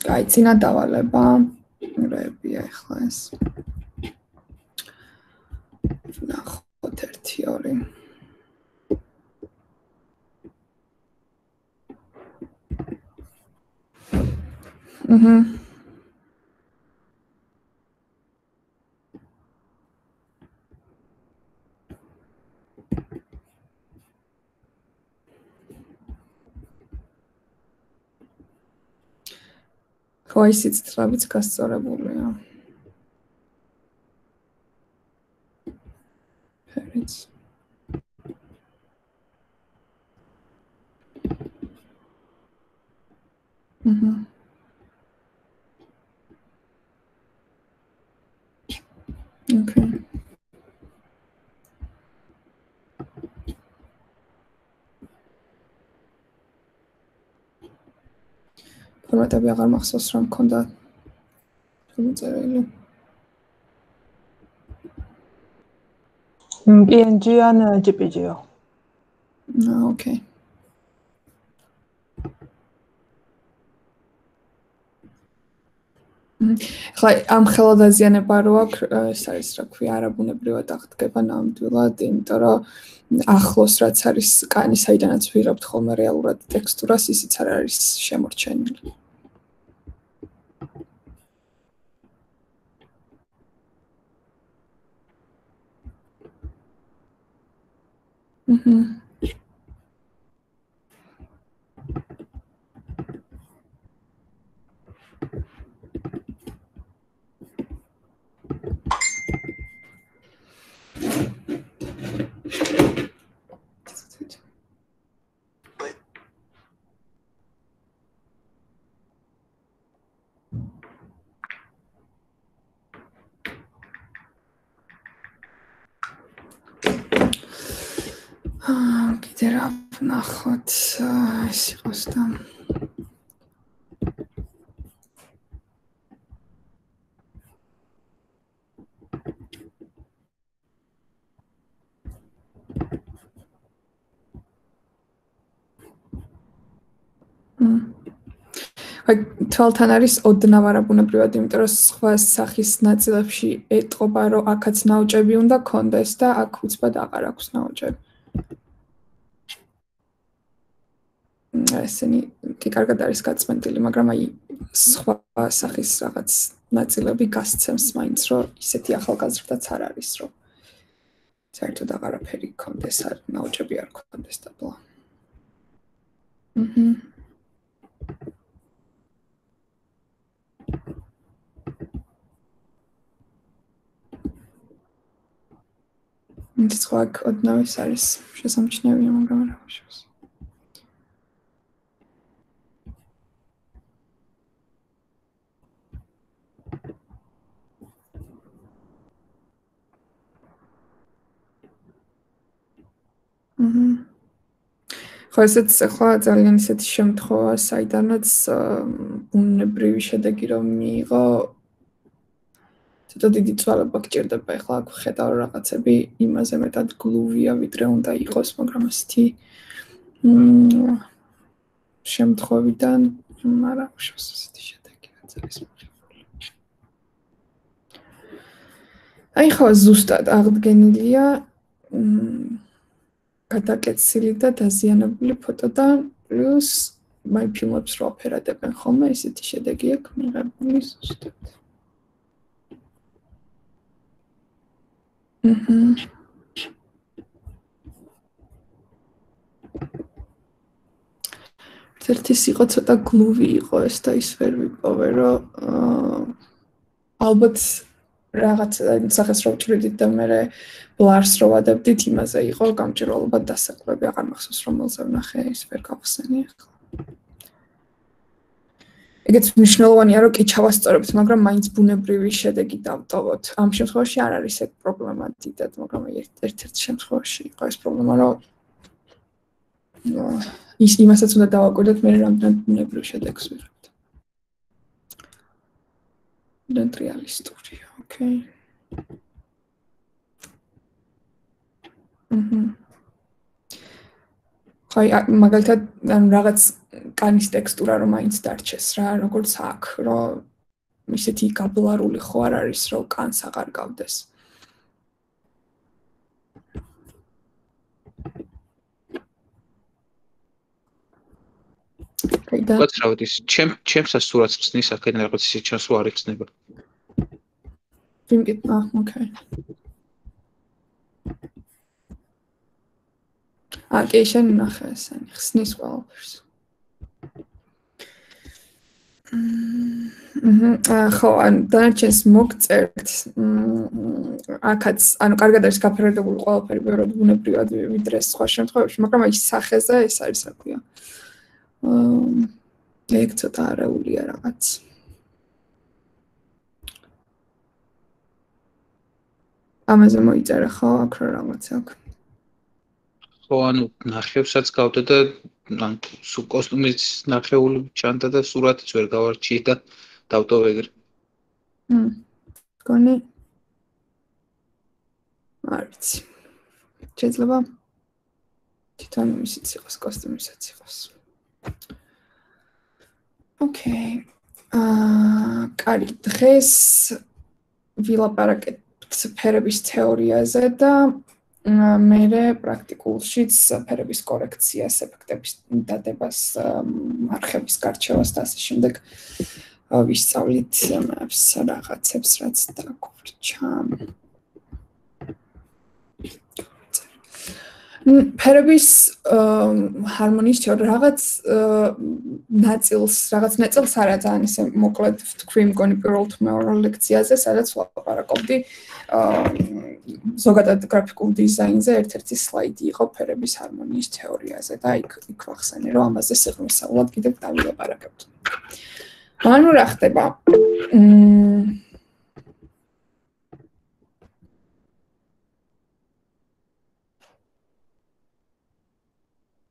აი, წინა დავალება რებია ახლა ეს. ნახოთ 1 2 ხო, ისიც თრაბიც გასწორებულია. ფერიც. Okay. ფორმატები აღარ მახსოვს რომ მქონდა შემოწერილი. PNG ან JPG-ო. Okay. ხა ამ ხელადაზიანება რო აქვს, ეს არის რა ქვია, არაბუნებრივად აღდგება ნამდვილად, იმიტომ რომ ახლოს რაც არის კანი, საიდანაც ვიღებთ ხოლმე რეალურად ტექსტურას, ისიც არ არის შემორჩენილი. კიდე რა ვნახოთ, ეს იყოს და თვალთან არის ოდნავ არაბუნებრივად, იმიტომ რომ სხვა სახის ნაწილებში ეტყობა, რომ აქაც ნაოჭები უნდა კონდეს და აქ უცბად აღარ აქვს ნაოჭები. ესენი კი კარგად არის გაწმენდილი, მაგრამ აი სხვა სახის რაღაც ნაწილები გასცემს მაინც, რომ ისეთი ახალგაზრდაც არ არის, რომ საერთოდ აღარაფერი კონდეს, არ ნაოჭები არ კონდეს და ბლა. სხვა ოდნავ ის არის შესამჩნევია, მაგრამ არა ხუშავს. ხო, ესეც ახლა ძალიან ისეთი შემთხვევა, საიდანაც ბუნებრივი შედეგი რომ მიიღო, ცოტა დიდი ცვალება გჭირდება, ახლა აქ ხედავ რაღაცები იმაზე მეტად გლუვია, ვიდრე უნდა იყოს, მაგრამ ასეთი შემთხვევიდან არა უშავს ასეთი შედეგი, რაც არის მოხებული. აი ხო, ზუსტად აღდგენილია გადაკეცილი და დაზიანებული ფოტო და პლუს მაი ფილმებს რო აფერადებენ ხოლმე, ისეთი შედეგი აქვს მიღებული ზუსტად. ერთის იყო ცოტა გლუვი იყო ეს და ის ვერ ვიპოვე, რომ ალბათ რაღაც სახეს რო ვჭრიდით და მე ბლარს რო ვადებდით, იმაზე იყო გამჭირვალობა დასაკვები, აღარ მახსოვს რომელზე ვნახე, ის ვერ გავხსენი ახლა. ეგეც მნიშვნელოვანია, რომ კი ჩავასწორებთ, მაგრამ მაინც ბუნებრივი შედეგი დავტოვოთ. ამ შემთხვევაში არ არის ეგ პრობლემა დიდად, მაგრამ ერთ-ერთ შემთხვევაში იყო ეს პრობლემა, რომ ის იმასაც უნდა დავაკვირდეთ, მე რამდენად ბუნებრივ შედეგს ვიღებთ. და რეალისტურია, ოკეი. ხაი, მაგალითად, რაღაც კანის ტექსტურა რომ მაინც დარჩეს რა, როგორც აქ, რომ ისეთი გაბლარული ხო არ არის, რომ კანს აღარ გავდეს. გაცრავთ ის ჩემსა სურათს ხსნის აქედან რაღაც ისე ჩანს რომ არ იხსნება. Okay. კი შენ ნახე ესენი ხსნის ყველაფერს. ხო, დანარჩენს მოგწერთ. აქაც, კარგად არის გაფერდებული ყველაფერი, ბევრად ბუნებრივად ვიდრე სხვა შემთხვევებში, მაგრამ აი სახეზე ეს არის რა ქვია. ეგ ცოტა არეულია რაღაც. ამაზე მოიწერა ხო, აქ რა რაღაცა აქვს. ხო, ნახევსაც გავდა და სულ კოსტუმის ნახეული ჩანდა და სურათიც ვერ გავარჩიე და დავტოვე ეგრე. გონი არ ვიცი. შეიძლება თვითონ ისიც იყოს, კოსტუმისაც იყოს. Okay. კარგი, დღეს ვილაპარაკეთ ფერების თეორიაზე და მერე პრაქტიკულშიც ფერების კორექციას, ეფექტების დადებას, არხების გარჩევას და ასე შემდეგ ვისწავლით რაღაცებს, რაც დაგვრჩა. ფერების ჰარმონიის თეორია რაღაც ნაწილს არა ძალიან ისე მოკლედ ვთქვი მგონი პირველ თმეორ ლექციაზე, სადაც ვლაპარაკობდი ზოგადად გრაფიკულ დიზაინზე ერთ-ერთი სლაიდი იყო ფერების ჰარმონიის თეორიაზე და იქ ვახსენე რომ ამაზე სიღრმისეულად კიდევ დავილაპარაკებთ. ანუ რა ხდება?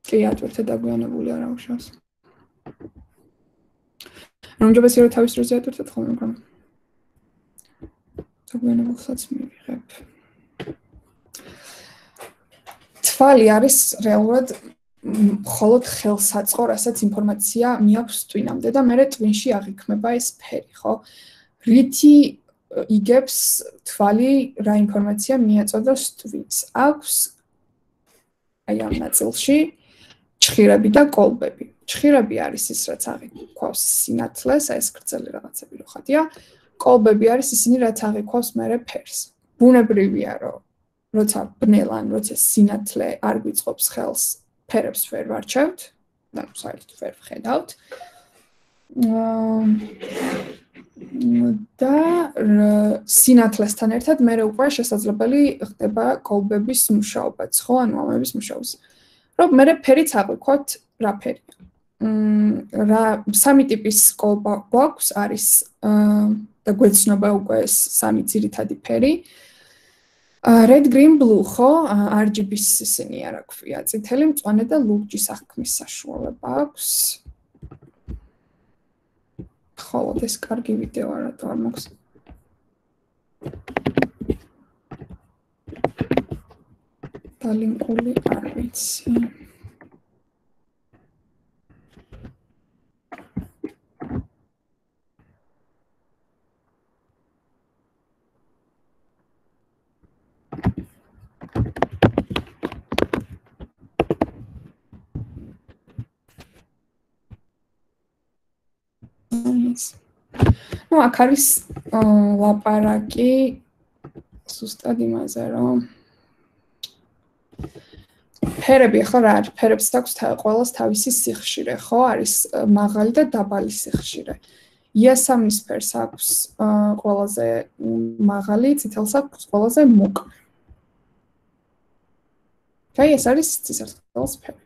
კი, ატვირთე დაგვიანებული არა უშავს. რომჯობესი რომ თავის დროზე ატვირთეთ ხოლმე, მაგრამ დაგვიანებულსაც მივიღებ. თვალი არის რეალურად მხოლოდ ხელსაწყო, რასაც ინფორმაცია მიაქვს ტვინამდე და მერე ტვინში აღიქმება ეს ფერი, ხო? რითი იგებს თვალი რა ინფორმაცია მიაწოდოს ტვინს? აქვს აი ამ ნაწილში ჭხირები და კოლბები. ჭხირები არის ის, რაც აღიქვავს სინათლეს, აი ეს გრძელი რაღაცები რო ხადია. კოლბები არის ისინი, რაც აღიქვავს მერე ფერს. ბუნებრივია, რომ როცა ბნელან, როცა სინათლე არ გვიწყობს ხელს, ფერებს ვერ ვარჩევთ, და საერთოდ ვერ ვხედავთ. და სინათლესთან ერთად მერე უკვე შესაძლებელი ხდება კოლბების მუშაობაც, ხო, ანუ ამების მუშაობს. რომ მერე ფერიც აღვიქვათ რა ფერია. სამი ტიპის კოლბა გვაქვს, არის და გვეცნობა უკვე ეს სამი ძირითადი ფერი. Red, green, blue, ხო? RGB-ის ისინია, რა ქვია, წითელი, მწვანე და ლურჯის აღქმის საშუალება აქვს. ხოლო ეს კარგი ვიდეო რატო არ მოქვს? დალინკული არ ვიცი. Ну, აქ არის ლაპარაკი ზუსტად იმაზე, რომ ფერები ხო რა არის? ფერებს აქვს ყველას თავისი სიხშირე, ხო? არის მაღალი და დაბალი სიხშირე. იასამნის ფერს აქვს ყველაზე მაღალი, წითელს აქვს ყველაზე მოკლე. აი, ეს არის ცისარტყელის ფერი.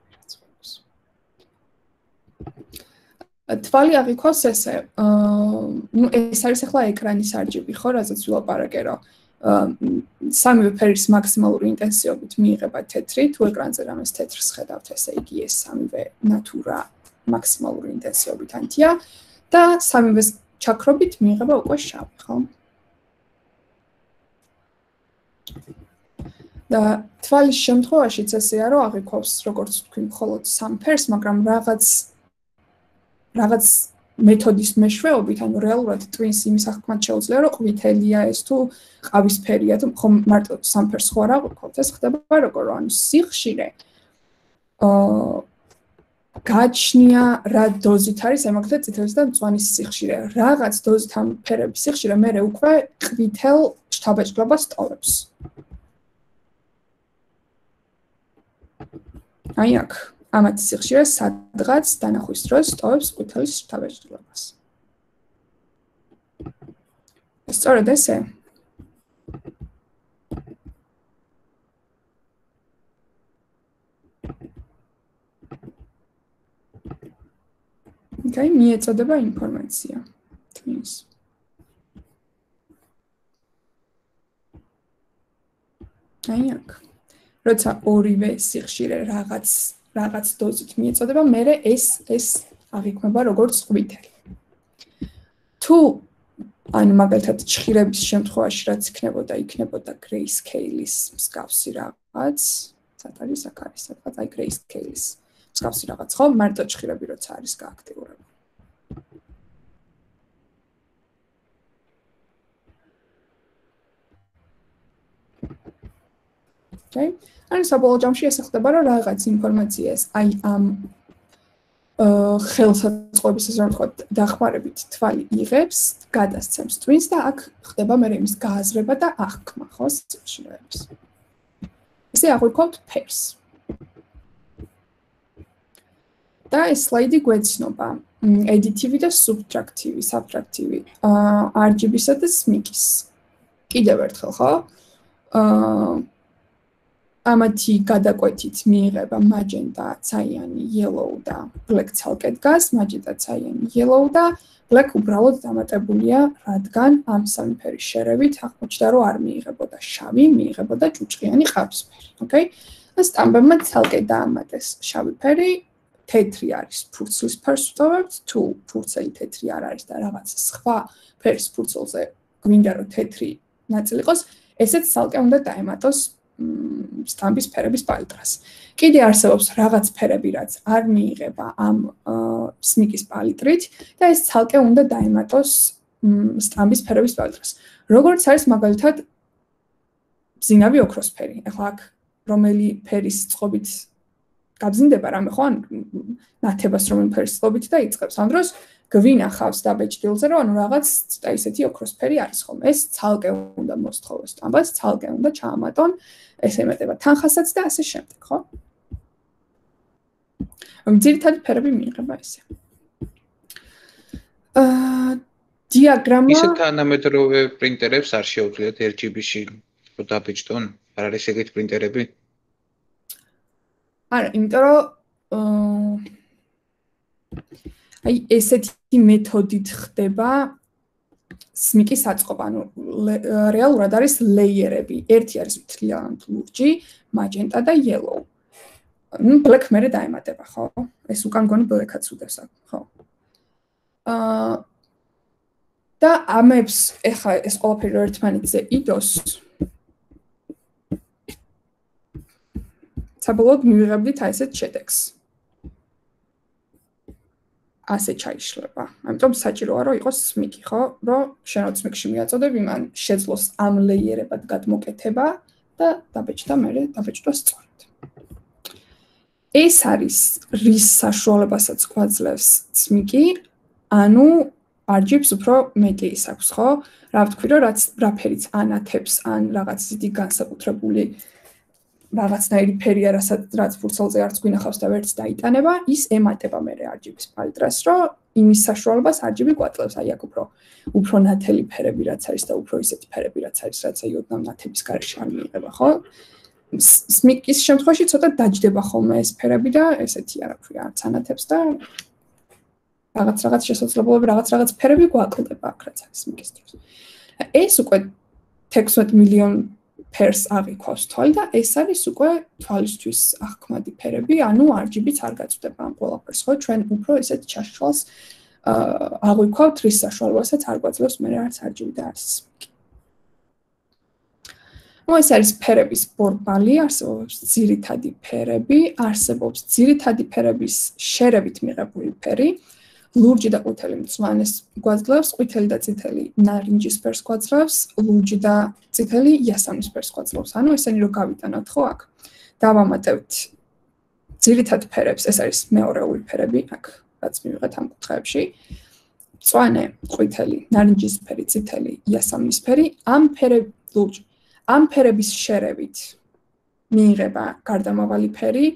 თვალი აღიქვავს ესე, ეს არის ახლა ეკრანის RGB, ხო, რაზეც ვილაპარაკე, რომ სამივე ფერის მაქსიმალური ინტენსივობით მიიღება თეთრი, თუ ეკრანზე რამეს თეთრს ხედავთ, ესე იგი ეს სამივე ნატურა მაქსიმალური ინტენსივობით ანთია და სამივეს ჩაქრობით მიიღება უკვე შავი, ხო? და თვალის შემთხვევაშიც ესეა, რომ აღიქვავს, როგორც თქვი, მხოლოდ სამ ფერს, მაგრამ რაღაც რაღაც მეთოდის მეშვეობით, ანუ რეალურად twins იმის აღქმად შეუძლია, რომ ყვითელია ეს თუ ყავისფერია, თუ ხომ მარტო სამფერს ხო არ აღვიქვათ, ეს ხდება როგორ, ანუ სიხშირე გაჩნია რა დოზით არის ემაგრე წითელის და მწვანის სიხშირე. რაღაც დოზით ამ ფერების სიხშირე მერე უკვე ყვითელ შთაბეჭდილებას ტოვებს. აი აქ ამათი სიხშირე სადღაც დანახვის დროს ტოვებს ყვითელის შთაბეჭდილებას. სწორედ ესე. Okay, მიეწოდება ინფორმაცია. twins. აი აქ. როცა ორივე სიხშირე რაღაც დოზით მიეწოდება, მერე ეს აღიქმება როგორც ყვითელი. თუ ანუ მაგალითად ჭხირების შემთხვევაში რაც იქნებოდა grayscale-ის მსგავსი რაღაც, სად არის აქ არის სადღაც აი grayscale-ის მსგავსი რაღაც ხო, მარტო ჭხირები როცა არის გააქტიურებული. Okay. ანუ საბოლოო ჯამში ეს ხდება, რომ რაღაც ინფორმაციას აი ამ ხელსაწყოების ასე რომ ვთქვათ, დახმარებით თვალი იღებს, გადასცემს twins და აქ ხდება მე იმის გააზრება და აღქმა, ხო, სიხშირეების. ესე აღვიქვათ pairs. და ეს სლაიდი გვეცნობა additive და subtractive, RGB-სა და SMIC-ის. კიდევ ერთხელ, ხო? ამათი გადაკვეთით მიიღება magenta, cyan, yellow და black ცალკე დგას, magenta, cyan, yellow და black უბრალოდ დამატებულია, რადგან ამ სამი ფერის შერევით აღმოჩნდა, რომ არ მიიღებოდა შავი, მიიღებოდა ჭუჭყიანი ყავისფერი. Okay? და სტამბებმა ცალკე დაამატეს შავი ფერი, თეთრი არის ფურცლის ფერს ვტოვებთ, თუ ფურცელი თეთრი არ არის და რაღაც სხვა ფერის ფურცელზე გვინდა რომ თეთრი ნაწილი იყოს, ესეც ცალკე უნდა დაემატოს სტამბის ფერების პალიტრას. კიდე არსებობს რაღაც ფერები, რაც არ მიიღება ამ SMIC-ის პალიტრით და ეს ცალკე უნდა დაემატოს სტამბის ფერების პალიტრას. როგორც არის მაგალითად ბზინავი ოქროსფერი. ახლა აქ რომელი ფერის წყობით გაბზინდება რამე ხო, ან ნათებას რომელი ფერის წყობით და იწყებს. ამ დროს გვინახავს დაბეჭდილზე, რომ ანუ რაღაც ცოტა ისეთი ოქროსფერი არის ხოლმე. ეს ცალკე უნდა მოსთხოვოს სტამბას, ცალკე უნდა ჩაამატონ, ეს ემატება თანხასაც და ასე შემდეგ, ხო? ძირითადი ფერები მიიღება ესე. დიაგრამა ისე თანამედროვე პრინტერებს არ შეუძლიათ RGB-ში დაბეჭდონ? არ არის ეგეთი პრინტერები? არა, იმიტომ რომ აი ესეთი მეთოდით ხდება SMIC-ის აწყობა, ანუ რეალურად არის ლეიერები. ერთი არის მთლიანად ლურჯი, magenta და yellow. ნუ black მერე დაემატება, ხო? ეს უკან გონი black-აც უდევს აქ, ხო? და ამებს ეხა ეს ყველაფერი ერთმანეთზე იდოს. საბოლოოდ მივიღებდით აი ესეთ შედეგს. ასე ჩაიშლება. ამიტომ საჭიროა რომ იყოს SMIC-ი, ხო? რომ შენ რო SMIC-ში მიაწოდებ, იმან შეძლოს ამ ლეიერებად გადმოკეთება და დაბეჭდა სწორად. ეს არის რის საშუალებასაც გვაძლევს SMIC-ი, ანუ RGB-ს უფრო მეტი ის აქვს, ხო? რა ვთქვი, რომ რა ფერიც ანათებს, ან რაღაც ისეთი განსაკუთრებული რაღაცნაირი ფერია, რაც ფურცელზე არც გვინახავს და ვერც დაიტანება, ის ემატება მერე RGB-ს პალიტრას, რომ იმის საშუალებას RGB გვაძლევს, აი აქ უფრო ნათელი ფერები რაც არის და უფრო ისეთი ფერები რაც არის, რაც აი ოდნავ ნათების გარეშე არ მიიღება, ხო? SMIC-ის შემთხვევაში ცოტა დაჯდება ხოლმე ეს ფერები და ესეთი არაფერი არც ანათებს და რაღაც შესაძლებლობები, რაღაც ფერები გვაკლდება აქ რაც არის SMIC-ის დროს. ეს უკვე 16 მილიონ ფერს აღიქვავს თვალი და ეს არის უკვე თვალისთვის აღქმადი ფერები, ანუ RGB-ც არ გაწვდება ამ ყველაფერს, ხო? ჩვენ უფრო ესეთ ჩაშლას აღვიქვავთ, რის საშუალებასაც არ გვაძლევს მე არც RGB და არც SMIC. ეს არის ფერების ბორბალი, არსებობს ძირითადი ფერები, არსებობს ძირითადი ფერების შერევით მიღებული ფერი, ლურჯი და ყვითელი მწვანეს გვაძლევს, ყვითელი და წითელი ნარინჯისფერს გვაძლევს, ლურჯი და წითელი იასამნისფერს გვაძლევს. ანუ ესენი რო გავიტანოთ ხო აქ. დავამატებთ ძირითად ფერებს, ეს არის მეორეული ფერები, აქ რაც მივიღეთ ამ კუთხეებში. მწვანე, ყვითელი, ნარინჯისფერი, წითელი, იასამნისფერი, ამ ფერების შერევით მიიღება გარდამავალი ფერი,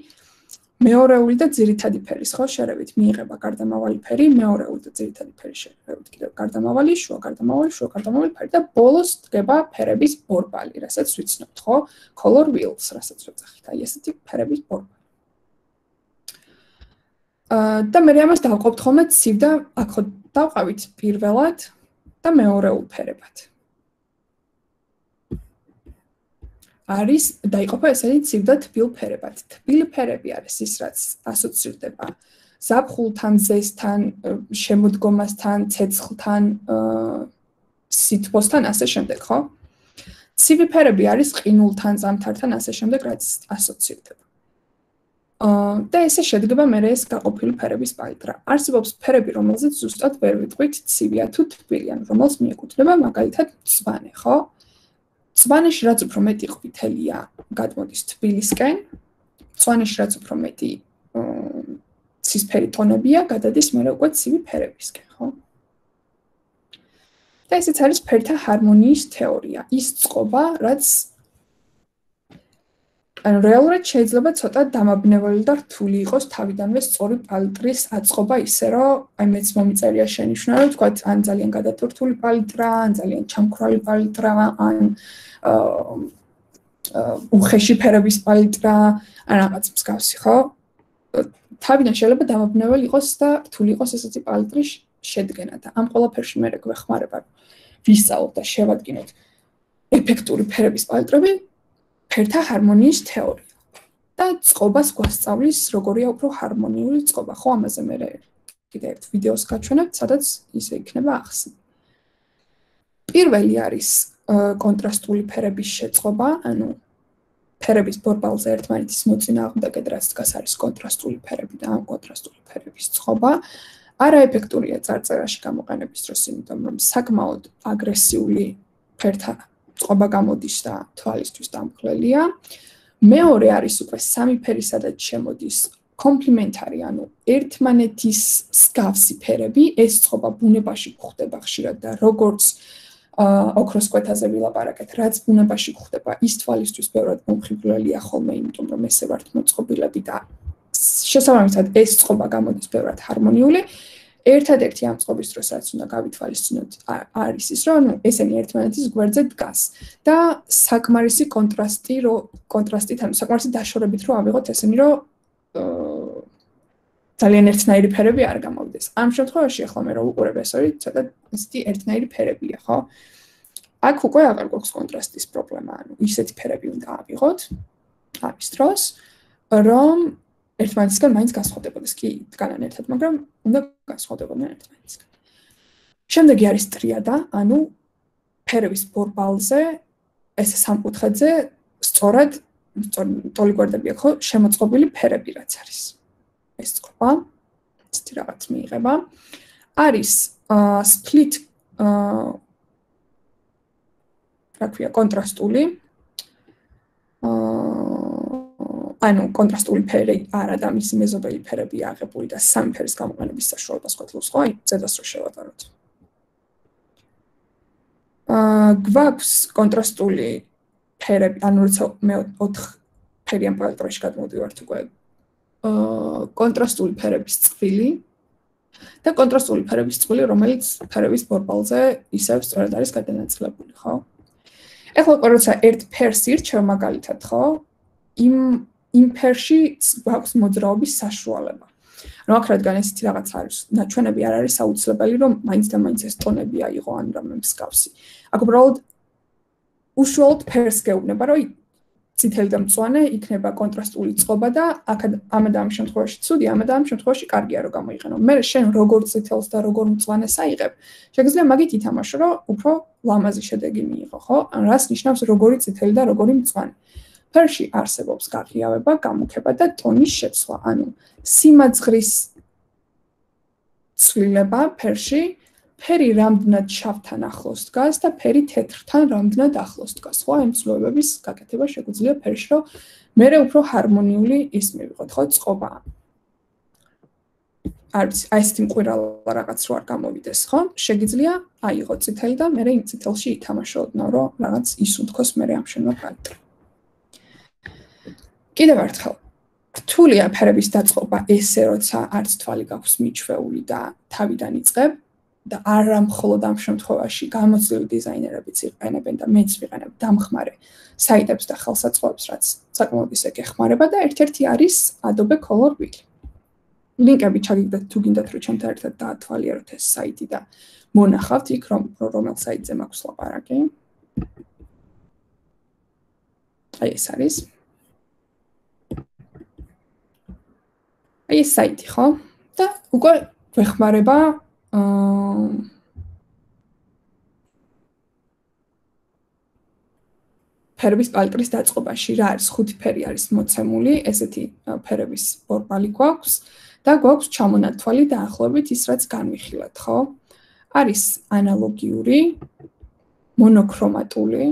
მეორეული და ძირითადი ფერის ხო შერევით მიიღება გარდამავალი ფერი, მეორეული და ძირითადი ფერის შერევით კიდევ გარდამავალი, შუა გარდამავალი ფერი და ბოლოს დგება ფერების ბორბალი, რასაც ვიცნობთ ხო? color wheels, რასაც ვეძახით, აი ესეთი ფერების ბორბალი. და მე ამას დავყოფთ ხოლმე ცივ და აქ ხო დავყავით პირველად და მეორეულ ფერებად. არის დაიყოფა ესენი ცივ და თბილ ფერებად. თბილი ფერები არის ის, რაც ასოცირდება ზაფხულთან, ზესთან, შემოდგომასთან, ცეცხლთან, სითბოსთან, ასე შემდეგ, ხო? ცივი ფერები არის ყინულთან, ზამთართან, ასე შემდეგ, რაც ასოცირდება. და ესე შედგება მერე ეს გაყოფილი ფერების პალიტრა. არსებობს ფერები, რომელზეც ზუსტად ვერ ვიტყვით ცივია თუ თბილი, ანუ რომელს მიეკუთვნება მაგალითად მწვანე, ხო? მწვანეში რაც უფრო მეტი ყვითელია, გადმოდის თბილისკენ, მწვანეში რაც უფრო მეტი ცისფერი ტონებია, გადადის მერე უკვე ცივი ფერებისკენ, ხო? და ესეც არის ფერთა ჰარმონიის თეორია. ის წყობა, რაც ანუ რეალურად შეიძლება ცოტა დამაბნეველი და რთული იყოს თავიდანვე სწორი პალიტრის აწყობა ისე რომ აი მეც მომიწერია შენიშვნა რომ თქვა ან ძალიან გადატვირთული პალიტრა, ან ძალიან ჩამქრალი პალიტრა, ან უხეში ფერების პალიტრა, ან რაღაც მსგავსი, ხო? თავიდან შეიძლება დამაბნეველი იყოს და რთული იყოს ესეთი პალიტრის შედგენა და ამ ყველაფერში მე გვეხმარება ვისწავლოთ და შევადგინოთ ეფექტური ფერების პალიტრები ფერთა ჰარმონიის თეორია და წყობას გვასწავლის როგორია უფრო ჰარმონიული წყობა, ხო? ამაზე მე კიდევ ერთ ვიდეოს გაჩვენებთ, სადაც ისე იქნება ახსნა. პირველი არის კონტრასტული ფერების შეწყობა, ანუ ფერების ბორბალზე ერთმანეთის მოწინააღმდეგედ რაც დგას არის კონტრასტული ფერები და ამ კონტრასტული ფერების წყობა. არაეფექტურია წარწერაში გამოყენების დროს, იმიტომ რომ საკმაოდ აგრესიული ფერთა წყობა გამოდის და თვალისთვის დამხლელია. მეორე არის უკვე სამი ფერის სადაც შემოდის კომპლიმენტარი, ანუ ერთმანეთის მსგავსი ფერები, ეს წყობა ბუნებაში გვხვდება ხშირად და როგორც ოქროს კვეთაზე ვილაპარაკეთ, რაც ბუნებაში გვხვდება, ის თვალისთვის ბევრად მომხიბვლელია ხოლმე, იმიტომ რომ ესე ვართ მოწყობილები და შესაბამისად ეს წყობა გამოდის ბევრად ჰარმონიული. ერთადერთი ამ წყობის დროს რაც უნდა გავითვალისწინოთ არის ის, რომ ესენი ერთმანეთის გვერდზე დგას და საკმარისი კონტრასტით, ანუ საკმარისი დაშორებით რო ავიღოთ ესენი, რომ ძალიან ერთნაირი ფერები არ გამოვიდეს. ამ შემთხვევაში ახლა მე რო ვუყურებ ეს ორი ცოტა ისეთი ერთნაირი ფერებია, ხო? აქ უკვე აღარ გვაქვს კონტრასტის პრობლემა, ანუ ისეთი ფერები უნდა ავიღოთ ამის დროს, რომ ერთმანეთისგან მაინც განსხვავდებოდეს, კი დგანან ერთად, მაგრამ უნდა განსხვავდებოდნენ ერთმანეთისგან. შემდეგი არის ტრიადა, ანუ ფერების ბორბალზე, ესე სამკუთხედზე სწორად ტოლი გვერდები აქვს, ხო, შემოწყობილი ფერები რაც არის. ეს წყობა, ისეთი რაღაც მიიღება. არის split რა ქვია, კონტრასტული ანუ კონტრასტული ფერი არა და მისი მეზობელი ფერები აღებული და სამი ფერის გამოყენების საშუალებას გვაძლევს, ხო? აი, ზედას რო შევატაროთ. გვაქვს კონტრასტული ფერები, ანუ როცა მე 4 ფერიან პალიტრაში გადმოვდივართ უკვე კონტრასტული ფერების წყვილი და კონტრასტული ფერების წყვილი, რომელიც ფერების ბორბალზე ისევ სწორად არის გადანაწილებული, ხო? ეხლა უკვე როცა ერთ ფერს ირჩევ მაგალითად, ხო? იმ ფერში გვაქვს მოძრაობის საშუალება. ანუ აქ რადგან ესეთი რაღაც არის, ნაჩვენები არ არის აუცილებელი, რომ მაინც და მაინც ეს ტონები აიღო ან რამე მსგავსი. აქ უბრალოდ უშუალოდ ფერს გეუბნება, რომ წითელი და მწვანე იქნება კონტრასტული წყობა და ამ და ამ შემთხვევაში ცუდი, ამ და ამ შემთხვევაში კარგია რომ გამოიყენო. მე შენ როგორ წითელს და როგორ მწვანეს აიღებ, შეგიძლია მაგით ითამაშო, რომ უფრო ლამაზი შედეგი მიიღო, ხო? ან რას ნიშნავს როგორი წითელი და როგორი მწვანე. ფერში არსებობს გაყიავება, გამუქება და ტონის შეცვლა, ანუ სიმაძღრის ცვლილება ფერში, ფერი რამდენად შავთან ახლოს დგას და ფერი თეთრთან რამდენად ახლოს დგას. ხო, ამ ცვლილებების გაკეთება შეგვიძლია ფერში, რომ მერე უფრო ჰარმონიული ის მივიღოთ, ხო, წყობა. არის ესეთი მყვირალა რაღაც რო არ გამოვიდეს, ხო? შეგიძლია აიღო წითელი და მერე იმ წითელში ითამაშოოდნო, რომ რაღაც ისუნთქოს მერე ამ შენმა პალეტრა. კიდევ ერთხელ რთულია ფერების დაწყობა ესე, როცა არც თვალი გაქვს მიჩვეული და თავიდან იწყებ და არა მხოლოდ ამ შემთხვევაში გამოცდილი დიზაინერებიც იყენებენ და მეც ვიყენებ დამხმარე საიტებს და ხელსაწყოებს, რაც საკმაოდ ისე გეხმარება და ერთ-ერთი არის Adobe Color Wheel. ლინკები ჩაგიგდეთ თუ გინდათ რომ ჩემთან ერთად დაათვალიეროთ ეს საიტი და მონახავთ იქ რომელ საიტზე მაქვს ლაპარაკი. აი ეს არის. აი ეს საიტი ხო? და უკვე გვეხმარება ფერების პალეტრის დაწყობაში. რა არის? 5 ფერი არის მოცემული, ესეთი ფერების ბორბალი გვაქვს და გვაქვს ჩამონათვალი დაახლოებით ის რაც განვიხილეთ, ხო? არის ანალოგიური, მონოქრომატული,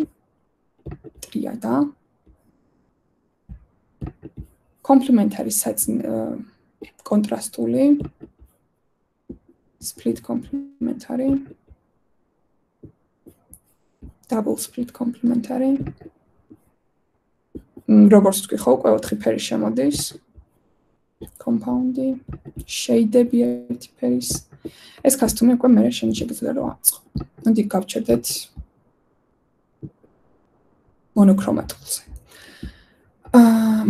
ტრიადა, კომპლემენტარი კონტრასტული, split complementary, double split complementary. როგორც თქვი ხო, უკვე 4 ფერი შემოდის. Compound-ი, shade-ები ერთი ფერის. ეს კასტომი უკვე მე შეიძლება რომ აწყო. მოდი გავჩერდეთ მონოქრომატულზე.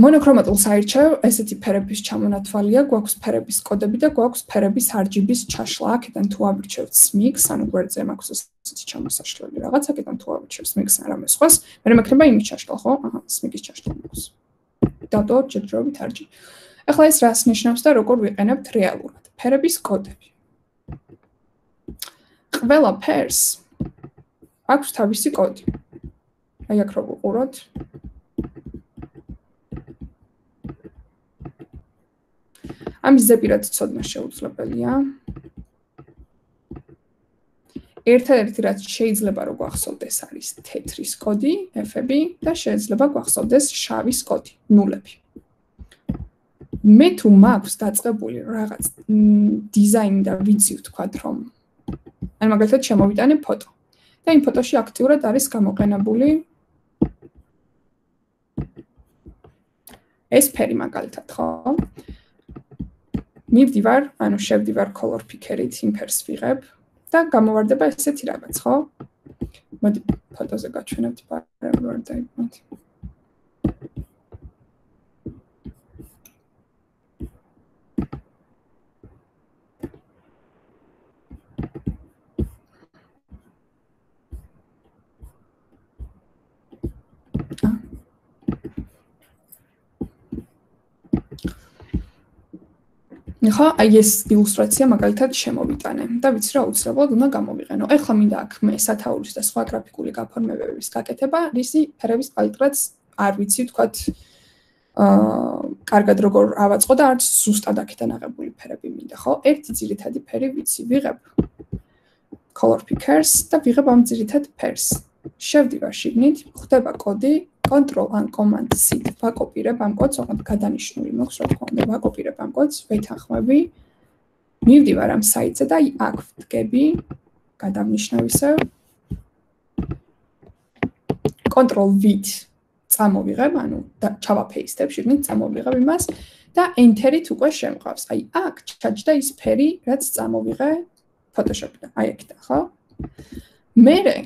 მონოქრომატულს აირჩევ, ესეთი ფერების ჩამონათვალია, გვაქვს ფერების კოდები და გვაქვს ფერების RGB-ის ჩაშლა. აქედან თუ ავირჩევთ SMIX, ანუ გვერდზე მაქვს ესეთი ჩამოსაშლელი რაღაც, აქედან თუ ავირჩევთ SMIX ან რამე სხვას, მე მექნება იმის ჩაშლა, ხო? აჰა, SMIX-ის ჩაშლა მაქვს. დავდოთ ჯერჯერობით RGB. ახლა ეს რას ნიშნავს და როგორ ვიყენებთ რეალურად? ფერების კოდები. ყველა ფერს აქვს თავისი კოდი. აი აქ რო ვუყუროთ. ამის ზეპირად ცოდნა შეუძლებელია. ერთადერთი რაც შეიძლება რომ გვახსოვდეს არის თეთრის კოდი, F-ები და შეიძლება გვახსოვდეს შავის კოდი, ნულები. მე თუ მაქვს დაწყებული რაღაც დიზაინი და ვიცი ვთქვათ რომ ან მაგალითად შემოვიტანე ფოტო და იმ ფოტოში აქტიურად არის გამოყენებული ეს ფერი მაგალითად, ხო? მივდივარ, ანუ შევდივარ color picker-ით, იმ ფერს ვიღებ და გამოვარდება ესეთი რაღაც, ხო? მოდი ფოტოზე გაჩვენებთ პარალელურად დაიბნოთ. ხო, აი ეს ილუსტრაცია მაგალითად შემოვიტანე და ვიცი რა უცლებლად უნდა გამოვიყენო. ეხლა მინდა აქ მე სათაურის და სხვა გრაფიკული გაფორმებების გაკეთება, რისი ფერების პალეტრაც არ ვიცი, ვთქვათ, კარგად როგორ ავაწყო და არც ზუსტად აქედან აღებული ფერები მინდა, ხო? ერთი ძირითადი ფერი ვიცი, ვიღებ color pickers და ვიღებ ამ ძირითად ფერს. შევდივარ შიგნით, ხვდება კოდი, Control and Command C ვაკოპირებ ამ კოდს, ოღონდ გადანიშნული მაქვს, რა თქმა უნდა, ვაკოპირებ ამ კოდს, ვეთანხმები. მივდივარ ამ საიტზე და აქ ვდგები, გადავნიშნავ ისევ. Control V-ით წამოვიღებ, ანუ ჩავაფეისტებ შიგნით, წამოვიღებ იმას და Enter-ით უკვე შემყავს. აი აქ ჩაჯდა ის ფერი, რაც წამოვიღე Photoshop-დან. აი აქიდან, ხო? მერე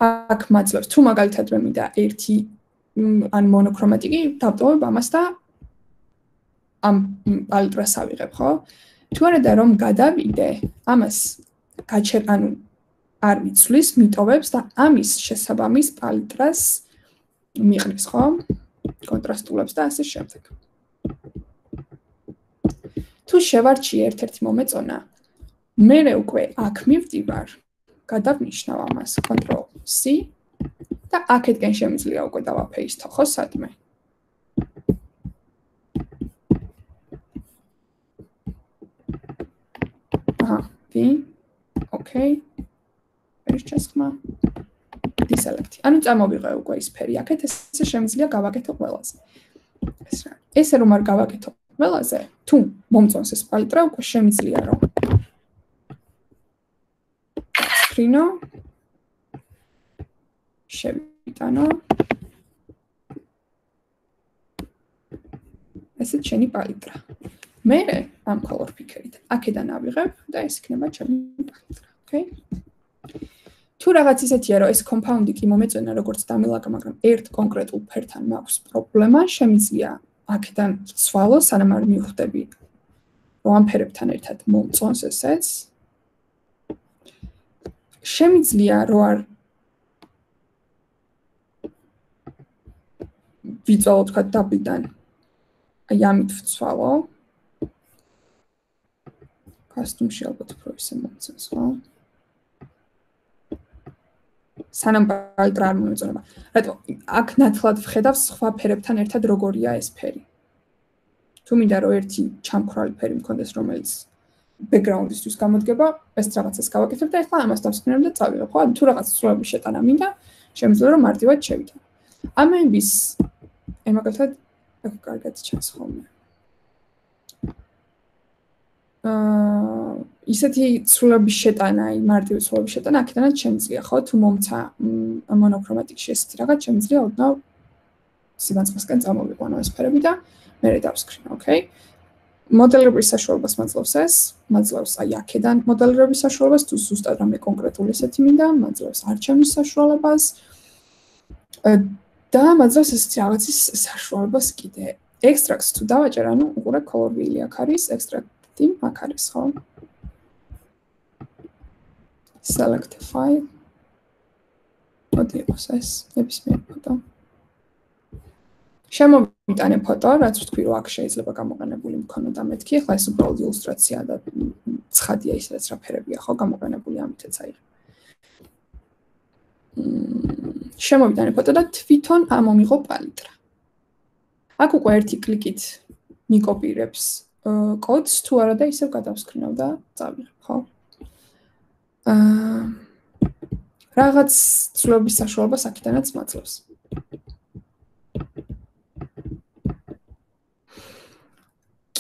აქ მაძლევს, თუ მაგალითად მე მინდა ერთი ან მონოქრომატიკი დავტოვებ ამას და ამ პალეტრას ავიღებ, ხო? თუ არა და რომ გადავიდე, ამას ანუ არ მიცვლის, მიტოვებს და ამის შესაბამის პალეტრას მიყრის, ხო? კონტრასტულებს და ასე შემდეგ. თუ შევარჩიე ერთ-ერთი მომეწონა, მერე უკვე აქ მივდივარ, გადავნიშნავ ამას Control C და აქეთკენ შემიძლია უკვე დავაფეისტო, ხო, სადმე. აჰა, Okay. Ფერის ჩასხმა. Deselect. ანუ წამოვიღე უკვე ის ფერი. აქეთ ესე შემიძლია გავაკეთო ყველაზე. ეს რა. ესე რომ არ გავაკეთო ყველაზე, თუ მომწონს ეს პალიტრა, უკვე შემიძლია რომ screen-ო შევიტანო. ესეც შენი პალიტრა. მე ამ color picker-ით აქედან ავიღებ და ეს იქნება ჩემი პალიტრა, okay? თუ რაღაც ისეთია, რომ ეს compound-ი კი მომეწონა როგორც დამილაგა, მაგრამ ერთ კონკრეტულ ფერთან მაქვს პრობლემა, შემიძლია აქედან ვცვალო, სანამ არ მივხვდები, რომ ამ ფერებთან ერთად მომწონს ესეც. შემიძლია, რომ არ ვიწვალო თქვა დაბლიდან აი ამით ვცვალო. Custom-ში ალბათ უფრო ისე მომწონს, ხო? სანამ პალიტრა არ მომეწონება. რატო? აქ ნათლად ვხედავ სხვა ფერებთან ერთად როგორია ეს ფერი. თუ მინდა რომ ერთი ჩამქრალი ფერი მქონდეს, რომელიც background-ისთვის გამოდგება, ეს რაღაცას გავაკეთებ და ახლა ამას დავსკრინებ და წავიღებ, ხო? თუ რაღაც ცვლილების შეტანა მინდა, შემიძლია რომ მარტივად შევიტანო. ამების ემაგალითად აქ კარგად ჩანს ხოლმე. ისეთი ცვლილების შეტანა, მარტივი ცვლილების შეტანა აქედანაც შემიძლია, ხო? თუ მომცა მონოქრომატიკში ესეთი რაღაც შემიძლია ოდნავ სიბანძღისკენ წამოვიყვანო ეს ფერები და მე დავსკრინო, okay? მოდელირების საშუალებას მაძლევს ეს, მაძლევს აი აქედან მოდელირების საშუალებას, თუ ზუსტად რამე კონკრეტული ესეთი მინდა, მაძლევს არჩევნის საშუალებას და მაძლევს ესეთი რაღაცის საშუალებას კიდე. Extracts თუ დავაჭერ, ანუ უყურე color wheel-ი აქ არის, extract-ი აქ არის, ხო? Select file. მოდი იყოს ეს ნებისმიერი ფოტო. შემოვიტანე ფოტო, რაც ვთქვი, რომ აქ შეიძლება გამოყენებული მქონოდა მეთქი, ახლა ეს უბრალოდ ილუსტრაციაა და ცხადია ის რაც რა ფერებია, ხო, გამოყენებული ამითაც აი. შემოვიტანე ფოტო და თვითონ ამომიღო პალიტრა. აქ უკვე ერთი კლიკით მიკოპირებს კოდს, თუ არა და ისევ გადავსკრინავ და წავიღებ, ხო? რაღაც ცვლილების საშუალებას აქედანაც მაძლევს.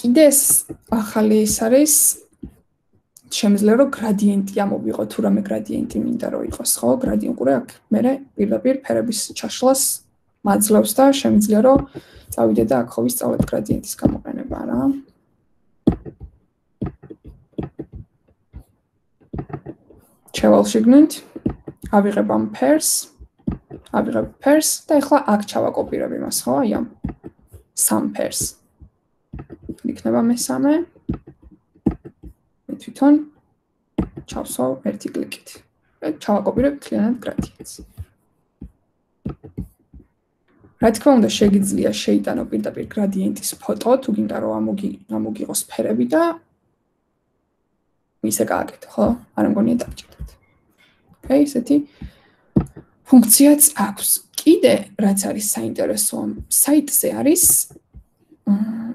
კიდე ეს ახალი ის არის, შემიძლია რომ გრადიენტი ამოვიღო, თუ რამე გრადიენტი მინდა რომ იყოს, ხო? გრადიენტი უკვე აქ მე პირდაპირ ფერების ჩაშლას მაძლევს და შემიძლია რომ წავიდე და აქ ხო ვისწავლეთ გრადიენტის გამოყენება რა. ჩავალშიგნით, ავიღებ ამ ფერს, და ახლა აქ ჩავაკოპირებ იმას, ხო? აი ამ სამ ფერს. იქნება მესამე. მე თვითონ ჩავსვავ ერთი კლიკით. და ჩავაკოპირებ მთლიანად გრადიენტს. რა თქმა უნდა, შეგიძლია შეიტანო პირდაპირ გრადიენტის ფოტო, თუ გინდა რომ ამოგიღოს ფერები და ისე გააკეთო, ხო? არ მგონია დავჭირდეთ. Okay, ესეთი ფუნქციაც აქვს. კიდე რაც არის საინტერესო, საიტზე არის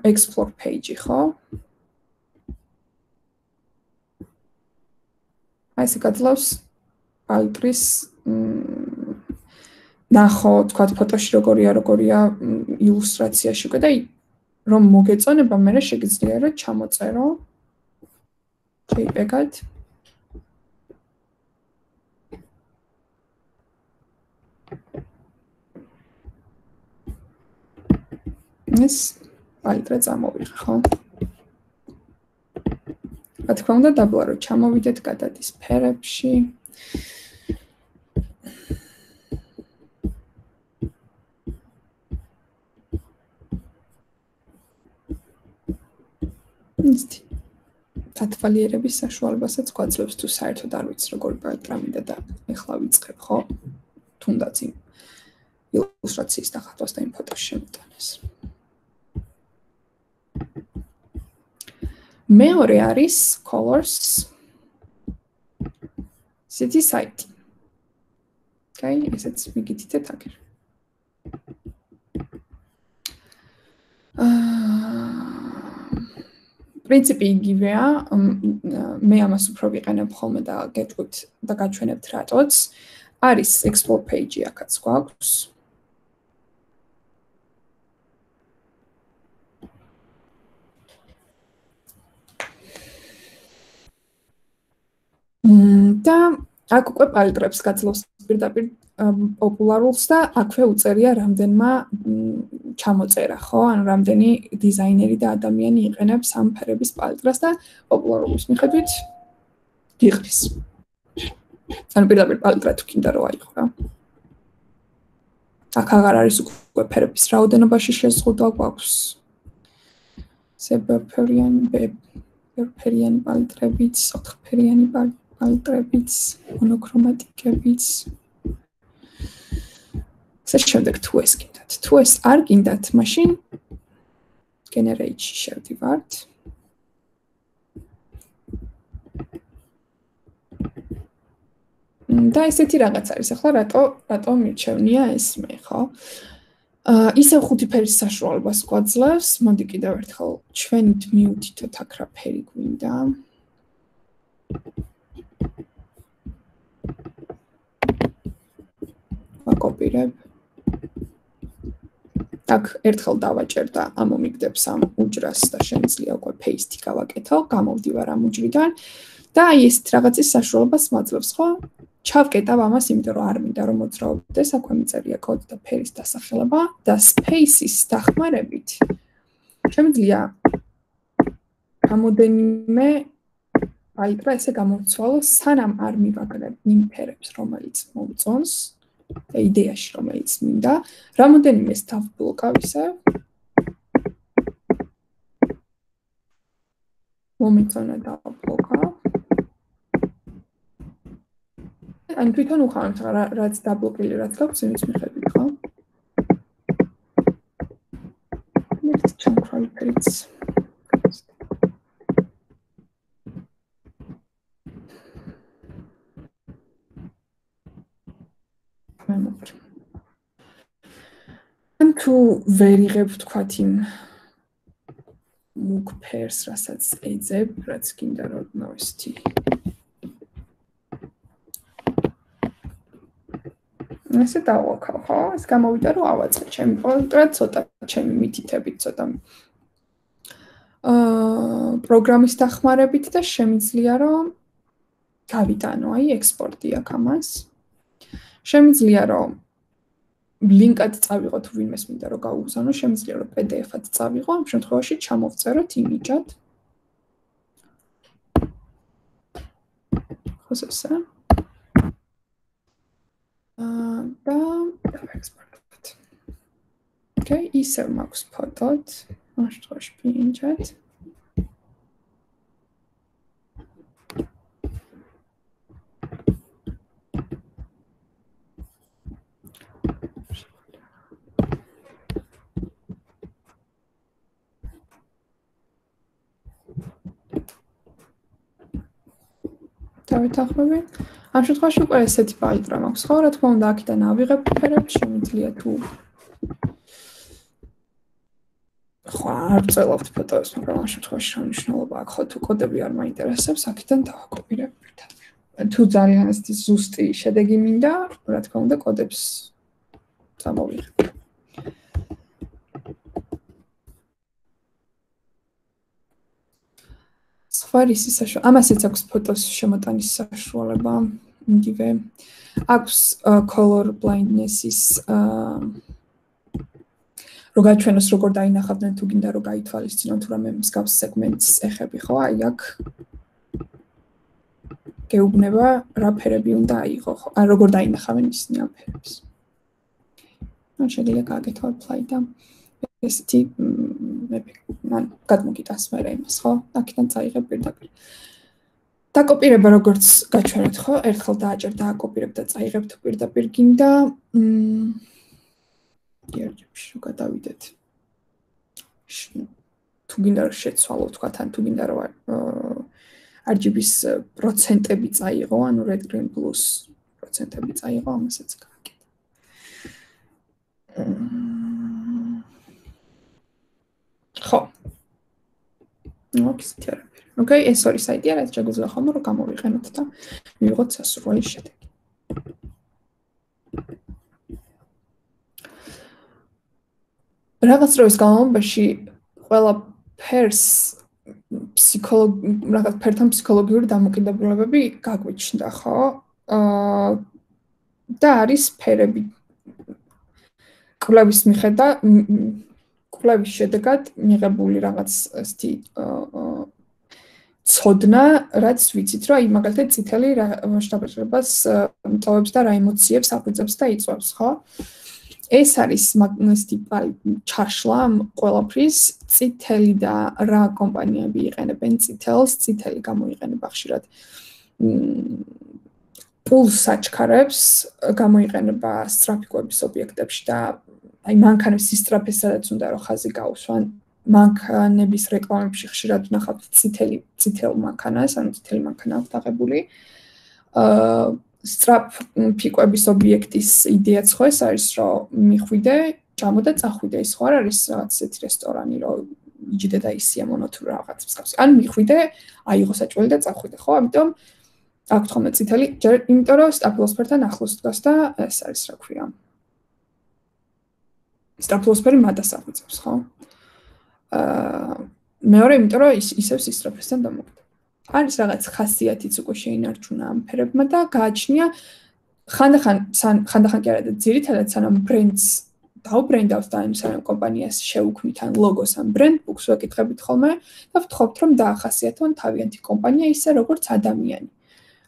explore page, ხო? აი ესე გაძლევს პალიტრის ნახო, თქვა ფოტოში როგორია ილუსტრაციაში უკვე და რომ მოგეწონება, მე შეგიძლია რომ ჩამოწერო JPEG-ად. ეს პალიტრა წამოვიღე, ხო? რა თქმა უნდა, დაბლა რომ ჩამოვიდეთ გადადის ფერებში. ისეთი დათვალიერების საშუალებასაც გვაძლევს, თუ საერთოდ არ ვიცი როგორი პალიტრა მინდა და ეხლა ვიწყებ, ხო? თუნდაც იმ ილუსტრაციის დახატვას და იმ ფოტოს შემოტანას. მეორე არის colors. ესეთი საიტი. Okay, ესეც მიგითითეთ აქ. პრინციპი იგივეა, მე ამას უფრო ვიყენებ ხოლმე და გეტყვით და გაჩვენებთ რატოც. არის explore page-ი აქაც გვაქვს. და აქ უკვე პალიტრებს გაძლევს პირდაპირ პოპულარულს და აქვე უწერია რამდენმა ჩამოწერა, ხო? ანუ რამდენი დიზაინერი და ადამიანი იყენებს ამ ფერების პალიტრას და პოპულარულის მიხედვით გიყრის. ანუ პირდაპირ პალიტრა თუ კიდე რო აიღო რა. აქ აღარ არის უკვე ფერების რაოდენობაში შეზღუდვა გვაქვს. ბევრფერიანი პალიტრებიც, ოთხფერიანი პალიტრებიც, მონოქრომატიკებიც. შემდეგ თუ ეს გინდათ. თუ ეს არ გინდათ, მაშინ generate-ში შევდივართ. და ესეთი რაღაც არის. ახლა რატო მირჩევნია ეს მე, ხო? ისევ ხუთი ფერის საშუალებას გვაძლევს. მოდი კიდევ ერთხელ ჩვენით მივუთითოთ აქ რა ფერი გვინდა. ვაკოპირებ. აქ ერთხელ დავაჭერ და ამომიგდებს ამ უჯრას და შემიძლია უკვე paste-ი გავაკეთო, გამოვდივარ ამ უჯრიდან და აი ეს რაღაცის საშუალებას მაძლევს, ხო? ჩავკეტავ ამას, იმიტომ რომ არ მინდა რომ მოძრაობდეს, აქვე მიწერია კოდი და ფერის დასახელება და space-ის დახმარებით შემიძლია რამოდენიმე პალიტრა ესე გამოვცვალო, სანამ არ მივაგრებ იმ ფერებს, რომელიც მომწონს და იდეაში რომელიც მინდა, რამოდენიმეს დავბლოკავ ისე. მომიწონა დავბლოკავ. ან თვითონ უხავთ რაც დაბლოკილი რაც გაქვს იმის მიხედვით, ხო? ერთ ჩამქრალი ფერიც. ან თუ ვერ იღებ თქვათ იმ მუქ ფერს, რასაც ეძებ, რაც გინდა რომ ნოვესტი. ესე დავაქავ, ხო? ეს გამოვიდა რომ ავაწყე ჩემი პორტრეტი ცოტა ჩემი მითითებით ცოტა პროგრამის დახმარებით და შემიძლია რომ გავიტანო, აი ექსპორტი აქ ამას. შემიძლია რომ ლინკად წავიღო თუ ვინმეს მინდა რომ გაუგზავნო, შემიძლია რომ PDF-ად წავიღო, ამ შემთხვევაში ჩამოვწეროთ იმიჯად. ხოს ესე? და დავექსპორტოთ. Okay, ისევ მაქვს ფოტოთ, ამ შემთხვევაში PNG-ად. დავეთანხმები. ამ შემთხვევაში უკვე ესეთი პალიტრა მაქვს, ხო? რა თქმა უნდა, აქედან ავიღებ ფერებს, შემიძლია თუ ხო, არ წელავთ ფოტოებს, მაგრამ ამ შემთხვევაში რა მნიშვნელობა აქვს, ხო, თუ კოდები არ მაინტერესებს, აქედან დავაკოპირებ პირდაპირ. თუ ძალიან ესეთი ზუსტი შედეგი მინდა, რა თქმა უნდა, კოდებს წამოვიღებ. სხვა რისი საშუალება? ამასაც აქვს ფოტოს შემოტანის საშუალება, იგივე. აქვს color blindness-ის რო გაჩვენოს როგორ დაინახავდნენ თუ გინდა რომ გაითვალისწინოთ თუ რამე მსგავს სეგმენტს ეხები, ხო? აი აქ გეუბნება რა ფერები უნდა აიღო, ხო? ან როგორ დაინახავენ ისინი ამ ფერებს. ან შეიძლება გააკეთო apply და ესეთი ან გადმოგიტანს მერე იმას, ხო? აქედან წაიღებ პირდაპირ. დაკოპირება როგორც გაჩვენეთ, ხო? ერთხელ დააჭერ და აკოპირებ და წაიღებ თუ პირდაპირ გინდა. ერთში რო გადავიდეთ. თუ გინდა რომ შეცვალო, თქვა თან თუ გინდა რომ RGB-ის პროცენტები წაიღო, ანუ red green blues პროცენტები წაიღო, ამასაც გააკეთე. ხო. ისეთი არაფერი. ოკეი, ეს ორი საიტია, რაც შეგვიძლია ხომ რომ გამოვიყენოთ და მივიღოთ სასურველი შედეგი. რაღაც დროის განმავლობაში ყველა ფერს რაღაც ფერთან ფსიქოლოგიური დამოკიდებულებები გაგვიჩნდა, ხო? და არის ფერები. კვლევის კვლევის შედეგად მიღებული რაღაც ასეთი ცოდნა, რაც ვიცით, რომ აი მაგალითად წითელი რა შთაბეჭდილებას ტოვებს და რა ემოციებს აღვიძებს და იწვევს, ხო? ეს არის მაგნესტი ჩაშლა ყველაფრის წითელი და რა კომპანიები იყენებენ წითელს, წითელი გამოიყენება ხშირად პულს საჩქარებს, გამოიყენება სწრაფი კვების ობიექტებში და აი მანქანების სისწრაფეს სადაც უნდა რომ ხაზი გაუსვან, მანქანების რეკლამებში ხშირად ვნახავთ წითელ მანქანას, ანუ წითელი მანქანა აქვს დაღებული. სწრაფი კვების ობიექტის იდეაც ხო ეს არის, რომ მიხვიდე, ჭამო და წახვიდე, ის ხო არ არის რაღაც ესეთი რესტორანი, რომ იჯდე და ისია მონოთურ რაღაც მსგავსი. ან მიხვიდე, აიღო საჭმელი და წახვიდე, ხო? ამიტომ აქვს ხოლმე წითელი, იმიტომ რომ სტაფილოსფერთან ახლოს დგას და ეს არის რა ქვია. სტაფილოსფერი მადას აღვიძებს, ხო? მეორე, იმიტომ რომ ისევ სისწრაფესთან დამოკიდებულია. არის რაღაც ხასიათიც უკვე შეინარჩუნა ამ ფერებმა და გააჩნია ხანდახან კი არა და ძირითადად სანამ ბრენდს დაუბრენდავს და იმ სანამ კომპანიას შეუქმნით ან ლოგოს ან ბრენდ ბუქს ვეკითხებით ხოლმე და ვთხოვთ რომ დაახასიათონ თავიანთი კომპანია ისე როგორც ადამიანი.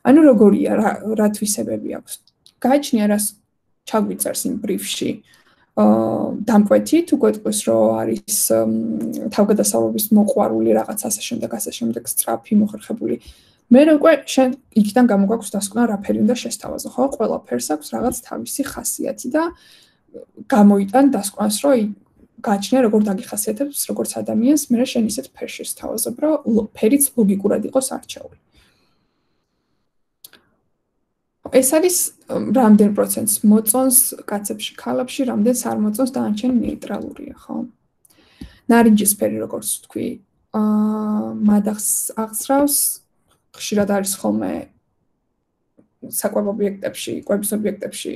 ანუ როგორია რა თვისებები აქვს. გააჩნია რას ჩაგვიწერს იმ ბრიფში დამკვეთი თუ გვეტყვის რომ არის თავგადასავლობის მოყვარული რაღაც ასე შემდეგ სწრაფი მოხერხებული. მე უკვე შენ იქიდან გამოგვაქვს დასკვნა რა ფერი უნდა შესთავაზო, ხო? ყველა ფერს აქვს რაღაც თავისი ხასიათი და გამოიტან დასკვნას რომ გააჩნია როგორ დაგიხასიათებს როგორც ადამიანს, მე შენ ისეთ ფერს შესთავაზებ, რომ ფერიც ლოგიკურად იყოს არჩეული. ეს არის რამდენ პროცენტს მოწონს კაცებში, ქალებში, რამდენს არ მოწონს და ანჩენ ნეიტრალურია, ხო? ნარინჯის ფერი როგორც ვთქვი, მადახს აღსრავს, ხშირად არის ხოლმე საკვებ ობიექტებში, კვების ობიექტებში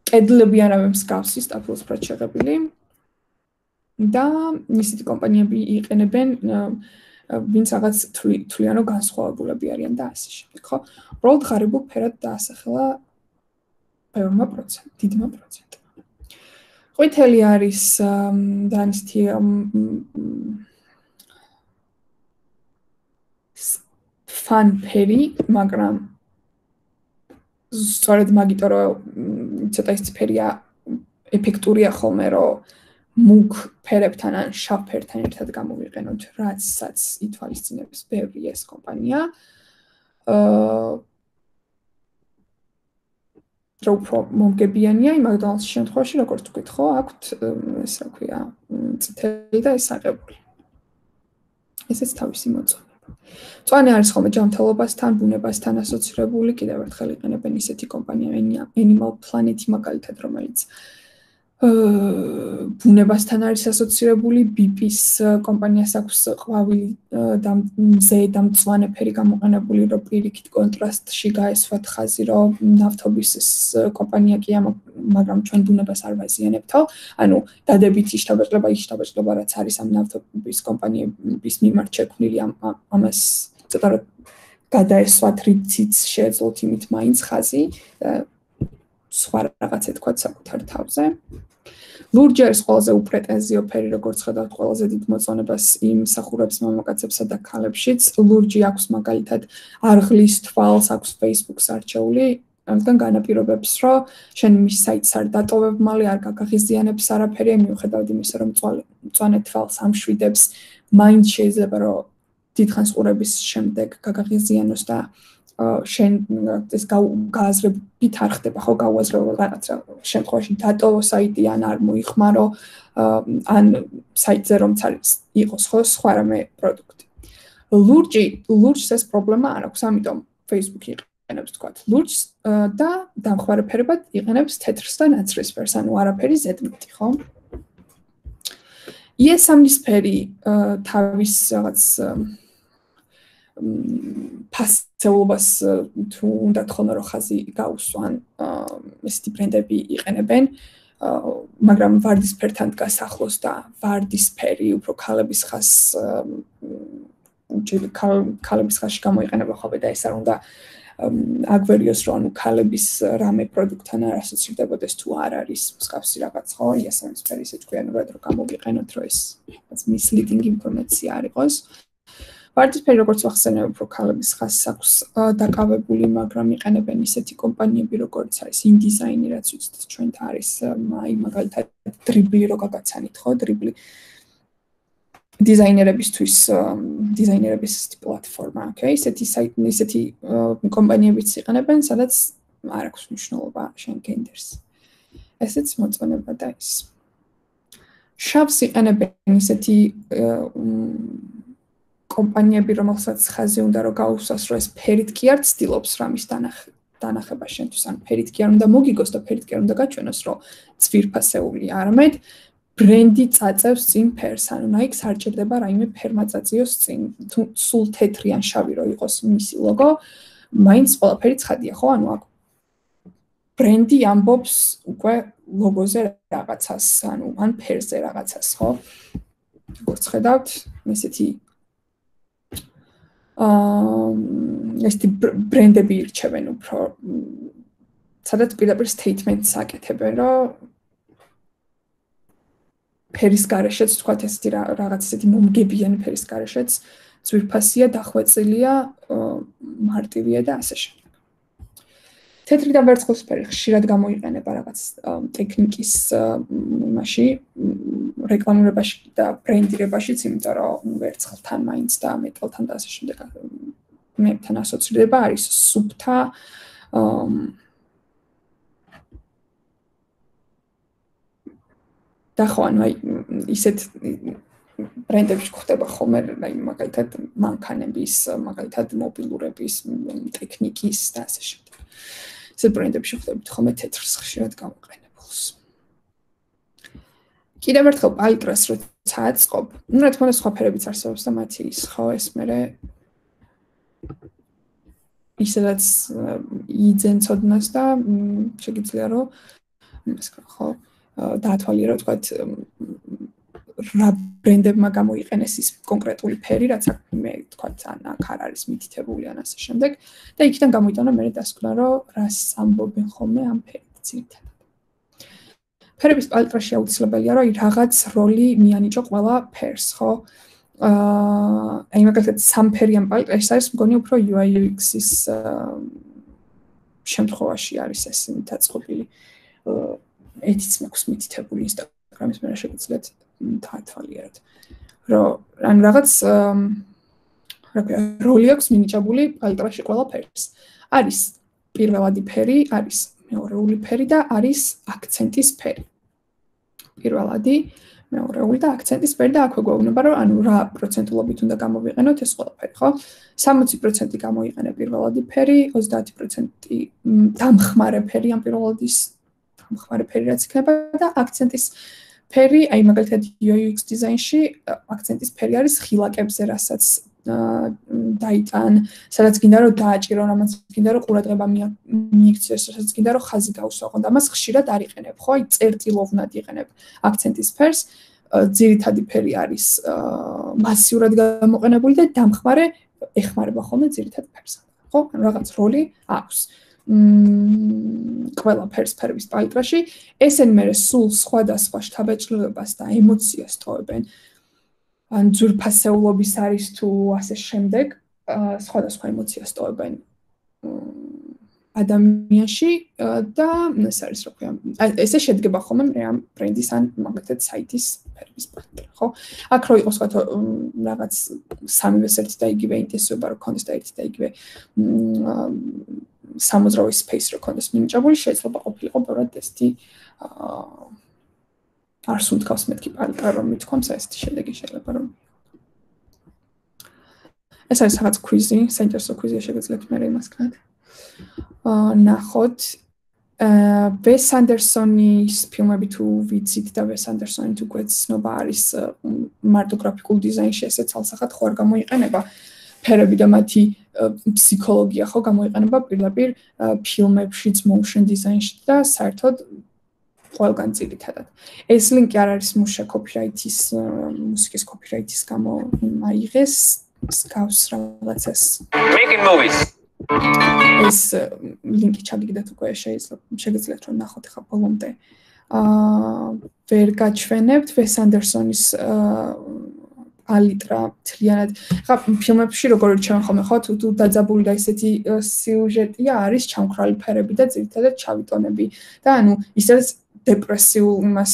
კედლები არავე მსგავსი სტაფილოსფერად შეღებილი და ისეთი კომპანიები იყენებენ ვინც რაღაც თვლიან რომ განსხვავებულები არიან და ასე შემდეგ, ხო? უბრალოდ ღარიბულ ფერად დაასახელა ბევრმა დიდმა პროცენტმა. ყვითელი არის დანისთი ფან ფერი, მაგრამ სწორედ მაგიტო რომ ცოტა ის ფერია ეფექტურია ხოლმე რომ მუქ ფერებთან ან შავ ფერთან ერთად გამოვიყენოთ, რაცაც ითვალისწინებს ბევრი ეს კომპანია. რო მომგებიანია იმ მაგდალენს შემთხვევაში, როგორც თქვით, ხო, აქვთ ეს რა ქვია, წითელი და ეს აღებული. ესეც თავისი მოწონება. მწვანე არის ხოლმე ჯანმრთელობასთან, ბუნებასთან ასოცირებული, კიდევ ერთხელ იყენებენ ისეთი კომპანია Animal Planet-ი მაგალითად, რომელიც ბუნებასთან არის ასოცირებული, BP-ის კომპანიას აქვს ყვავილი მზე და მწვანე ფერი გამოყენებული, რომ პირიქით კონტრასტში გაესვათ ხაზი, რომ ნავთობის კომპანია კი მაგრამ ჩვენ ბუნებას არ ვაზიანებთო, ანუ დადებითი შთაბეჭდილება რაც არის ამ ნავთობის კომპანიების მიმართ შექმნილი ამას ცოტა რომ გადაესვათ რიციც შეეძლოთ იმით მაინც ხაზი სხვა რაღაცა თქვა საკუთარ თავზე. ლურჯი არის ყველაზე უპრეტენზიო ფერი, როგორც ხედავთ, ყველაზე დიდ მოწონებას იმსახურებს მამაკაცებსა და ქალებშიც. ლურჯი აქვს მაგალითად არღლის თვალს, აქვს Facebook-ს არჩეული, ამიტომ განაპირობებს, რომ შენ მის საიტს არ დატოვებ მალე, არ გაგაღიზიანებს არაფერი, მიუხედავად იმისა, რომ მწვანე თვალს ამშვიდებს, მაინც შეიძლება რომ დიდხანს ყურების შემდეგ გაგაღიზიანოს და შენ ეს გააზრებით არ ხდება, ხო, გაუაზრებელ რაღაცა შემთხვევაში დატოვო საიტი ან არ მოიხმარო, ან საიტზე რომც არის იყოს, ხო, სხვა რამე პროდუქტი. ლურჯს ეს პრობლემა არ აქვს, ამიტომ Facebook-ი იყენებს თქვათ ლურჯს და დამხმარე ფერებად იყენებს თეთრს და ნაცრისფერს, ანუ არაფერი ზედმეტი, ხო? IS-3 ფერი თავის რაღაც ფასეულობას თუ უნდა თქონო რომ ხაზი გაუსვან ესეთი ბრენდები იყენებენ მაგრამ ვარდისფერთან დგას ახლოს და ვარდისფერი უფრო ქალების ხაზს ქალების ხაზში გამოიყენება ხოლმე და ეს არ უნდა აგვერიოს რომ ანუ ქალების რამე პროდუქტთან არ ასოცირდებოდეს თუ არ არის მსგავსი რაღაც ხო IS-3 ფერი ისე თქვენებად რომ გამოვიყენოთ რომ ეს misleading ინფორმაცია არ იყოს ვარდისფერი როგორც ვახსენე უფრო ქალების ხაზს აქვს დაკავებული მაგრამ იყენებენ ისეთი კომპანიები როგორც არის InDesign რაც ვიცით ჩვენთან არის აი მაგალითად დრიბლი რო გაგაცანით ხო დრიბლი დიზაინერებისთვის დიზაინერების პლატფორმა ოკეი ისეთი კომპანიებიც იყენებენ სადაც არ აქვს მნიშვნელობა შენ გენდერს ესეც მოწონება და ის შავს იყენებენ ისეთი კომპანიები რომელსაც ხაზი უნდა რომ გაუსვას რომ ეს ფერით კი არ ცდილობს რამის დანახება შენთვის ან ფერით კი არ უნდა მოგიგოს და ფერით კი არ უნდა გაჩვენოს რომ ძვირფასეული არამედ ბრენდი წაწევს წინ ფერს ანუ Nike-ს არ ჭირდება რაიმე ფერმა წაწიოს წინ თუ სულ თეთრი ან შავი რო იყოს მისი ლოგო მაინც ყველაფერი ცხადია ხო ანუ აქ ბრენდი ამბობს უკვე ლოგოზე რაღაცას ანუ ან ფერზე რაღაცას ხო როგორც ხედავთ ესეთი ესეთი ბრენდები ირჩევენ უფრო სადაც პირდაპირ statement-ს აკეთებენ რომ ფერის გარეშეც თქვათ ესეთი რაღაც ესეთი მომგებიანი ფერის გარეშეც ძვირფასია დახვეწილია მარტივია და ასე შემდეგ თეთრი და ვერცხლისფერი ხშირად გამოიყენება რაღაც ტექნიკის იმაში რეკლამირებაში და ბრენდირებაშიც იმიტომ რომ ვერცხლთან მაინც და მეტალთან და ასე შემდეგ მეებთან ასოცირდება არის სუფთა და ხო ანუ ისეთ ბრენდებში ხდება ხოლმე აი მაგალითად მანქანების მაგალითად მობილურების ტექნიკის და ასე შემდეგ ეს ბრენდებში ხდებით ხოლმე თეთრს ხშირად გამოყენებულს კიდევ ერთხელ პალიტრას როცა აწყობ ну რა თქმა უნდა სხვა ფერებიც არსებობს და მათი ის ხო ეს მერე ისედაც იძენ ცოდნას და შეგიძლია რომ ეს ხო დაათვალიერო თქვათ რა ბრენდებმა გამოიყენეს ის კონკრეტული ფერი რაც მე თქვათ ან აქ არ არის მითითებული ან ასე შემდეგ და იქიდან გამოიტანა მე დასკვნა რომ რას ამბობენ ხოლმე ამ ფერით ძირითადად ფერების პალიტრაში აუცილებელია რომ რაღაც როლი მიანიჭო ყველა ფერს ხო აი მაგალითად სამფერიან პალიტრაში არის მგონი უფრო UI UX-ის შემთხვევაში არის ეს მითაწყობილი ეთიც მაქვს მითითებული ინსტაგრამის მე შეგვიძლიათ დაათვალიეროთ რომ ან რაღაც როლი აქვს მინიჭებული პალიტრაში ყველა ფერს არის პირველადი ფერი არის მეორეული ფერი და არის აქცენტის ფერი პირველადი მეორეული და აქცენტის ფერი და აქვე გვეუბნება რომ ანუ რა პროცენტულობით უნდა გამოვიყენოთ ეს ყველაფერი ხო 60% გამოიყენე პირველადი ფერი 30% დამხმარე ფერი ამ პირველადის დამხმარე ფერი რაც იქნება და აქცენტის ფერი აი მაგალითად UX დიზაინში აქცენტის ფერი არის ხილაკებზე რასაც დაიტან სადაც გინდა რომ დააჭირო რამაც გინდა რომ ყურადღება მიიქცეს რასაც გინდა რომ ხაზი გაუსვაღო და მას ხშირად არ იყენებ ხო აი წერტილოვნად იყენებ აქცენტის ფერს ძირითადი ფერი არის მასიურად გამოყენებული და დამხმარე ეხმარება ხოლმე ძირითად ფერს ხო რაღაც როლი აქვს ყველა ფერების პალიტრაში ესენ მე სულ სხვადასხვა შთაბეჭდილებას და ემოციას ტოვებენ ან ძვირფასეულობის არის თუ ასე შემდეგ სხვადასხვა ემოციას ტოვებენ ადამიანში და ეს არის რა ქვია ესე შედგება ხოლმე მე ამ ბრენდის ან მაგალითად საიტის ფერების პალიტრა ხო აქ რო იყოს თქვა რაღაც სამივეს ერთი და იგივე ინტენსივობა რო ქონდეს და ერთი და იგივე სამოძრავი space რო ქონდეს მინიჭებული შეიძლება ყოფილიყო ბევრად ესეთი არ სუნთქავს მეთქი პალიტრა რომ მithkoms ესეთი შედეგი შეიძლება რომ ეს არის რაღაც კვიზი საინტერესო კვიზია შეგიძლიათ მე იმას გქნათ ნახოთ ვეს ანდერსონის ფილმები თუ ვიცით და ვეს ანდერსონი თუ გვეცნობა არის მარტო გრაფიკულ დიზაინში ესე ცალსახად ხო არ გამოიყენება ფერები და მათი ფსიქოლოგია ხო გამოიყენება პირდაპირ ფილმებშიც motion design-ში და საერთოდ ყველგან ძირითადად. ეს ლინკი არ არის მუსიკის copyright-ის გამო აიღეს სკავს რაღაცას. Making movies. ეს ლინკი ჩაგიგდათ უკვე შეგიძლიათ რომ ნახოთ ხა ბოლომდე. ვერ გაჩვენებთ ვეს ანდერსონის ალიტრა თლიანად. ხა ფილმებში როგორ რჩევენ ხოლმე ხო თუ დაძაბული და ისეთი სიუჟეტია არის ჩამქრალი ფერები და ძირითადად ჩავი ტონები და ანუ ისედაც დეპრესიულ იმას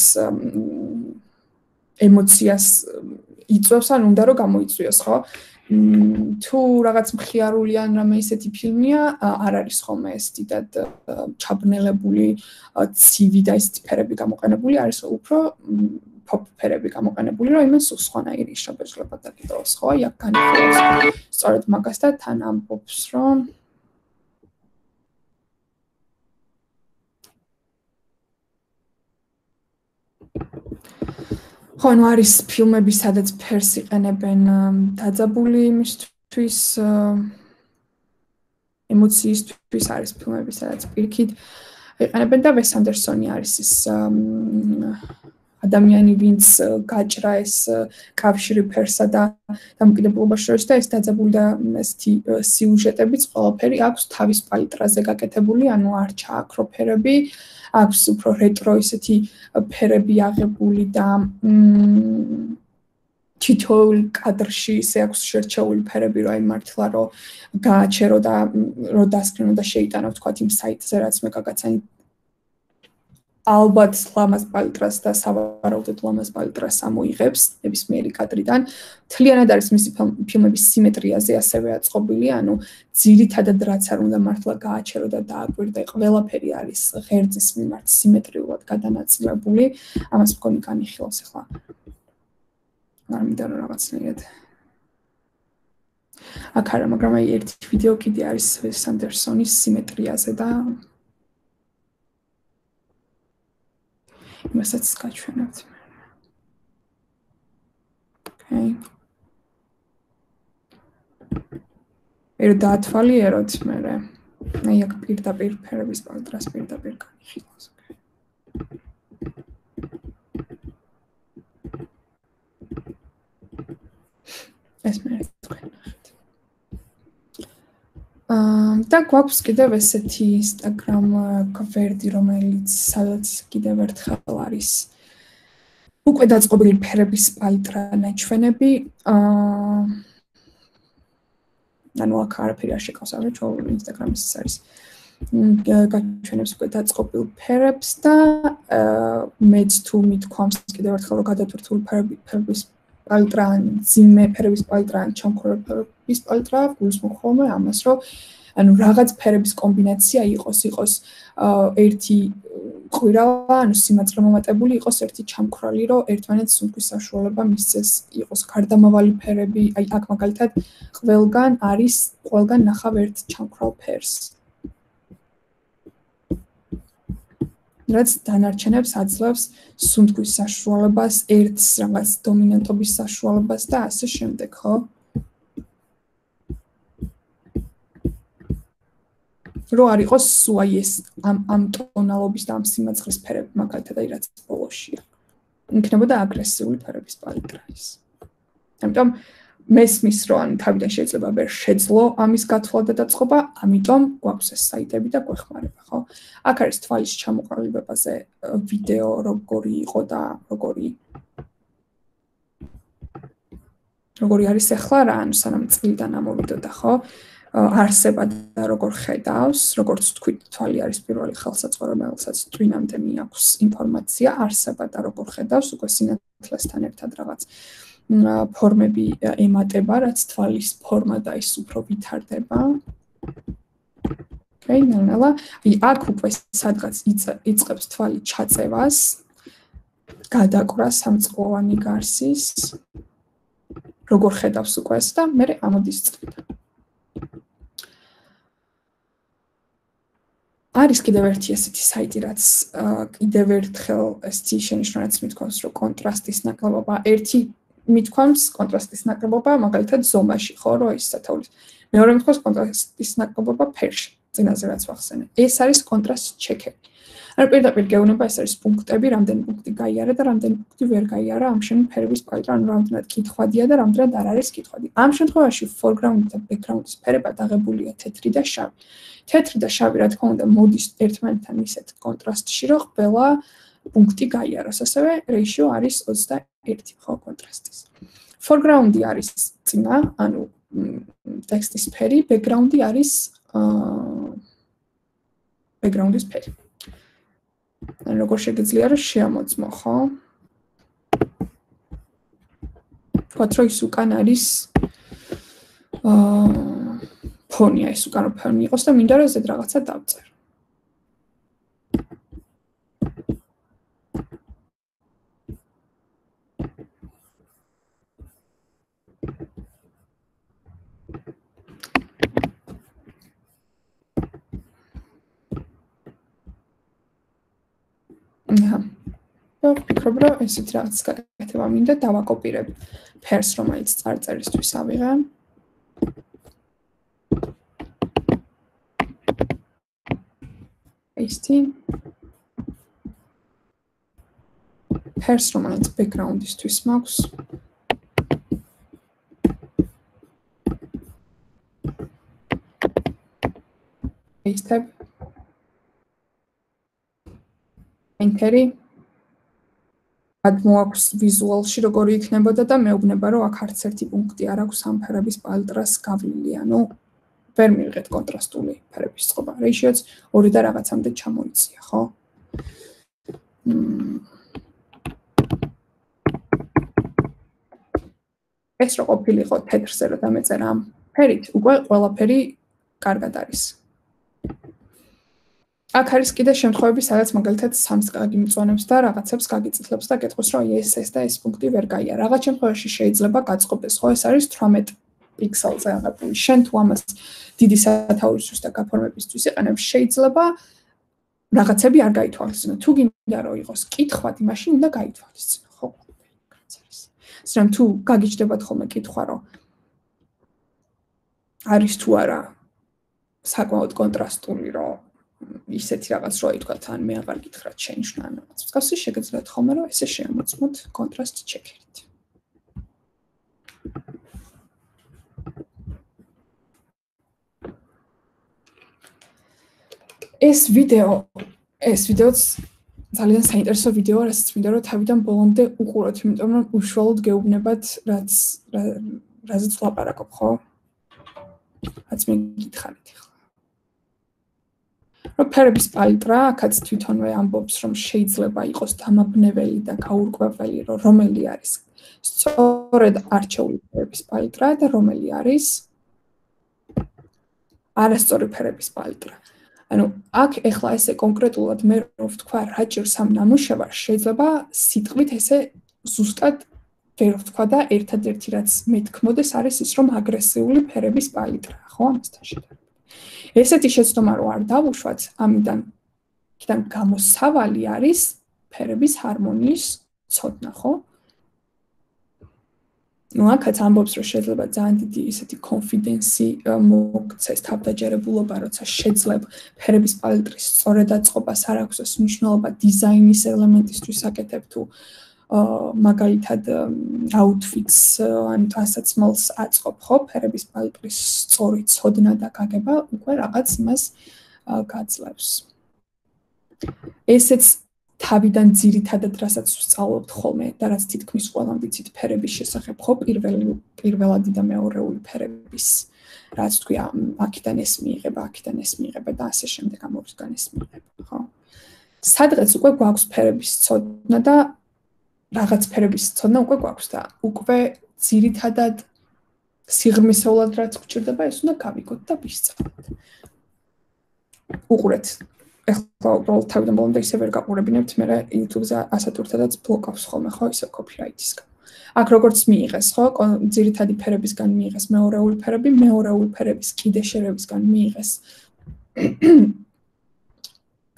ემოციას იწვევს ან უნდა რომ გამოიწვიოს ხო თუ რაღაც მხიარული ან რამე ისეთი ფილმია არ არის ხოლმე ეს დიდად ჩაბნელებული ცივი და ისეთი ფერები გამოყენებული არის უფრო pop ფერები გამოყენებული რომ იმას სხვანაირი შეფერილობა დაკიდოს ხო აი აქ განიხილავს სწორედ მაგას და თან ამბობს რომ ხო ნუ არის ფილმები სადაც ფერს იყენებენ დაძაბული იმისთვის ემოციისთვის არის ფილმები სადაც პირიქით იყენებენ და ვეს ანდერსონი არის ის ადამიანი ვინც გაჭრა ეს კავშირი ფერსა და დამოკიდებულებას შორის და ეს დაძაბული და ესეთი სიუჟეტებიც ყველაფერი აქვს თავის პალიტრაზე გაკეთებული ანუ არ ჩააქრო ფერები აქვს უფრო რეტრო ისეთი ფერები აღებული და თითოეულ კადრში ისე აქვს შერჩეული ფერები რომ აი მართლა რომ გააჩერო და რომ დასკრინო და შეიტანო თქვათ იმ საიტზე რაც მე გაგაცანი ალბათ ლამაზ პალიტრას და სავარაუდოდ ლამაზ პალიტრას ამოიღებს ნებისმიერი კადრიდან თლიანად არის მისი ფილმების სიმეტრიაზე ასევე აწყობილი ანუ ძირითადად რაც არ უნდა მართლა გააჩერო და დააკვირდე ყველაფერი არის ღერძის მიმართ სიმეტრიულად გადანაწილებული ამას მგონი განიხილავს ახლა არ მინდა რომ რაღაცნაირად აქ არა მაგრამ აი ერთი ვიდეო კიდე არის ვეს ანდერსონის სიმეტრიაზე და იმასაც გაჩვენებთ. Okay. ერთ დაათვალიეროთ მე. აი აქ პირდაპირ ფერების პალიტრას პირდაპირ განიხილავს. ეს მე თქვენახეთ. და გვაქვს კიდევ ესეთი Instagram გვერდი, რომელიც სადაც კიდევ ერთხელ არის უკვე დაწყობილი ფერების პალიტრა ნაჩვენები. ანუ აქ არაფერი არ შეკავს, არა ჩვენ Instagram-ის არის. გაჩვენებს უკვე დაწყობილ ფერებს და მეც თუ მithქვამს კიდევ ერთხელ რომ გადატვირთული ფერების პალიტრა ან ძიმე ფერების პალიტრა ან ჩამქრალი ფერების პალიტრა გულისხმობ ხოლმე ამას რომ ანუ რაღაც ფერების კომბინაცია იყოს ერთი ყვირავა ანუ სიმაძრე მომატებული იყოს ერთი ჩამქრალი რომ ერთმანეთს სუნთქვის საშუალება მისცეს იყოს გარდამავალი ფერები აი აქ მაგალითად ყველგან ნახავ ერთ ჩამქრალ ფერს რაც დანარჩენებს აძლევს სუნთქვის საშუალებას, ერთს რაღაც დომინანტობის საშუალებას და ასე შემდეგ, ხო? რო არ იყოს სუაი ეს ამ ტონალობის და ამ სიმაძღრის ფერები, მაგალითად აი რაც ბოლოშია. იქნებოდა აგრესიული ფერების პალიტრა ის. ამიტომ მესმის რომ ან თავიდან შეიძლება ვერ შეძლო ამის გათვლა და დაწყობა, ამიტომ გვაქვს ეს საიტები და გვეხმარება, ხო? აქ არის თვალის ჩამოყალიბებაზე ვიდეო, როგორი იყო და როგორი არის ახლა რა, ანუ სანამ წლიდან ამოვიდოდა, ხო? არსება და როგორ ხედავს, როგორც თქვით, თვალი არის პირველი ხელსაწყო, რომელსაც ტვინამდე მიაქვს ინფორმაცია, არსება და როგორ ხედავს, უკვე სინათლესთან ერთად რაღაც ფორმები ემატება, რაც თვალის ფორმა და ის უფრო ვითარდება. Okay, ნელა. აქ უკვე სადღაც იწყებს თვალი ჩაწევას, გადაკვრას სამწყლოვანი გარსის. როგორ ხედავს უკვე ეს და მე ამოდის წლიდან. არის კიდევ ერთი ესეთი საიტი, რაც კიდევ ერთხელ ესეთი შენიშნა, რაც მithქვამს, რომ კონტრასტის ნაკლებობა ერთი მithქვამს კონტრასტის ნაკლებობა მაგალითად ზომაში, ხო, რომ ის სათაურის. მეორე მithქვამს კონტრასტის ნაკლებობა ფერში, წინაზე რაც ვახსენე. ეს არის კონტრასტ ჩეკერი. ანუ პირდაპირ გეუბნება, ეს არის პუნქტები, რამდენი პუნქტი გაიარა და რამდენი პუნქტი ვერ გაიარა ამ შენი ფერების პალეტრა, ანუ რამდენად კითხვადია და რამდენად არ არის კითხვადი. ამ შემთხვევაში foreground და background-ის ფერება დაღებულია თეთრი და შავი. თეთრი და შავი, რა თქმა უნდა, მოდის ერთმანეთთან ისეთ კონტრასტში, რომ ყველა პუნქტი გაიაროს. ასევე ratio არის 21, ხო, კონტრასტის. Foreground-ი არის წინა, ანუ ტექსტის ფერი, background-ი არის background-ის ფერი. ან როგორ შეგიძლია რომ შეამოწმო, ხო? თქვათ რომ ის უკან არის ფონია, ის უკან ფონი იყოს და მინდა რომ ზედ რაღაცა დავწერო. ვფიქრობ, რომ ესეთი რაღაც გაკეთება მინდა დავაკოპირებ ფერს, რომელიც წარწერისთვის ავიღე. paste. ფერს, რომელიც background-ისთვის მაქვს. paste. enter-ი მოაქვს ვიზუალში როგორი იქნებოდა და მეუბნება რომ აქ არც ერთი პუნქტი არ აქვს ამ ფერების პალეტრას გავლილი, ანუ ვერ მივიღეთ კონტრასტული ფერების წყობა. ratio-ც 2 და რაღაცამდე ჩამოიწია, ხო? ეს რო ყოფილიყო თეთრზე რომ დამეწერა ამ ფერით, უკვე ყველაფერი კარგად არის. აქ არის კიდე შემთხვევები, სადაც მაგალითად სამს გაგიმწვანებს და რაღაცებს გაგიწითლებს და გეტყვის, რომ ეს და ეს პუნქტი ვერ გაიარა. რაღაც შემთხვევაში შეიძლება გაწყობდეს, ხო, ეს არის 18 პიქსელზე აღებული. შენ თუ ამას დიდი სათაურისთვის და გაფორმებისთვის იყენებ, შეიძლება რაღაცები არ გაითვალისწინო. თუ გინდა რომ იყოს კითხვადი, მაშინ უნდა გაითვალისწინო, ხო? სამ თუ გაგიჩნდებათ ხოლმე კითხვა, რომ არის თუ არა საკმაოდ კონტრასტული, რომ ისეთი რაღაც რო ითქვათ, ან მე აღარ გითხრათ შენიშნა ან რაღაც. მსგავსი შეგეძლოთ ხოლმე, რომ ესე შეამოწმოთ კონტრასტ ჩეკერით. ეს ვიდეოც ძალიან საინტერესო ვიდეოა, რასაც მინდა რომ თავიდან ბოლომდე უყუროთ, იმიტომ რომ უშუალოდ გეუბნებათ, რაზეც ვლაპარაკობ, ხო? რაც მე გითხარით ახლა. ფერების პალეტრა, აქაც თვითონვე ამბობს, რომ შეიძლება იყოს დამაბნეველი და გაურკვეველი, რომ რომელი არის სწორედ არჩეული ფერების პალეტრა და რომელი არის არასწორი ფერების პალეტრა. ანუ აქ ეხლა ესე კონკრეტულად მე რო ვთქვა რა ჭირს ამ ნამუშევარს, შეიძლება სიტყვით ესე ზუსტად ვერ ვთქვა და ერთადერთი რაც მეთქმოდეს არის ის, რომ აგრესიული ფერების პალეტრა, ხო, ამასთან შედარებით. ესეთი შეცდომა რო არ დავუშვათ, ამიდან გამოსავალი არის ფერების ჰარმონიის ცოდნა, ხო? ნუ აქაც ამბობს, რომ შეიძლება ძალიან დიდი ესეთი confidence-ი მოგცეს თავდაჯერებულობა, როცა შეძლებ ფერების პალეტრის სწორედ აწყობას, არ აქვს ეს მნიშვნელობა დიზაინის ელემენტისთვის აკეთებ თუ მაგალითად outfits ან დასაცმელს აწყობ, ხო, ფერების პალეტრის სწორი ცოდნა და გაგება უკვე რაღაც იმას გაძლევს. ესეც თავიდან ძირითადად რასაც ვსწავლობთ ხოლმე და რაც თითქმის ყველამ ვიცით ფერების შესახებ, ხო, პირველადი და მეორეული ფერების, რაც თქვია, აქიდან ეს მიიღება, აქიდან ეს მიიღება და ასე შემდეგ ამოვსგან ეს მიიღება, ხო? სადღაც უკვე გვაქვს ფერების ცოდნა და რაღაც ფერების ცოდნა უკვე გვაქვს და უკვე ძირითადად სიღრმისეულად რაც გვჭირდება, ეს უნდა გავიგოთ და ვისწავლოთ. უყურეთ. ეხლა უბრალოდ თავიდან ბოლომდე ისე ვერ გაყურებინებთ, მე YouTube-ზე ასათურთადაც ბლოკავს ხოლმე, ხო, ისე copyright-ისგან. აქ როგორც მიიღეს, ხო, ძირითადი ფერებისგან მიიღეს მეორეული ფერები, მეორეული ფერების კიდე შერევისგან მიიღეს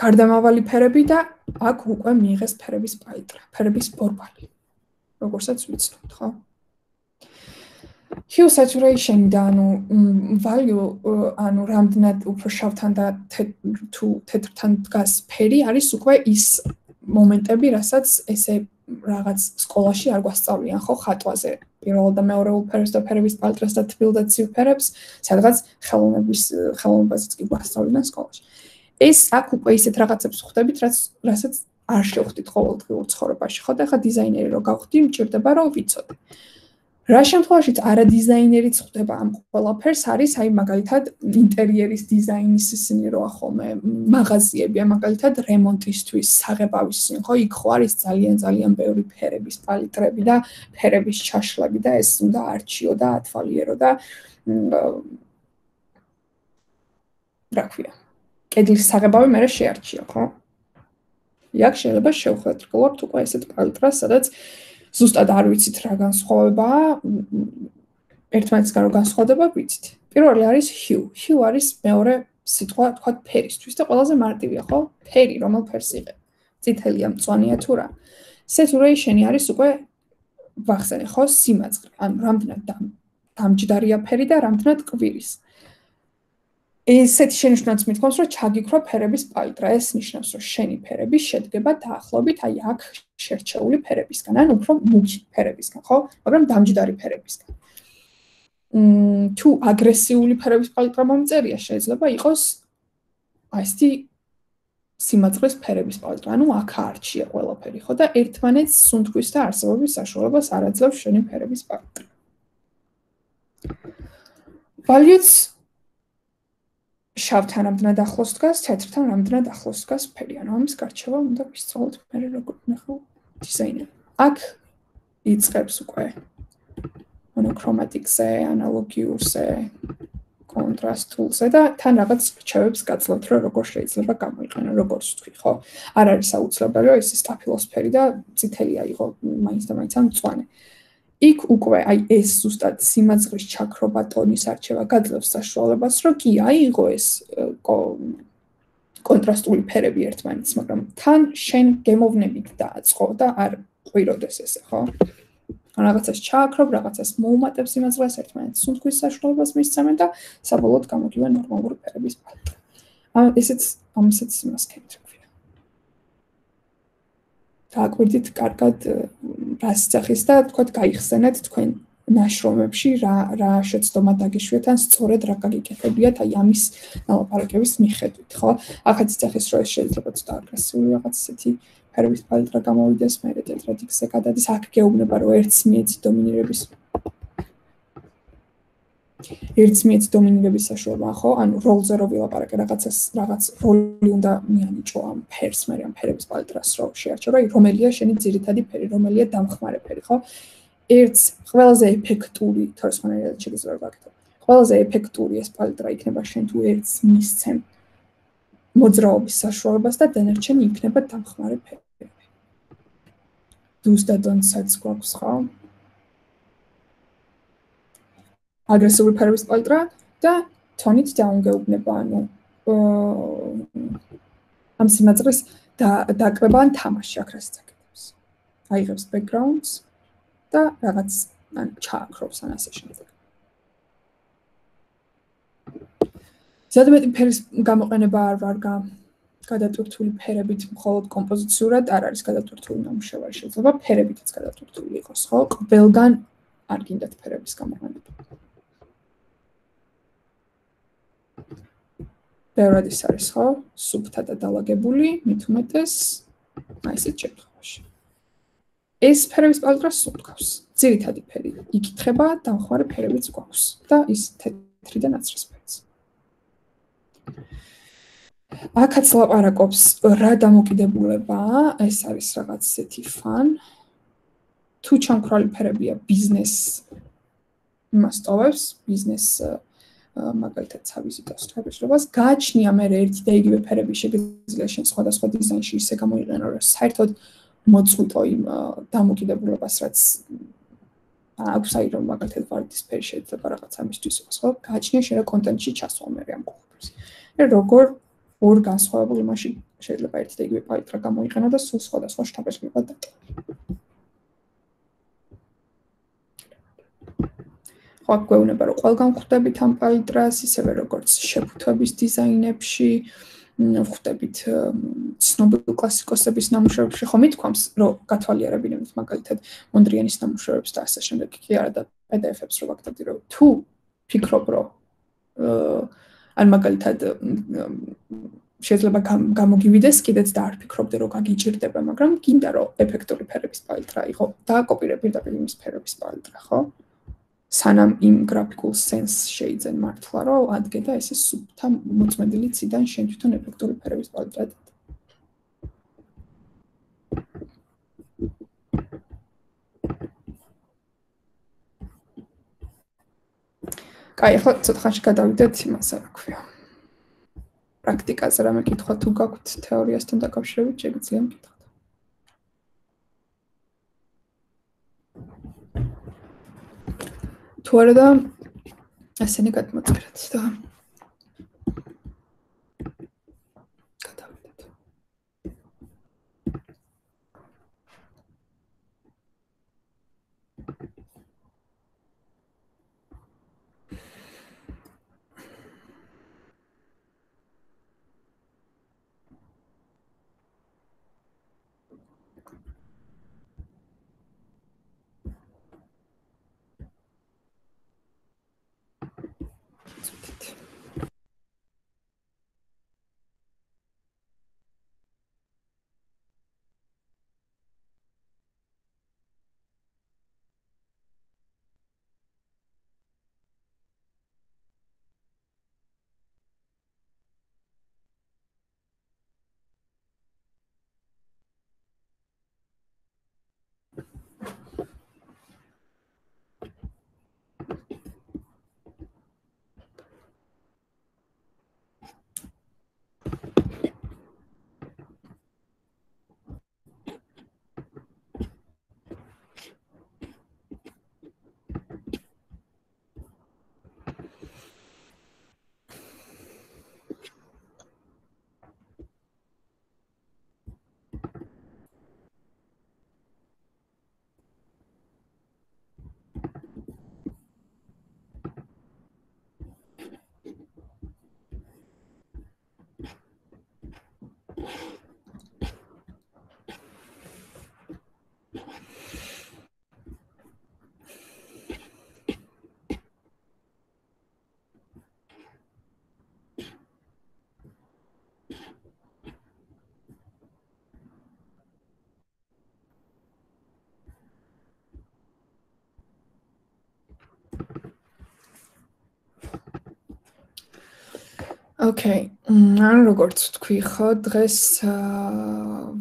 გარდამავალი ფერები და აქ უკვე მიიღეს ფერების პალიტრა, ფერების ბორბალი. Როგორცაც ვიცნობთ, ხო? Hue saturation და value რამდენად უფრო შავთან და თუ თეთრთან დგას ფერი არის უკვე ის მომენტები, რასაც ესე რაღაც სკოლაში არ გვასწავლიან ხო ხატვაზე. პირველ და მეორეულ ფერებს და ფერების პალიტრას და თბილ და ცივ ფერებს, სადღაც ხელოვნებაზეც კი გვასწავლიან სკოლაში. ეს აქ უკვე ისეთ რაღაცებს ხვდებით, რასაც არ შევხვდით ყოველდღიურ ცხოვრებაში, ხო და ხა დიზაინერი რო გავხდი, მჭირდება რომ ვიცოდე. რა შემთხვევაშიც არა დიზაინერიც ხვდება ამ ყველაფერს არის აი მაგალითად ინტერიერის დიზაინის ისინი როა ხოლმე მაღაზიები, მაგალითად რემონტისთვის, საღებავის ხო იქ ხო არის ძალიან ბევრი ფერების პალიტრები და ფერების ჩაშლები და ეს უნდა არჩიო და ათვალიერო და რა ქვია კედლის საღებავი მე შეარჩიო, ხო? იქ შეიძლება შევხვდეთ უკვე ესეთ პალიტრას, სადაც ზუსტად არ ვიცით რა განსხვავებაა, ერთმანეთისგან რო განსხვავდება ვიცით. პირველი არის hue. Hue არის მეორე სიტყვა, თქვა ფერისთვის და ყველაზე მარტივია, ხო? ფერი, რომელ ფერს იღებ. წითელია, მწვანეა თუ რა. Saturation-ი არის უკვე ვახსენე, ხო, სიმაწყრე. ანუ რამდენად დამჯდარია ფერი და რამდენად კვირის. ესეთი შენიშვნაც მithქვამს, რომ ჩაგიქრა ფერების პალიტრა. ეს ნიშნავს, რომ შენი ფერები შედგება დაახლოებით აი აქ შერჩეული ფერებისგან, ან უფრო მუქი ფერებისგან, ხო? მაგრამ დამჯდარი ფერებისგან. თუ აგრესიული ფერების პალიტრა მომწერია, შეიძლება იყოს აი ესეთი სიმაწყრის ფერების პალიტრა. ანუ აქ არჩია ყველაფერი, ხო და ერთმანეთს სუნთქვის და არსებობის საშუალებას არ აძლევს შენი ფერების პალიტრა. Values შავთან რამდენად ახლოს დგას, თეთრთან რამდენად ახლოს დგას ფერი. ანუ ამის გარჩევა უნდა ვისწავლოთ მე როგორ ნახავ დიზაინერი. აქ იწყებს უკვე მონოქრომატიკზე, ანალოგიურზე, კონტრასტულზე და თან რაღაც რჩევებს გაძლევთ, რომ როგორ შეიძლება გამოიყენო, როგორც თქვი, ხო? არ არის აუცილებელი, რომ ეს სტაფილოსფერი და წითელი აიღო, მაინც და მაინც მწვანე. იქ უკვე აი ეს ზუსტად სიმაწყრის ჩაქრობა ტონის არჩევა გაძლევს საშუალებას, რომ კი აიღო ეს კონტრასტული ფერები ერთმანეთს, მაგრამ თან შენ გემოვნებით დააწყო და არ ყვიროდეს ესე, ხო? რაღაცას ჩააქრობ, რაღაცას მოუმატებ სიმაწყრეს, ერთმანეთს სუნთქვის საშუალებას მისცემენ და საბოლოოდ გამოგივა ნორმალური ფერების პალიტრა. ამასაც იმას ქენთ. დააკვირდით კარგად რას სახის და თქვათ გაიხსენეთ თქვენ ნაშრომებში რა შეცდომა დაგიშვიეთ ან სწორედ რა გაგიკეთებიათ აი ამის ნალაპარაკების მიხედვით, ხო? ახაც სახის რო ეს შეიძლება ცოტა აგრესიული რაღაც ისეთი ფერების პალიტრა გამოვიდეს, მე თეთრად იქზე გადადის, აქ გეუბნება რომ ერთს დომინირების საშუალება, ხო? ანუ როლზე რო ვილაპარაკე რაღაც როლი უნდა მიანიჭო ამ ფერს, მე ამ ფერების პალიტრას რო შეარჩევ, რომ რომელია შენი ძირითადი ფერი, რომელია დამხმარე ფერი, ხო? ერთს ყველაზე ეფექტური, თორე სხვანაირად შეიძლება ვაკეთო. ყველაზე ეფექტური ეს პალიტრა იქნება შენ თუ ერთს მისცემ მოძრაობის საშუალებას და დანარჩენი იქნება დამხმარე ფერები. Do's და don'ts-აც გვაქვს, ხო? აგრესიული ფერების პალიტრა და თონით დაუნგეუბნება, ანუ ამ სიმაწყრის დაკვება ან თამაში აქ რასაც აკეთებს. აიღებს backgrounds და რაღაც ჩააქრობს ან ასე შემდეგ. ზედმეტი ფერის გამოყენება არ ვარ გადატვირთული ფერებით, მხოლოდ კომპოზიციურად არ არის გადატვირთული ნამუშევარი, შეიძლება ფერებითაც გადატვირთული იყოს, ხო? ყველგან არ გინდათ ფერების გამოყენება. ბევრად ის არის, ხო? სუფთა და დალაგებული, მით უმეტეს აი ესეთ შემთხვევაში. ეს ფერების პალიტრა სუნთქავს. ძირითადი ფერი იკითხება, დამხმარე ფერებიც გვაქვს და ის თეთრი და ნაცრისფერიც. აქაც ლაპარაკობს რა დამოკიდებულებაა, ეს არის რაღაც ისეთი fun. თუ ჩამქრალი ფერებია ბიზნეს მასტოვებს, ბიზნეს მაგალითად სავიზიტო სტრატეგიას გააჩნია მე ერთი და იგივე ფერები შეგიძლია შენ სხვადასხვა დიზაინში ისე გამოიყენო, რომ საერთოდ მოწყვიტო იმ დამოკიდებულებას, რაც აქვს აი რომ მაგალითად ვარდის ფერი შეიძლება რაღაც ამისთვის იყოს, ხო? გააჩნია შენ რა კონტენტში ჩასვლა მე ამ ყველაფერს. მე როგორ ორ განსხვავებულ იმაში შეიძლება ერთი და იგივე პალიტრა გამოიყენო და სულ სხვადასხვა შტაბებს უნდა დატოვო. ხო, გვეუბნება რომ ყველგან ხვდებით ამ პალიტრას, ისევე როგორც შეფუთვების დიზაინებში, ხვდებით ცნობილ კლასიკოსების ნამუშევრებში, ხო მithქვამს, რომ გათვალიერებინებთ მაგალითად მონდრიანის ნამუშევრებს და ასე შემდეგ, კი არა და PDF-ებს რო ვაკეთებდი, რომ თუ ფიქრობ, რომ ან მაგალითად შეიძლება გამოგივიდეს კიდეც და არ ფიქრობდე რომ გაგიჭირდება, მაგრამ გინდა რომ ეფექტური ფერების პალიტრა იყო და კოპირებ პირდაპირ იმის ფერების პალიტრა, ხო? სანამ იმ გრაფიკულ სენსს შეიძენ მართლა, რომ ადგე და ესე სუფთა მოწმენდილი ციდან შენ თვითონ ეფექტური ფერების პალიტრა დადე. კაი, ახლა ცოტა ხანში გადავიდეთ იმასე, რა ქვია. პრაქტიკაზე რამე კითხვა თუ გაქვთ თეორიასთან დაკავშირებით, შეგიძლია მკითხოთ. თუ არა და ასენი გადმოწერეთ და გადავიდეთ. Okay, ანუ როგორც თქვი ხო, დღეს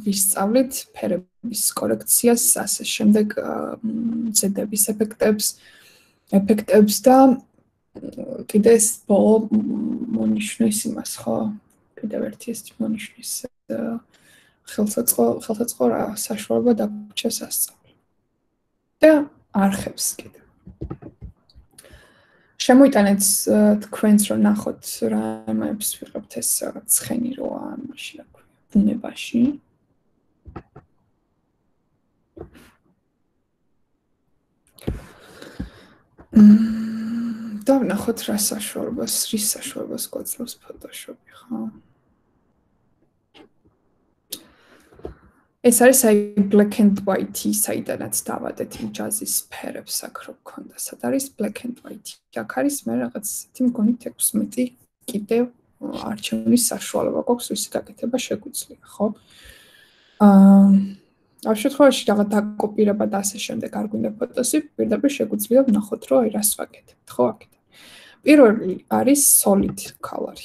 ვისწავლით ფერების კორექციას, ასე შემდეგ ზედების ეფექტებს და კიდე ეს ბოლო მონიშნვის იმას, ხო? კიდევ ერთი ეს მონიშნვის ხელსაწყო რა საშუალება დაგვრჩა სასწავლო. და არხებს კიდე. შემოიტანეთ თქვენს რომ ნახოთ რა იმებს ვიღებთ ეს რაღაც ცხენი როა მაშინ რა ქვია ბუნებაში და ნახოთ რის საშუალებას გვაძლევს ფოტოშოპი ხო ეს არის აი black and white საიდანაც დავადეთ იმ ჯაზის ფერებს აქ რო გქონდა სად არის black and white აქ არის მე რაღაც ისეთი მგონი 16 კიდევ არჩევნის საშუალება გვაქვს ვისი გაკეთება შეგვიძლია ხო ამ შემთხვევაში რაღაც დაკოპირება და ასე შემდეგ არ გვინდა ფოტოსი პირდაპირ შეგვიძლია ვნახოთ რომ აი რას ვაკეთებთ ხო აქედან პირველი არის solid color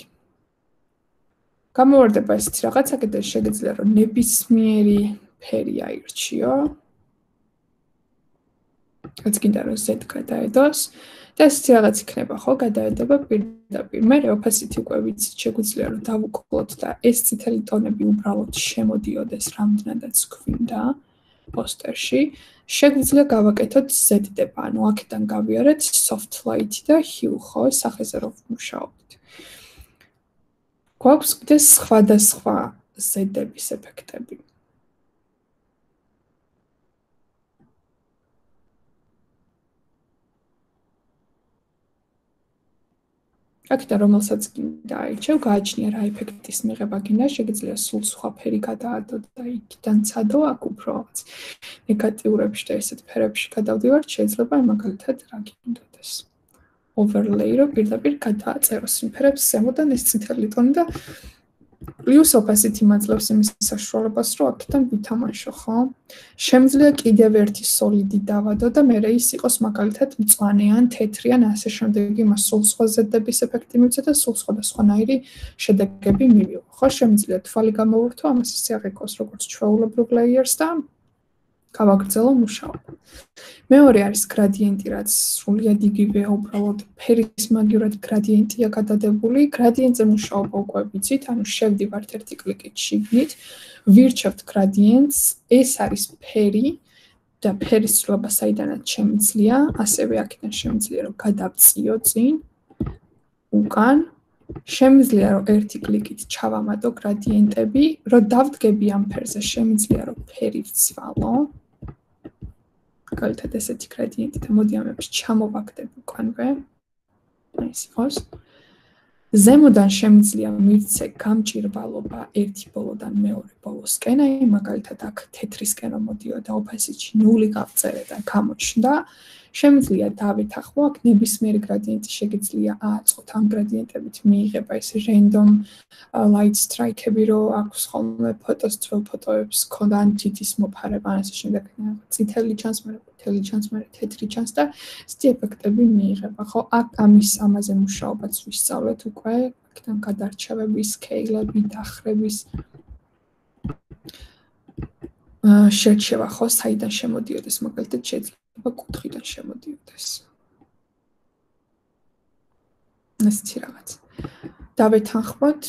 გამოვარდება ესეთი რაღაც აქედან შეგიძლია რომ ნებისმიერი ფერი აირჩიო. რაც კიდე რომ Z გადაედოს და ესეთი რაღაც იქნება ხო გადაედება პირდაპირ. მე opacity უკვე ვიცით შეგვიძლია რომ დავუკლოთ და ეს წითელი ტონები უბრალოდ შემოდიოდეს რამდენადაც გვინდა პოსტერში. შეგვიძლია გავაკეთოთ Z-დება, ანუ აქედან გავიარეთ soft light და hue ხო სახეზე რომ ვმუშაობთ. გვაქვს კიდე სხვადასხვა ზედების ეფექტები. აქედან რომელსაც გინდა აირჩევ, გააჩნია რა ეფექტის მიღება გინდა, შეგიძლია სულ სხვა ფერი გადაადო და იქიდან ცადო, აქ უფრო რაღაც ნეგატიურებში და ესეთ ფერებში გადავდივართ, შეიძლება მაგალითად რა გინდოდეს. overlay-ро პირდაპირ გადააწეროს იმ ფერებს ზემოდან ეს წითელი ტონი და პლუს opacity მაძლევს იმის საშუალებას, რომ აქედან ვითამაშო, ხო? შემიძლია კიდევ ერთი solid-ი დავადო და მერე ის იყოს მაგალითად მწვანე ან თეთრი ან ასე შემდეგ, იმას სულ სხვა ზედების ეფექტი მივცე და სულ სხვადასხვანაირი შედეგები მივიღო. ხო, შემიძლია თვალი გამოვურთო, ამას ისე აღიქოს როგორც ჩვეულებრივ layers და გავაგრძელო მუშაობა. მეორე არის გრადიენტი, რაც სრულიად იგივეა, უბრალოდ ფერის მაგივრად გრადიენტია გადადებული. გრადიენტზე მუშაობა უკვე ვიცით, ანუ შევდივართ ერთი კლიკით შიგნით, ვირჩევთ გრადიენტს, ეს არის ფერი და ფერის ცვლილება საიდანაც შემიძლია, ასევე აქედან შემიძლია რომ გადავწიო წინ, უკან, შემიძლია რომ ერთი კლიკით ჩავამატო გრადიენტები, რომ დავდგები ამ ფერზე, შემიძლია რომ ფერი ვცვალო. მაგალითად ესეთი გრადიენტი და მოდი ამებს ჩამოვაგდებ უკანვე. ეს იყოს. ზემოდან შემიძლია მივცე გამჭირვალობა ერთი ბოლოდან მეორე ბოლოსკენ, აი მაგალითად აქ თეთრისკენ რომ მოდიოდა opacity 0 გავწერე და გამოჩნდა. შემიძლია დავეთახო, აქ ნებისმიერი გრადიენტი შეგიძლია ააწყოთ ამ გრადიენტებით მიიღება ეს random light strike-ები, რო აქვს ხოლმე ფოტოს ძველ ფოტოებს ქონდა ან თითის მოფარება, ან ასე შემდეგ, წითელი ჩანს, მაგრამ ყვითელი ჩანს, მაგრამ თეთრი ჩანს და ესეთი ეფექტები მიიღება, ხო? აქ ამაზე მუშაობაც ვისწავლეთ უკვე, აქედან გადარჩევები, სკეილები, დახრების შერჩევა, ხო, საიდან შემოდიოდეს, მაგალითად შეიძლება კუთხიდან შემოდიოდეს. ესეთი რაღაც. დავეთანხმოთ.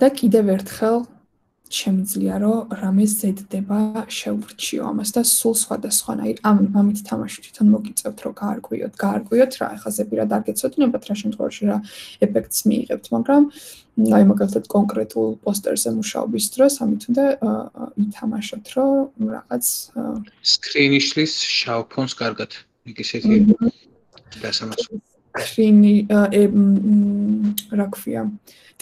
და კიდევ ერთხელ შემიძლია რომ რამე ზედდება შეურჩიო ამას და სულ სხვადასხვანაირ ამით თამაში თვითონ მოგიწევთ რომ გაარკვიოთ რა ეხლა ზეპირად არ გეცოდნებათ რა შემთხვევაში რა ეფექტს მიიღებთ, მაგრამ აი მაგალითად კონკრეტულ პოსტერზე მუშაობის დროს ამით უნდა ითამაშოთ რომ რაღაც სკრინი შლის შავ ფონს კარგად. იქ ისეთი დასამახსოვრებელი სკრინი რა ქვია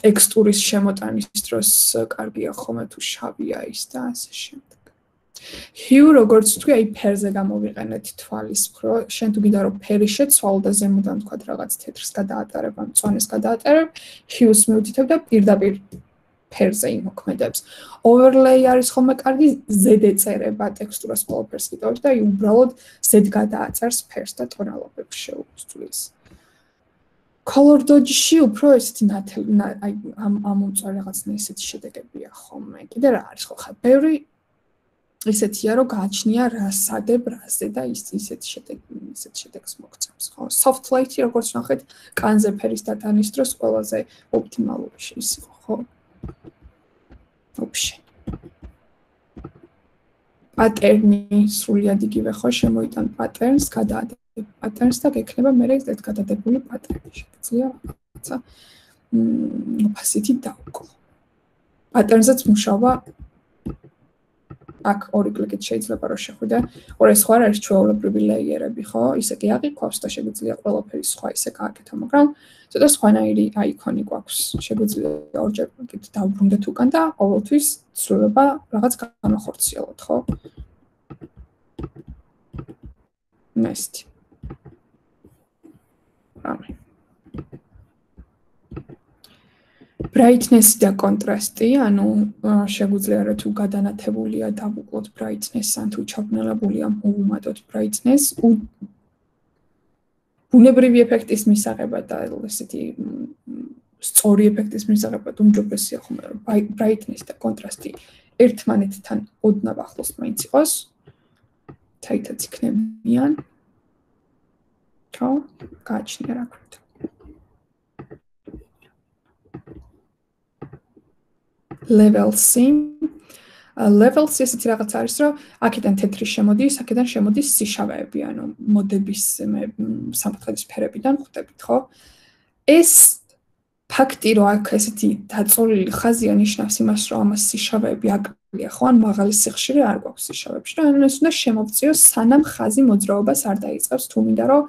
ტექსტურის შემოტანის დროს კარგია ხომ თუ შავია ის და ასე შემდეგ. Hue როგორც თქვი, აი ფერზე გამოვიყენეთ თვალის მხრო, შენ თუ გინდა რომ ფერი შეცვალო და ზემოდან თქვა რაღაც თეთრს გადაატარებ, ან მწვანეს გადაატარებ, Hue-ს მივდითებ და პირდაპირ ფერზე იმოქმედებს. Overlay არის ხოლმე კარგი ზედეწერება ტექსტურას ყველაფერს კიდევ და აი უბრალოდ ზედ გადააწერს ფერს და ტონალობებს შეუძლის. Color dodge-ში უფრო ესეთი აი ამ მომწვარ რაღაცნაირ ესეთი შედეგებია ხოლმე. კიდე რა არის ხო ხა ბევრი ისეთია რომ გააჩნია რა სადებ რაზე და ისეთი შედეგს მოგწევს ხო. Soft light-ი როგორც ნახეთ, კანზე ფერის დატანის დროს ყველაზე ოპტიმალური ის იყო ხო. Вообще. პატერნი სრულიად იგივე ხო შემოიტან პატერნს, გადაადებ პატერნს და გექნება მერე ეს გადადებული პატერნი. შეგიძლია რაღაცა opacity დავუკლო. პატერნზეც მუშაობა აქ ორი კლიკით შეიძლება რომ შეხვიდე. ორი სხვა არის ჩვეულებრივი ლეიერები, ხო? ისე კი აღიქვავს და შეგიძლია ყველაფერი სხვა ისე გააკეთო, მაგრამ ცოტა სხვანაირი აიკონი გვაქვს. შეგიძლია ორჯერ კლიკით დავბრუნდეთ უკან და ყოველთვის ცვლილება რაღაც განახორციელოთ, ხო? ნესტი. რამე. Brightness და კონტრასტი, ანუ შეგვიძლია რომ თუ გადანათებულია დავუკლოთ brightness, ან თუ ჩაბნელებულია მოვუმატოთ brightness, ბუნებრივი ეფექტის მისაღებად და ესეთი სწორი ეფექტის მისაღებად უმჯობესია ხომ რომ brightness და კონტრასტი ერთმანეთთან ოდნავ ახლოს მაინც იყოს. თაითაც იქნებიან. ხო, გააჩნია რა ქვია. Levels-ი. Levels-ი ესეთი რაღაც არის, რომ აქედან თეთრი შემოდის, აქედან შემოდის სიშავეები, ანუ მოდების სამკუთხედის ფერებიდან ხვდებით, ხო? ეს ფაქტი რომ აქ ესეთი დაწოლილი ხაზია ნიშნავს იმას რომ ამას სიშავეები აკლია ხო ან მაღალი სიხშირე არ გვაქვს სიშავებში და ანუ ეს უნდა შემოვწიოს სანამ ხაზი მოძრაობას არ დაიწყებს თუ მინდა რომ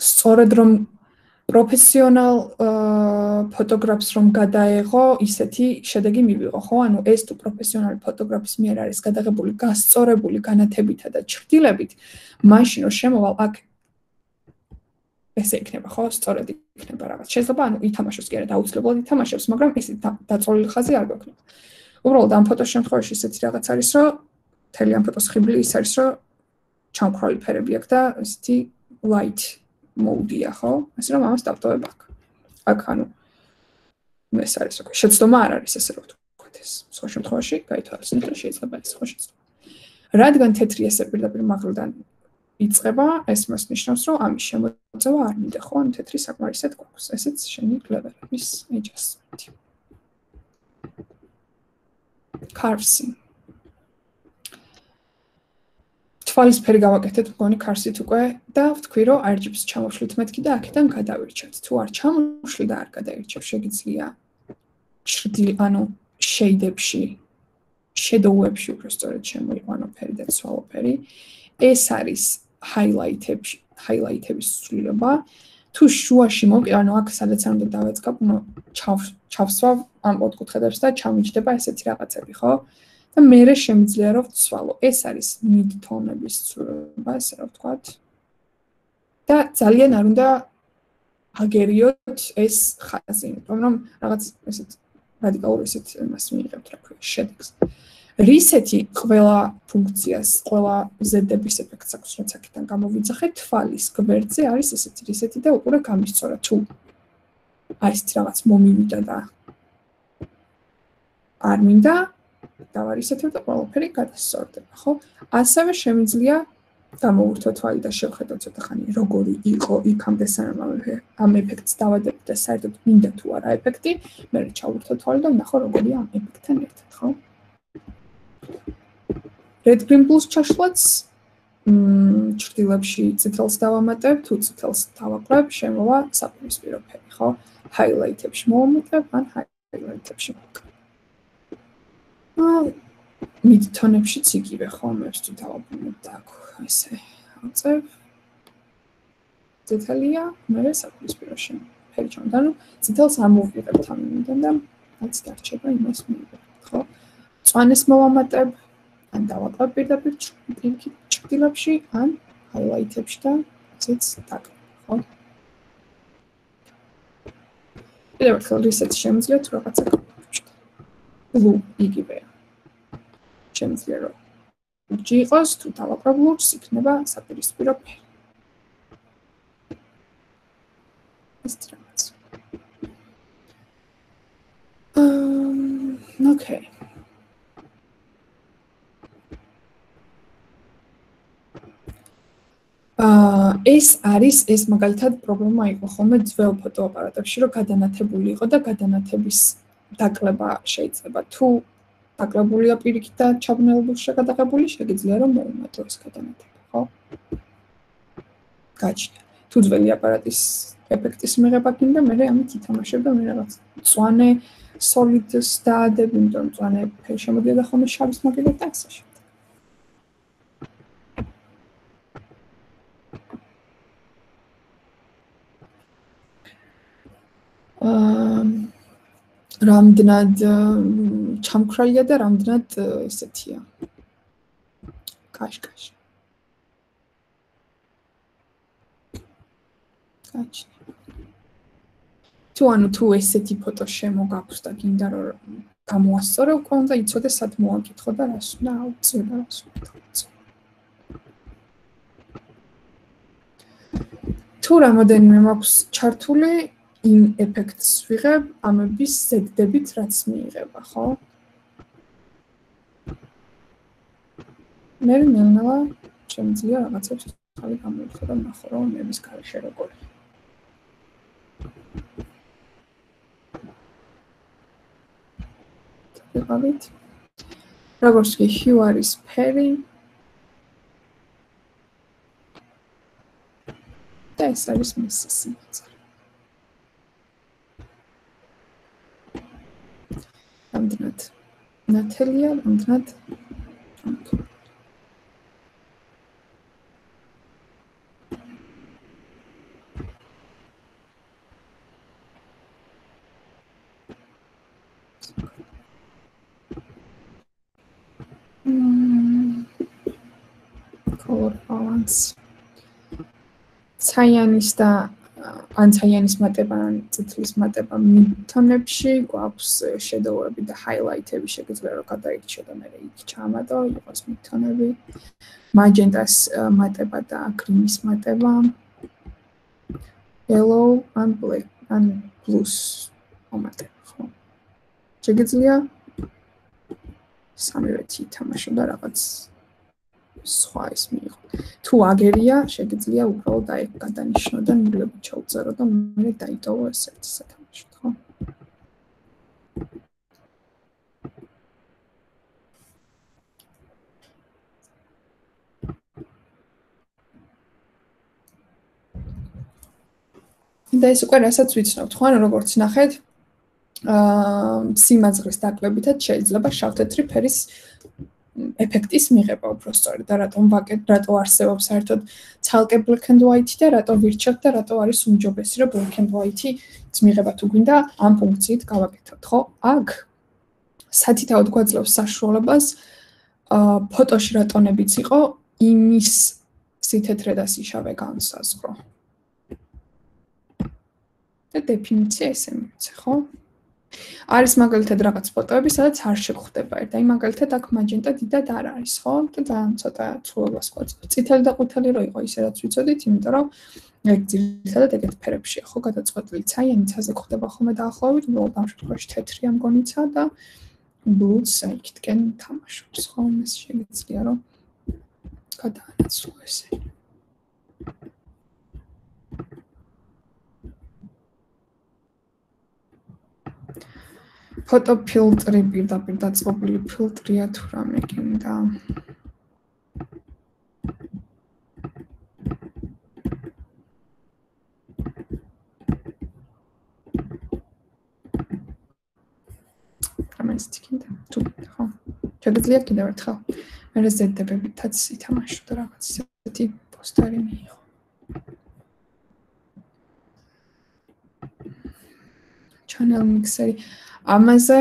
სწორედ რომ პროფესიონალ ფოტოგრაფს რომ გადაეღო ისეთი შედეგი მივიღო ხო ანუ ეს თუ პროფესიონალი ფოტოგრაფის მიერ არის გადაღებული გასწორებული განათებითა და ჩრდილებით მაშინ რომ შემოვალ აქ ესე იქნება ხო სწორედ იქნება რაღაც შეიძლება ანუ ითამაშოს კი არა დაუცლებელად ითამაშებს მაგრამ ეს დაწოლილი ხაზი არ გვექნება უბრალოდ ამ ფოტოს შემთხვევაში ისეთი რაღაც არის რომ მთელი ამ ფოტოს ხიბლი ის არის რომ ჩამქრალი ფერები აქვს და ესეთი light mode-ია ხო ასე რომ ამას დავტოვებ აქ ანუ ეს არის უკვე შეცდომა არ არის ესე რომ ვთქვათ ეს სხვა შემთხვევაში გაითვალისწინეთ რომ შეიძლება ეს ხო შეცდომა რადგან თეთრი ესე პირდაპირ მაღლიდან იწყება ეს მას ნიშნავს რომ ამის შემოწევა არ მინდა ხო ანუ თეთრი საკმარისად გვაქვს ესეც შენი კლეველების adjustment კარსი თვალისფერი გავაკეთეთ მგონი კარსით უკვე და ვთქვი რომ RGB-ს ჩამოშლით მეთქი და აქედან გადავირჩევთ თუ არ ჩამოშლი და არ გადაირჩევ შეგიძლია ანუ შეიდებში შედოუებში უფრო სწორედ შემოიყვანო ფერი და ცვალო ფერი ეს არის ჰაილაითების ცვლილება თუ შუაში მოვყი ანუ აქ სადაც არ უნდა დავეწყებ ნუ ჩავსვავ ამ ოთხკუთხედებს და ჩამიჯდება ესეთი რაღაცები ხო და მერე შემიძლია რომ ვცვალო ეს არის მიდ-თონების ცვლილება ესე რომ ვთქვათ და ძალიან არ უნდა აგერიოთ ეს ხაზი იმიტომ რომ რაღაც ესეთ რადიკალურ ესეთ მას მიიღებთ რა ქვია შედეგს რისეთი ყველა ფუნქციას, ყველა ზედების ეფექტს აქვს, რაც აქედან გამოვიძახეთ, თვალის გვერდზე არის ესეთი რისეთი და უყურე გამისწორა თუ აი ეს რაღაც მომივიდა და არ მინდა დავარისეთებ და ყველაფერი გადასწორდება, ხო? ასევე შემიძლია გამოვურთო თვალი და შევხედო ცოტა ხანი როგორი იყო იქამდე სანამ ამ ეფექტს დავადებ და საერთოდ მინდა თუ არა ეფექტი, მე ჩავურთო თვალი და ვნახო როგორია ამ ეფექტთან ერთად, ხო? Red green plus ჩაშლაც ჩრდილებში წითელს დავამატებ, თუ წითელს დავაკლებ, შემოვა საპირისპირო ფერი, ხო? Highlight-ებში მოვამატებ, ან highlight-ებში მოვაკლებ. მიდ-თონებშიც იგივე ხო, მე ვსწრ დავაბრუნებ და აქ ესე ავწევ. წითელია, მე საპირისპიროში ფერი ჩავდა, ანუ წითელს არ მოვიღებთ ამიდან და რაც დარჩება იმას მივიღებთ, ხო? წვანეს მოვამატებ ან დავაკლებ პირდაპირ ჩრდილებში, ან highlight-ებში და ცეც დაკლებ, ხო? კიდევ ერთხელ reset შემიძლია თუ რაღაცა გავუჩნდა. Blue იგივეა. შემიძლია რომ ლურჯი იყოს, თუ დავაკლებ ლურჯს, იქნება საპირისპირო ფერი. ეს რაღაც. Okay. ეს არის ეს მაგალითად პრობლემა იყო ხოლმე ძველ ფოტოაპარატებში, რომ გადანათებული იყო და გადანათების დაკლება შეიძლება. თუ დაკლებულია პირიქით და ჩაბნელულში გადაღებული, შეგიძლია რომ მოუმატო ეს გადანათება, ხო? გაჩნია. თუ ძველი აპარატის ეფექტის მიღება გინდა, მე ამით ითამაშებ და მე რაღაც მწვანე solid-ს დაადებ, იმიტომ რომ მწვანე ფერი შემოდიოდა ხოლმე შავის მაგალითად და ასე შემდეგ. რამდენად ჩამქრალია და რამდენად ესეთია. კაშკაშ. გაჩნია. თუ ესეთი ფოტო შემოგაქვს და გინდა რომ გამოასწორე, უკვე უნდა იცოდე სად მოაკითხო და რას უნდა აუწიო და რას უნდა აუწიო. თუ რამოდენიმე მაქვს ჩართული იმ ეფექტს ვიღებ ამების ზედდებით, რაც მიიღება, ხო? მე ნელა შემიძლია რაღაცებს ხალი გამოვიხო და ნახო რომ მების გარეშე როგორი. ვიყავით. როგორც კი hue არის ფერი და ეს არის მისი სიმბოლო. ამდნად ნათელია, ამდნად color balance. ცაიანის და ან ცაიანის მატება, ან წითლის მატება მითონებში გვაქვს შედოუები და ჰაილაითები შეგიძლია რომ გადაირჩიო და მე იქ ჩამატო, იყოს მითონები. მაგენტას მატება და გრინის მატება. Yellow and black and blues მომატება, ხო? შეგიძლია სამივე თამაშო და რაღაც სხვა ის მიიღო. თუ აგერია, შეგიძლია უბრალოდ აი გადანიშნო და ნულები ჩაუწერო და მე დაიტოვო ეს ერთი სათამაშო, ხო? და ეს უკვე რასაც ვიცნობთ, ხო? ანუ როგორც ნახეთ, სიმაძღრის დაკვლებითაც შეიძლება შავ-თეთრი ფერის ეფექტის მიღება უფრო სწორედ და რატომ არსებობს საერთოდ ცალკე black and white და რატო ვირჩევთ და რატო არის უმჯობესი რომ black and white-ის მიღება თუ გვინდა ამ ფუნქციით გავაკეთოთ, ხო? აქ სათითაოდ გვაძლევს საშუალებას ფოტოში რა ტონებიც იყო იმის სითეთრე და სიშავე განსაზღვრო. და დეფინიცია ესე მივცე, ხო? არის მაგალითად რაღაც ფოტოები, სადაც არ შეგხვდება ერთ. აი მაგალითად აქ მაგენტა დიდად არ არის, ხო? და ძალიან ცოტა ცხოველას ყვაწყობს. წითელი და ყვითელი რო იყო ისე რაც ვიცოდით, იმიტომ რომ ეგ ძირითადად ეგეთ ფერებშია, ხო? გადაწყვეტილი ცაიანი ცაზე გვხვდება ხოლმე დაახლოებით, უბრალოდ ამ შემთხვევაში თეთრია მგონიცა და ბლუს იქითკენ თამაშობს, ხო? ეს შეგიძლია რომ გადაანაცვლო ესე. ფოტო ფილტრი პირდაპირ დაწყობილი ფილტრია თუ რამე გინდა. რამეს გინდა? თუ ხო. შეგიძლია კიდევ ერთხელ მე ზედდებებითაც ითამაშო და რაღაც ისეთი პოსტერი მიიღო. channel mixer ამაზე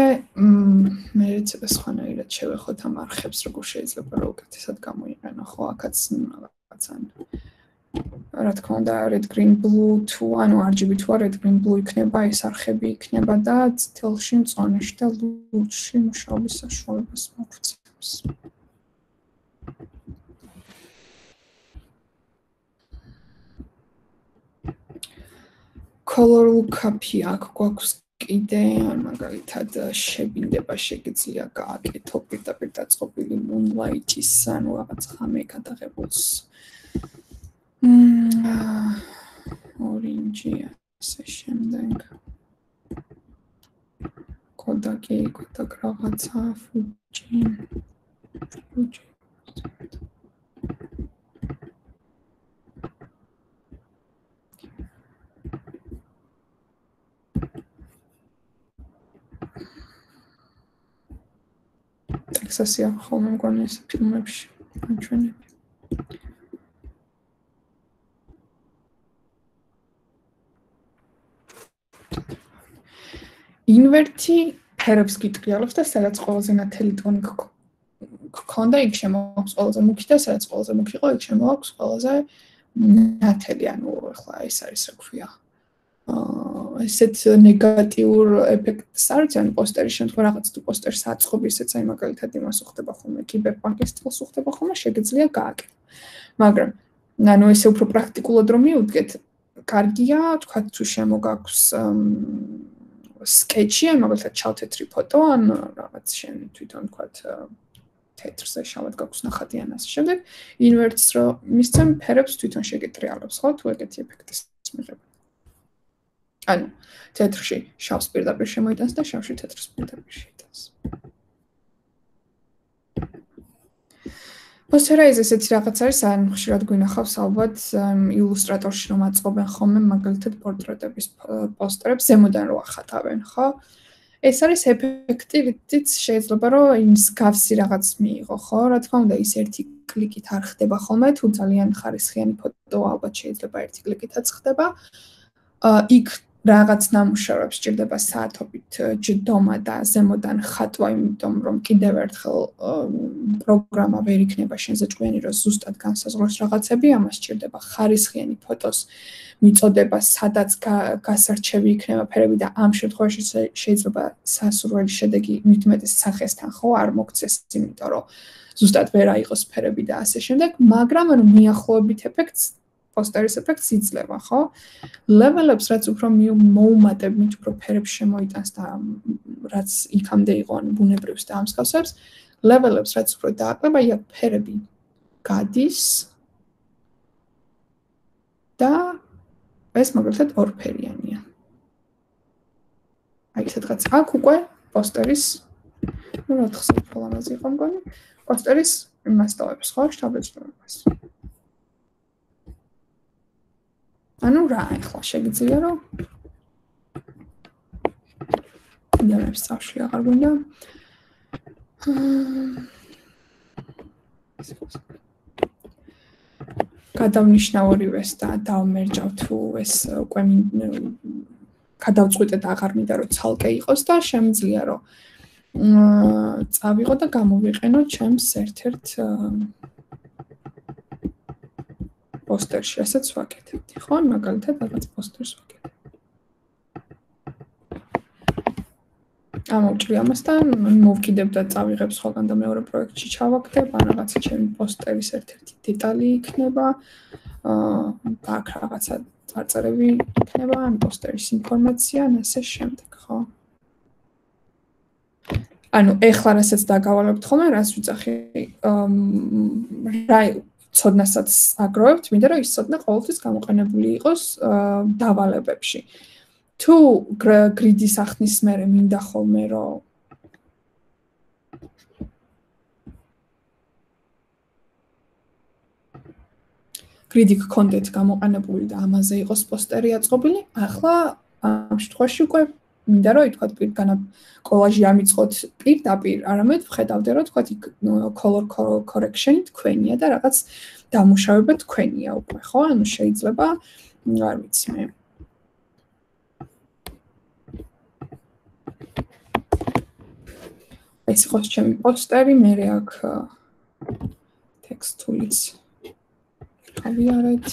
მე ცოტა სხვანაირად შევეხოთ ამ არხებს როგორ შეიძლება რომ უკეთესად გამოიყენო ხო აქაც რაღაცან რა თქმა უნდა red green blue თუ ანუ RGB თუ red green blue იქნება ეს არხები იქნება და წითელში მწონეში და ლურჯში მუშაობის საშუალებას მოგვცემს color lookup-ი აქ გვაქვს კიდე მაგალითად შებინდება შეგიძლია გააკეთო პირდაპირ დაწყობილი moonlight-ის ანუ რაღაც ხამე გადაღებულს orange ასე შემდეგ კოდაკი რაღაცა Fuji ტექსასია ხოლმე მგონი ეს ფილმებში აჩვენები ინვერტი ფერებს გიტრიალებს და სადაც ყველაზე ნათელი ტონი გქონდა იქ შემოაქვს ყველაზე მუქი და სადაც ყველაზე მუქი იყო იქ შემოაქვს ყველაზე ნათელი ანუ ახლა ეს არის რა ქვია ესეთ ნეგატიურ ეფექტს არის ან პოსტერის შემთხვევაში რაღაც თუ პოსტერს აწყობ ისეც აი მაგალითად იმას უხდება ხოლმე კიბერპანკის სტილს უხდება ხოლმე შეგიძლია გააკეთო მაგრამ ანუ ესე უფრო პრაქტიკულად რომ მივუდგეთ კარგია თქვა თუ შემოგაქვს sketch-ი ან მაგალითად ჩავთეთრი ფოტო ან რაღაც შენ თვითონ თქვა თეთრზე შავად გაქვს ნახატი ან ასე შემდეგ ინვერტს რო მისცემ ფერებს თვითონ შეგეტრიალებს ხო თუ ეგეთი ეფექტის მიღება ანუ თეთრში შავს პირდაპირ შემოიტანს და შავში თეთრს პირდაპირ შეიტანს. პოსტერაიზ ესეთი რაღაც არის, ან ხშირად გვინახავს ალბათ ილუსტრატორში რომ აწყობენ ხოლმე მაგალითად პორტრეტების პოსტერებს ზემოდან რო ახატავენ, ხო? ეს არის ეფექტი, რითიც შეიძლება რომ მსგავსი რაღაც მიიღო, ხო? რა თქმა უნდა, ის ერთი კლიკით არ ხდება ხოლმე, თუ ძალიან ხარისხიანი ფოტო ალბათ შეიძლება ერთი კლიკითაც ხდება. იქ რაღაც ნამუშევრებს სჭირდება საათობით ჯდომა და ზემოდან ხატვა, იმიტომ რომ კიდევ ერთხელ პროგრამა ვერ იქნება შენზე ჭკვიანი, რომ ზუსტად განსაზღვროს რაღაცები, ამას სჭირდება ხარისხიანი ფოტოს მიწოდება, სადაც გასარჩევი იქნება ფერები და ამ შემთხვევაში შეიძლება სასურველი შედეგი მithumetes სახესთან ხო არ მოგცეს, იმიტომ რომ ზუსტად ვერ აიღოს ფერები და ასე შემდეგ, მაგრამ ანუ მიახლოებით ეფექტს პოსტერის ეფექტს იძლევა, ხო? ლეველებს რაც უფრო მოუმატებ, მით უფრო ფერებს შემოიტანს და რაც იქამდე იყო, ანუ ბუნებრივს და ამსგავსებს, ლეველებს რაც უფრო დააკლება, იქ ფერები გადის და ეს მაგალითად ორფერიანია. აი სადღაც აქ უკვე პოსტერის ну 400 ფოლამაზი იყო მგონი, პოსტერის მასშტაბებს ხო შთაბეჭდილებას. ანუ რა ახლა შეგიძლია რომ ინდემებს წავშლი აღარ გვინდა გადავნიშნავ ორივეს და დავმერჯავ თუ ეს უკვე გადავწყვიტე და აღარ მინდა რომ ცალკე იყოს და შემიძლია რომ წავიღო და გამოვიყენო ჩემს ერთ-ერთ პოსტერში, რასაც ვაკეთებდი, ხო? მაგალითად, რაღაც პოსტერს ვაკეთებ. ამოვჭრი ამასთან, მოვკიდებ და წავიღებ სხვაგან და მეორე პროექტში ჩავაკეთებ, ან რაღაცა ჩემი პოსტერის ერთ-ერთი დეტალი იქნება, აქ რაღაცა წარწერები იქნება, ან პოსტერის ინფორმაცია, ან ასე შემდეგ, ხო? ანუ ეხლა რასაც დაგავალებთ ხოლმე, რას ვიძახი, რა ცოდნასაც აგროვებთ, მინდა რომ ის ცოდნა ყოველთვის გამოყენებული იყოს დავალებებში. თუ გრიდის ახსნის მერე მინდა ხოლმე რომ გრიდი გქონდეთ გამოყენებული და ამაზე იყოს პოსტერი აწყობილი, ახლა ამ შემთხვევაში უკვე მინდა რომ ითქვათ პირგანა კოლაჟი ამიწყოთ პირდაპირ, არამედ ვხედავდე რომ თქვათ color correction თქვენია და რაღაც დამუშავება თქვენია უკვე, ხო? ანუ შეიძლება, არ ვიცი მე. ეს იყოს ჩემი პოსტერი, მე აქ ტექსტულიც ავიარეთ.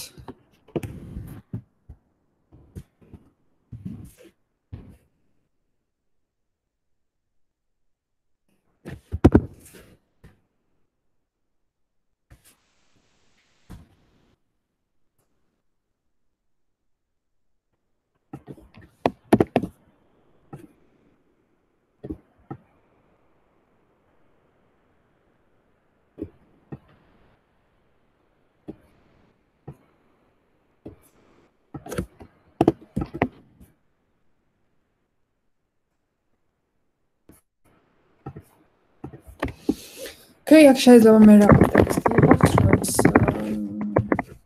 Okay, აქ შეიძლება მე რაღაც ტექსტი იყოს, რაც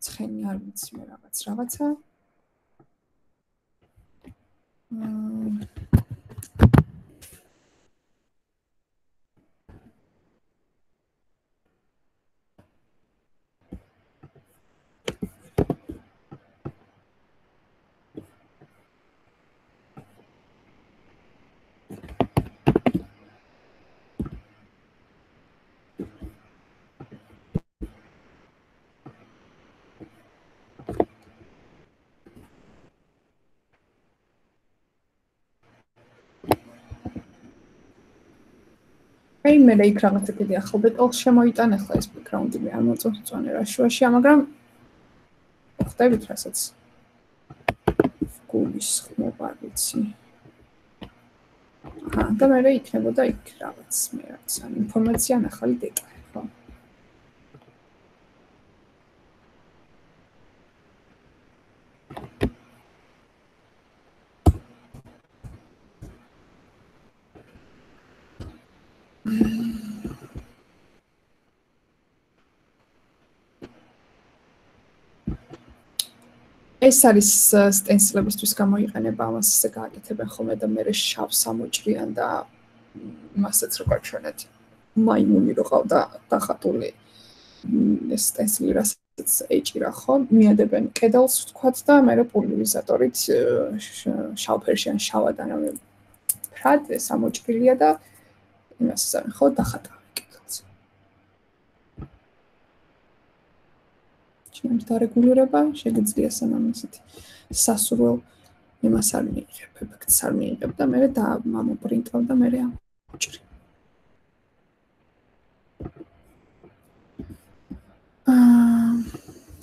ცხენი არ ვიცი მე რაღაცა. აი მე იქ რაღაცა კიდე ახალ დეტალს შემოიტან, ახლა ეს ბექგრაუნდი მე არ მოწონს რა შუაშია, მაგრამ ხდებით რასაც გულის ხმობა ვიცი. და მე იქნებოდა იქ რაღაც მე რაც ინფორმაცია ახალი დეტალი, ხო? ეს არის სტენსილებისთვის გამოიყენება, ამას ისე გააკეთებენ ხოლმე და მე შავ სამოჭრიან და მასაც რო გაჩვენეთ. მაიმუნი რო ყავდა დახატული ეს სტენსილი რასაც ეჭირა ხო, მიადებენ კედელს ვთქვათ და მე პულვერიზატორით შავ ფერში ან შავად ან ფრად სამოჭრილია და იმას ზავენ ხო დახატავენ კედელს. ჩემს დარეგულირება შეგიძლია სანამ ისეთი სასურველ იმას არ მიიღებ, ეფექტს არ მიიღებ და მე და მომპრინტავ და მე ამოჭრი.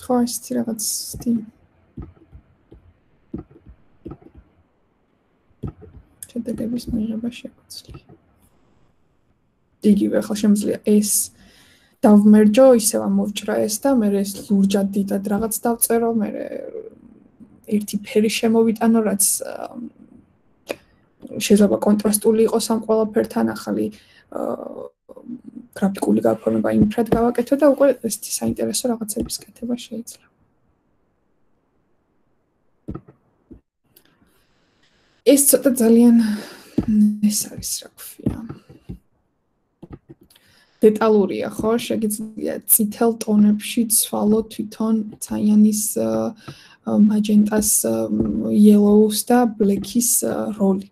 ხო ისეთი რაღაც შედეგების მიღება შეგვიძლია. იგივე ხო შემიძლია ეს დავმერჯო, ისევ ამოვჭრა ეს და მე ეს ლურჯად დიდად რაღაც დავწერო, მე ერთი ფერი შემოვიტანო, რაც შეიძლება კონტრასტული იყოს ამ ყველაფერთან, ახალი გრაფიკული გაფორმება ინფრად გავაკეთო და უკვე ესეთი საინტერესო რაღაცების კეთება შეიძლება. ეს ცოტა ძალიან ეს არის რა ქვია. დეტალურია ხო, შეგიძლია წითელ ტონებში ცვალო თვითონ ცაიანის მაგენტას yellow-ს და black-ის როლი.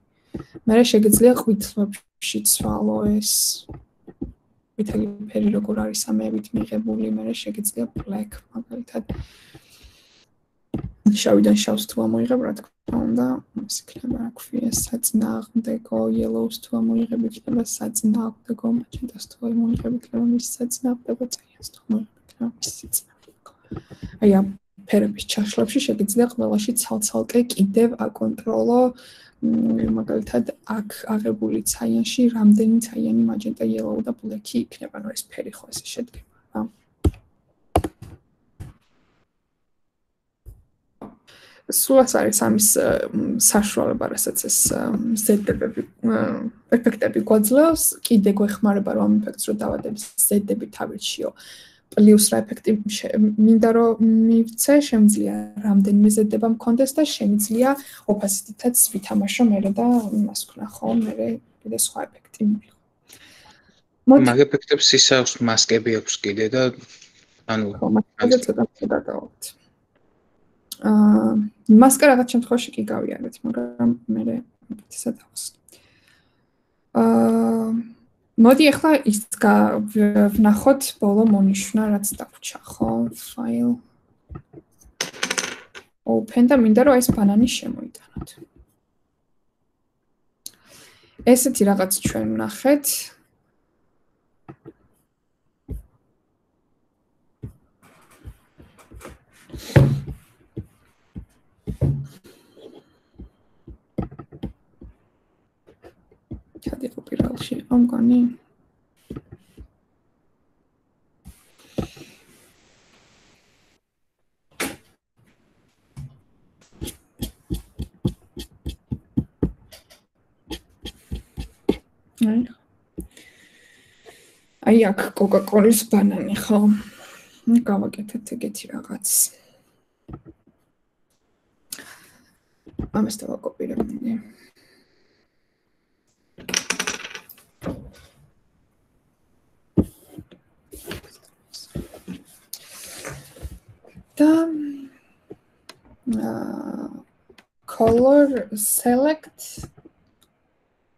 მე შეგიძლია ყვითლებში ცვალო ეს ყვითელი ფერი როგორ არის ამებით მიღებული, მე შეგიძლია black მაგალითად შავიდან შავს თუ ამოიღებ რა თქმა უნდა, ის იქნება რა ქვია საწინააღმდეგო yellow-ს თუ ამოიღებ იქნება საწინააღმდეგო magenta-ს თუ ამოიღებ იქნება მის საწინააღმდეგო წაიანს თუ ამოიღებ იქნება მის საწინააღმდეგო. აი ამ ფერების ჩაშლებში შეგიძლია ყველაში ცალ-ცალკე კიდევ აკონტროლო მაგალითად აქ აღებული ცაიანში რამდენი ცაიანი magenta, yellow და black-ი იქნება, ნუ ეს ფერი ხო ესე შედგება რა. სულაც არის ამის საშუალება, რასაც ეს ზედები ეფექტები გვაძლევს, კიდე გვეხმარება რომ ამ ეფექტს რო დავადებ ზედები თავისშიო. პლუს რა ეფექტი მინდა რომ მივცე, შემიძლია რამდენიმე ზედება მქონდეს და შემიძლია opacity-თაც ვითამაშო მე და იმას ვქნა ხო, მე კიდე სხვა ეფექტი მივიღო. მაგ ეფექტებს ისავს მასკები აქვს კიდე და ანუ მასკები ცოტა გადავთ. მასკა რაღაც შემთხვევაში კი გავიარეთ, მაგრამ მე ისე დავს. მოდი ახლა ის ვნახოთ ბოლო მონიშნა რაც დაგვჭა, ხო? File open და მინდა რომ ეს ბანანი შემოიტანოთ. ესეთი რაღაც ჩვენ ვნახეთ. ჩადიყო პირალში, ამგონი. აი აქ კოკა-კოლის ბანანი ხო? გავაკეთეთ ეგეთი რაღაც. ამას დავაკოპირებ მინდა. და color select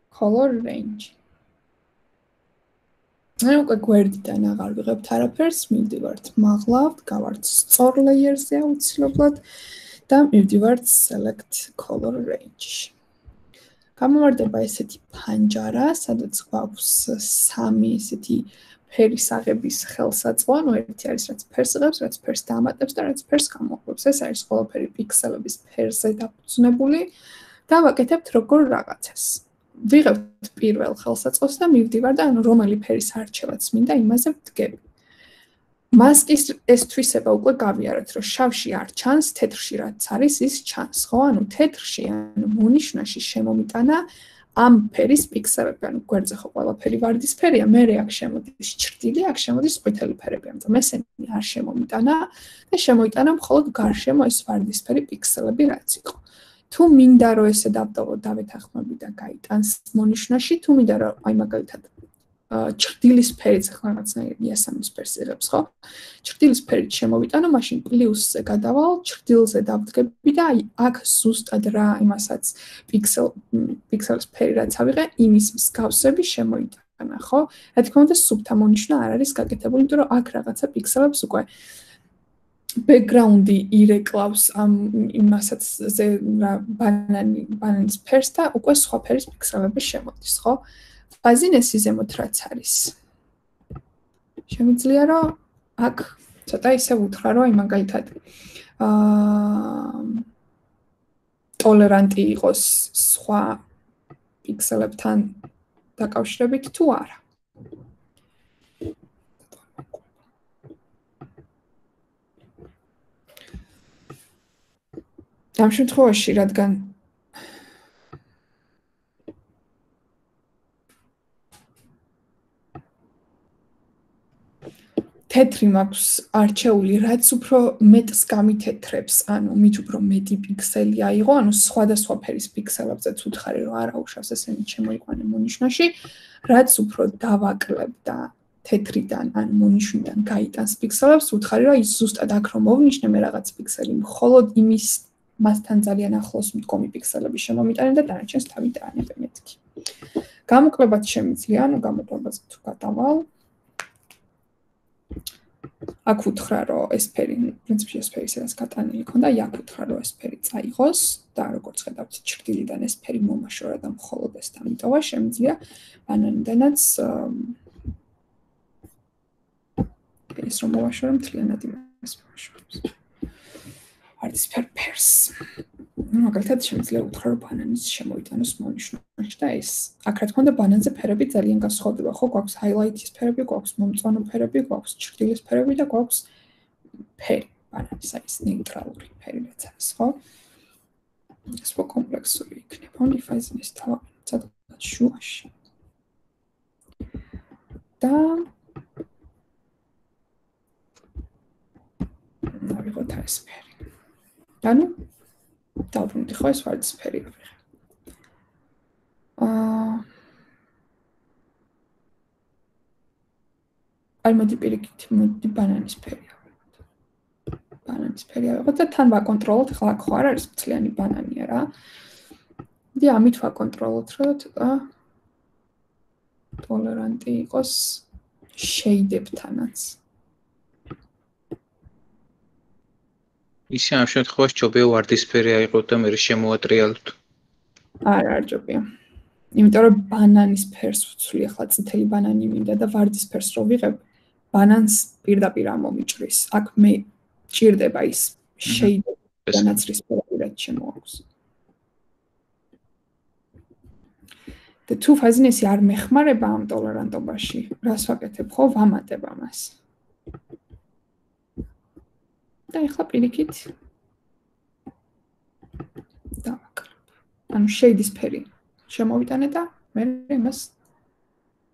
color range. მე უკვე გვერდიდან აღარ ვიღებთ არაფერს, მივდივართ მაღლავთ, გავართ სწორ layer-ზე აუცილებლად და მივდივართ select color range-ში. გამოვარდება ესეთი ფანჯარა, სადაც გვაქვს სამი ესეთი ფერის აღების ხელსაწყო, ანუ ერთი არის რაც ფერს იღებს, რაც ფერს დამატებს და რაც ფერს გამოყვებს. ეს არის ყველაფერი პიქსელების ფერზე დაფუძნებული და ვაკეთებთ როგორ რაღაცას. ვიღებთ პირველ ხელსაწყოს და მივდივარ და ანუ რომელი ფერის არჩევაც მინდა, იმაზე ვდგები. მასკის ეს თვისება უკვე გავიარეთ, რომ შავში არ ჩანს, თეთრში რაც არის, ის ჩანს, ხო? ანუ თეთრში, ანუ მონიშნაში შემომიტანა ამ ფერის პიქსელები, ანუ გვერდზე ხო ყველაფერი ვარდისფერია, მე აქ შემოდის ჭრტილი, აქ შემოდის ყვითელი ფერები, ამიტომ ესენი არ შემომიტანა და შემოიტანა მხოლოდ გარშემო ეს ვარდისფერი პიქსელები რაც იყო. თუ მინდა რომ ესე დავეთანხმები და გაიტანს მონიშნაში, თუ მინდა რომ აი მაგალითად ჭრტილის ფერიც ახლა რაღაცნაირი იასამნის ფერს იღებს, ხო? ჭრტილის ფერით შემოვიტანო, მაშინ პლუსზე გადავალ, ჭრტილზე დავდგები და აი აქ ზუსტად რა იმასაც პიქსელის ფერი რაც ავიღე, იმის მსგავსები შემოიტანა, ხო? რა თქმა უნდა, სუბთა მონიშნა არ არის გაკეთებული, იმიტომ რომ აქ რაღაცა პიქსელებს უკვე background-ი ირეკლავს ამ იმასაც ბანანის ფერს და უკვე სხვა ფერის პიქსელები შემოდის, ხო? ფაზინესი ზემოთ რაც არის. შემიძლია რომ აქ ცოტა ისე უთხრა რომ აი მაგალითად ტოლერანტი იყოს სხვა პიქსელებთან დაკავშირებით თუ არა. ამ შემთხვევაში რადგან თეთრი მაქვს არჩეული, რაც უფრო მეტს გამითეთრებს, ანუ მით უფრო მეტი პიქსელი აიღო, ანუ სხვადასხვა ფერის პიქსელებზეც უთხარი რომ არა უშავს ესენი შემოიყვანე მონიშნაში, რაც უფრო დავაკლებ და თეთრიდან ან მონიშნიდან გაიტანს პიქსელებს, უთხარი რომ ის ზუსტად აქ რომ მოვნიშნე მე რაღაც პიქსელი, მხოლოდ იმის მასთან ძალიან ახლოს მდგომი პიქსელები შემომიტანე და დანარჩენს თავი დაანებე მეთქი. გამოკლებაც შემიძლია, ანუ გამოკლებაზე თუ გადავალ აქ უთხრა რომ ეს ფერი, პრინციპში ეს ფერი სადაც გატანილი ქონდა, აქ უთხრა რომ ეს ფერი წაიღოს და როგორც ხედავთ, ჭრტილიდან ეს ფერი მომაშორა და მხოლოდ ეს დამიტოვა, შემიძლია ბანანიდანაც ეს რომ მომაშორა მთლიანად იმას მომაშორებს. ვარდისფერ ფერს. მაგალითად შემიძლია უთხრა რომ ბანანის შემოიტანოს მონიშნაში და ეს აქ რა თქმა უნდა ბანანზე ფერები ძალიან განსხვავდება, ხო, გვაქვს ჰაილაითის ფერები, გვაქვს მომწვანო ფერები, გვაქვს ჭრტილის ფერები და გვაქვს ფერი ბანანის ის ნეიტრალური ფერი რაც არის, ხო? ეს უფრო კომპლექსური იქნება, ანუ ფაზინის თავად შუაში. და ავიღოთ ეს ფერი. ანუ დავბრუნდი ხო ეს ვარდისფერი ავიღე. არ მოდი პირიქით, მოდი ბანანის ფერი ავიღოთ. ბანანის ფერი ავიღოთ და თან ვაკონტროლოთ, ხო აქ ხო არ არის მთლიანი ბანანია რა. და ამით ვაკონტროლოთ, რომ ცოტა ტოლერანტი იყოს შეიდებთანაც. ისე ამ შემთხვევაში ჯობია ვარდისფერი აიღოთ და მე შემოატრიალოთ. არ ჯობია. იმიტომ რომ ბანანის ფერს ვცვლი, ახლა წითელი ბანანი მინდა და ვარდისფერს რო ვიღებ, ბანანს პირდაპირ ამომიჭრის. აქ მე ჭირდება ის შეიძლება ნაცრისფერი რაც შემოაქვს. და თუ ფაზინესი არ მეხმარება ამ ტოლერანტობაში, რას ვაკეთებ, ხო, ვამატებ ამას. და ეხლა პირიქით დავაკლებ. ანუ შეიდის ფერი შემოვიტანე და მე იმას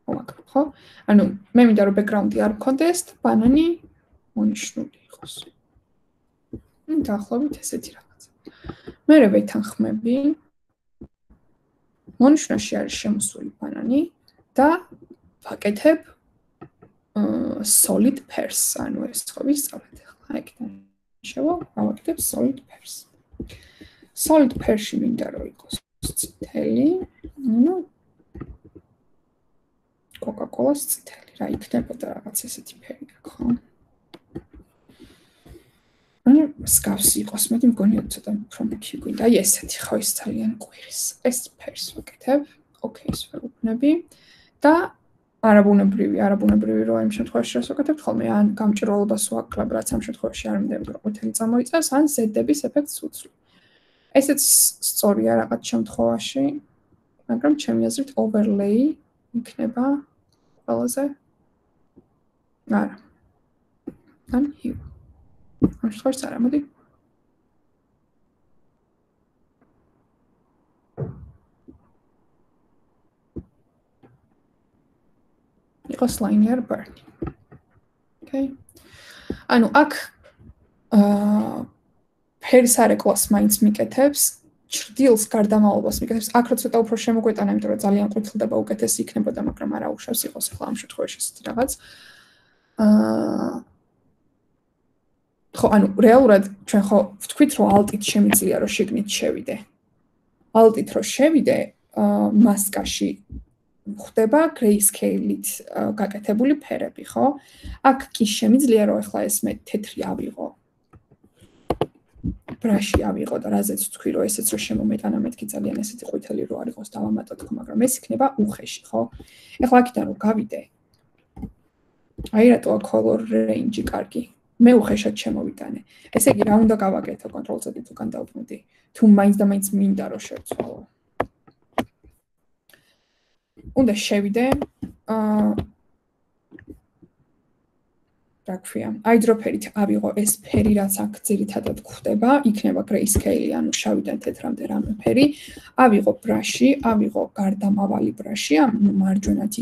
ვაკეთებ, ხო? ანუ მე მინდა რომ ბექგრაუნდი არ მქონდეს, ბანანი მონიშნული იყოს. დაახლოებით ესეთი რაღაცა. მე ვეთანხმები მონიშნაში არის შემოსული ბანანი და ვაკეთებ solid pairs, ანუ ეს ხო ვისწავლეთ ახლა აქედან შევა, ავაკეთებ solid pairs. Solid pairs-ში მინდა რომ იყოს წითელი, ну Coca-Cola-ს წითელი, რა იქნებოდა რაღაც ესეთი ფერი აქვს, ხო? ანუ მსგავსი იყოს, მე მგონია ცოტა უფრო მუქი გვინდა, აი ესეთი ხო ის ძალიან ყვირის. ეს ფერს ვაკეთებ, ოკეის ვეუბნები და არაბუნებრივი რომ ამ შემთხვევაში რას ვაკეთებ, ხოლმე ან გამჭრელობას ვაკლებ, რაც ამ შემთხვევაში არ მინდა რომ ყვითელი წამოიწევს, ან ზედების ეფექტს ვუწვი. ესეც სწორია რაღაც შემთხვევაში, მაგრამ ჩემი აზრით overlay იქნება ყველაზე არა. ან hue. ამ შემთხვევაში არა, მოდი. იყოს linear burn-ი. Okay? ანუ აქ ფერის არეკლას მაინც მიკეთებს, ჭრდილს გარდამავალობას მიკეთებს. აქ რო ცოტა უფრო შემოგვეტანა, იმიტომ რომ ძალიან ყვითლდება უკეთესი იქნებოდა, მაგრამ არა უშავს იყოს ახლა ამ შემთხვევაში ესეთი რაღაც. ხო, ანუ რეალურად ჩვენ ხო ვთქვით, რომ alt-ით შემიძლია რომ შიგნით შევიდე. Alt-ით რო შევიდე, მასკაში ხდება grayscale-ით გაკეთებული ფერები, ხო? აქ კი შემიძლია რომ ახლა ეს მე თეთრი ავიღო. ბრაში ავიღო და რაზეც ვთქვი რომ ესეც რო შემომეტანა მეთქი ძალიან ესეთი ყვითელი რო არ იყოს დავამატოთ ხო, მაგრამ ეს იქნება უხეში, ხო? ახლა აქიდან რომ გავიდე. აი რატოა color range-ი კარგი. მე უხეშად შემოვიტანე. ესე იგი რა უნდა გავაკეთო Ctrl+Z-ით უკან დავბრუნდი. თუ მაინც და მაინც მინდა რომ შევცვალო. უნდა შევიდე რა ქვია, აიდროფერით ავიღო ეს ფერი, რაც აქ ძირითადად გვხდება, იქნება grayscale-ი, ანუ შავიდან თეთრამდე რამე ფერი. ავიღო ბრაში, ავიღო გარდამავალი ბრაში, ანუ მარჯვენათი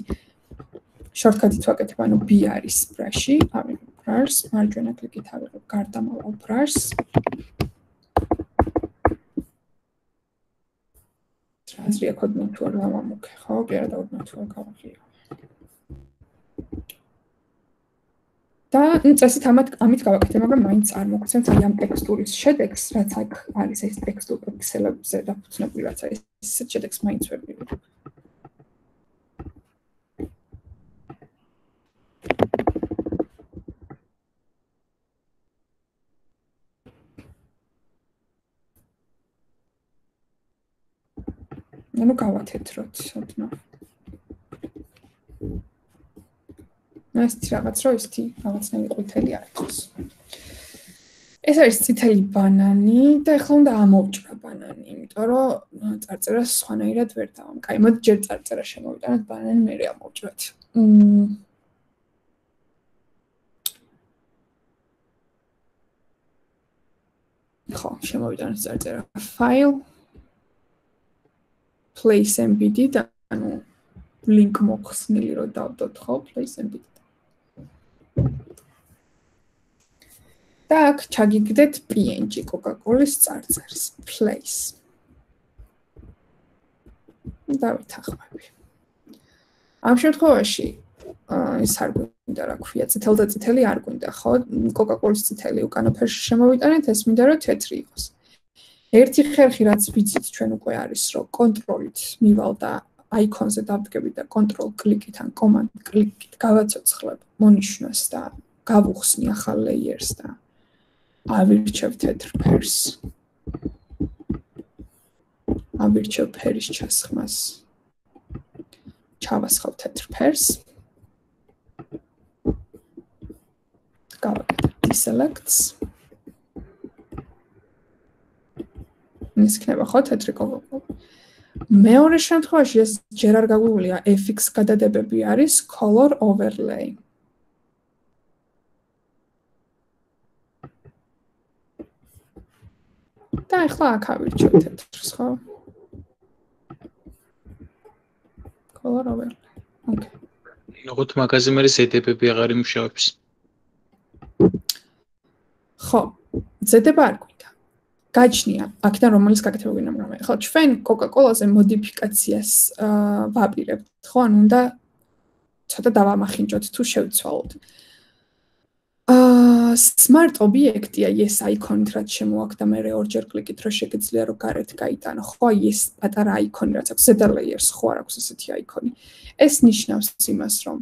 shortcut-ით ვაკეთებ, ანუ B არის ბრაში, ავიღო ბრაშს, მარჯვენა კლიკით ავიღო გარდამავალ ბრაშს. აზრია ქონდა თუ არ გამომქე, ხო? პირადად თუ არ გავაღიო. და წესით ამით გავაკეთე, მაგრამ მაინც არ მოგცემთ აი ამ ტექსტურის შედეგს, რაც აქ არის ეს ტექსტური პიქსელებზე დაფუძნებული, რაც არის ეს შედეგს მაინც ვერ მივიღებ. ანუ გავათეთროთ, ოდნავ. ესეთი რაღაც რო ისეთი რაღაცნაირი ყვითელი არ იყოს. ეს არის წითელი ბანანი და ახლა უნდა ამოვჭრა ბანანი, იმიტომ რომ წარწერას სხვანაირად ვერ დავამ. კაი, მოდი ჯერ წარწერა შემოვიტანოთ, ბანანი მერე ამოვჭრათ. ხო, შემოვიტანოთ წარწერა file place mbd და ანუ link მოხსნილი რო დავდოთ, ხო, place mbd. და აქ ჩაგიგდეთ png Coca-Cola-ის წარწერს place. დავითახვები. ამ შემთხვევაში ეს არ გვინდა რა ქვია, წითელი და წითელი არ გვინდა, ხო? Coca-Cola-ის წითელი უკანა ფერში შემოვიტანეთ, ეს მინდა რომ თეთრი იყოს. ერთი ხერხი რაც ვიცით ჩვენ უკვე არის, რომ კონტროლით მივალ და აიკონზე დავდგები და control კლიკით ან command კლიკით გავაცოცხლებ მონიშნვას და გავუხსნი ახალ layers და ავირჩევ თეთრ ფერს. ავირჩევ ფერის ჩასხმას. ჩავასხავ თეთრ ფერს. გავაკეთებ deselects. ის იქნება ხო თეთრი Coca-Cola. მეორე შემთხვევაში ეს ჯერ არ გაგვივლია FX გადადებები არის color overlay. და ახლა აქ ავირჩევ თეთრს, ხო? color overlay. Okay. როგორც მაგაზე მე ზედებები აღარ იმუშავებს. ხო, ზედება არ გვინდა. გაჩნია, აქედან რომელიც გაკეთება გვინდა, მაგრამ ახლა ჩვენ Coca-Cola-ზე მოდიფიკაციას ვაპირებთ, ხო? ანუ უნდა ცოტა დავამახინჯოთ თუ შევცვალოთ. Smart ობიექტია ეს აიკონით რაც შემოაქვს და მე ორჯერ კლიკით რო შეგიძლია რომ გარეთ გაიტანო. ხო, ეს პატარა აიკონი რაც აქვს ზედა layers ხო არ აქვს ესეთი აიკონი. ეს ნიშნავს იმას, რომ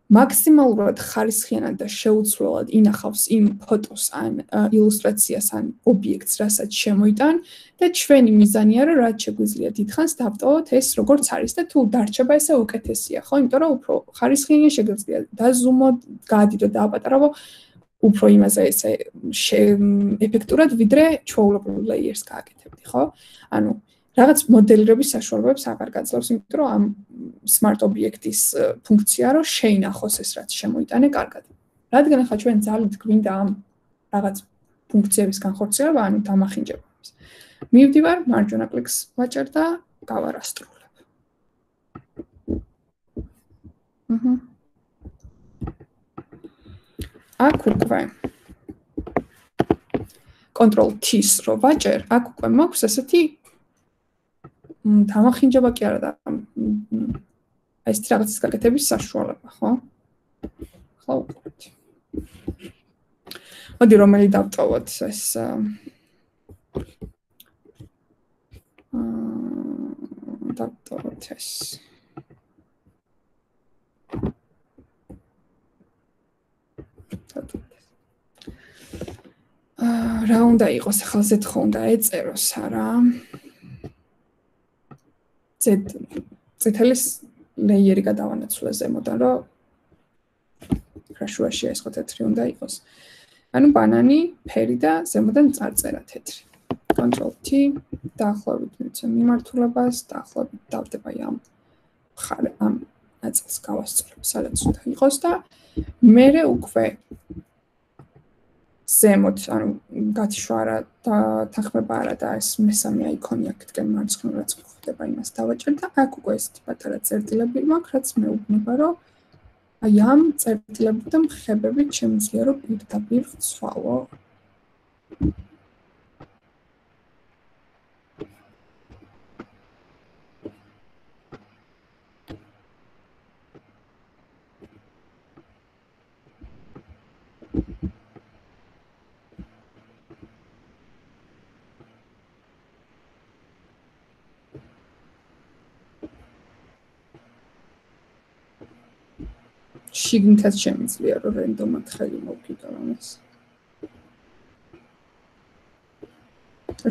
მაქსიმალურად ხარისხიანად და შეუცვლელად ინახავს იმ ფოტოს ან ილუსტრაციას ან ობიექტს, რასაც შემოიტან და ჩვენი მიზანია რომ რაც შეგვიძლია დიდხანს დავტოვოთ ეს როგორც არის და თუ დარჩება ესე უკეთესია, ხო? იმიტომ რომ უფრო ხარისხიანი შეგვიძლია დაზუმოთ, გაადიდო და აპატარავო უფრო იმაზე ესე ეფექტურად ვიდრე ჩვეულებრივ layers გააკეთებდი, ხო? ანუ რაღაც მოდელირების საშუალებებს აღარ გაძლევს, იმიტომ რომ ამ smart ობიექტის ფუნქცია რომ შეინახოს ეს რაც შემოიტანე კარგად. რადგან ახლა ჩვენ ძალით გვინდა ამ რაღაც ფუნქციების განხორციელება, ანუ დამახინჯება. მივდივარ, მარჯვენა კლიკს ვაჭერ და გავარასტრულებ. აქ უკვე Ctrl-T-ს რო ვაჭერ, აქ უკვე მაქვს ესეთი დამახინჯება კი არა და ეს რაღაცის გაკეთების საშუალება, ხო? ხო, ვუყურებთ. მოდი რომელი დავტოვოთ ეს დავტოვოთ ეს რა უნდა იყოს ახლა Z ხო უნდა ეწეროს არა წითელის ლეიერი გადავანაცვლე ზემოდან რომ შუაში ეს ხო თეთრი უნდა იყოს ანუ ბანანი ფერი და ზემოდან წარწერა თეთრი Ctrl-T დაახლოებით მიცემ მიმართულებას დაახლოებით დავდება ამ მხარე ამ ნაწილს გავასწორებ სადაც უნდა იყოს და მერე უკვე ზემოთ ანუ გათიშვა არა და თანხმება არა და ეს მესამე აიკონი აქეთკენ მარცხნივ რაც ხდება იმას დავაჭერ და აქ უკვე ეს პატარა წერტილები მაქვს რაც მეუბნება რომ აი ამ წერტილებთან ხებებით შემიძლია რომ პირდაპირ ვცვალო შიგნითაც შემიძლია რომ რენდომად ხელი მოვკიდო ამას.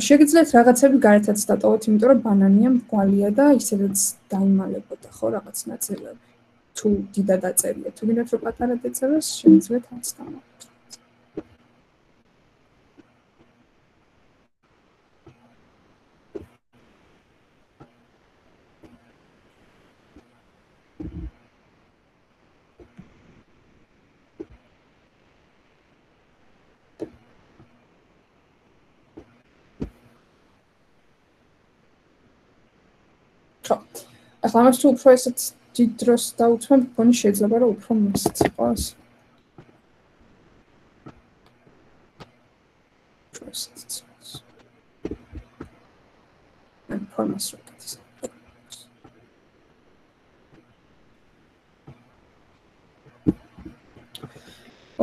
შეგიძლიათ რაღაცები გარეთაც დატოვოთ, იმიტომ რომ ბანანია მრგვალია და ისედაც დაიმალებოდა ხო რაღაც ნაწილები. თუ დიდად აწერია, თუ გინდათ რომ პატარა დაწეროს, შემიძლიათ არც დამატოთ. ახლა ამას თუ უფრო ესეთ დიდ დროს დავუცვენ, მგონი შეიძლება რომ უფრო მისიც იყოს. ფორმას ვაკეთე.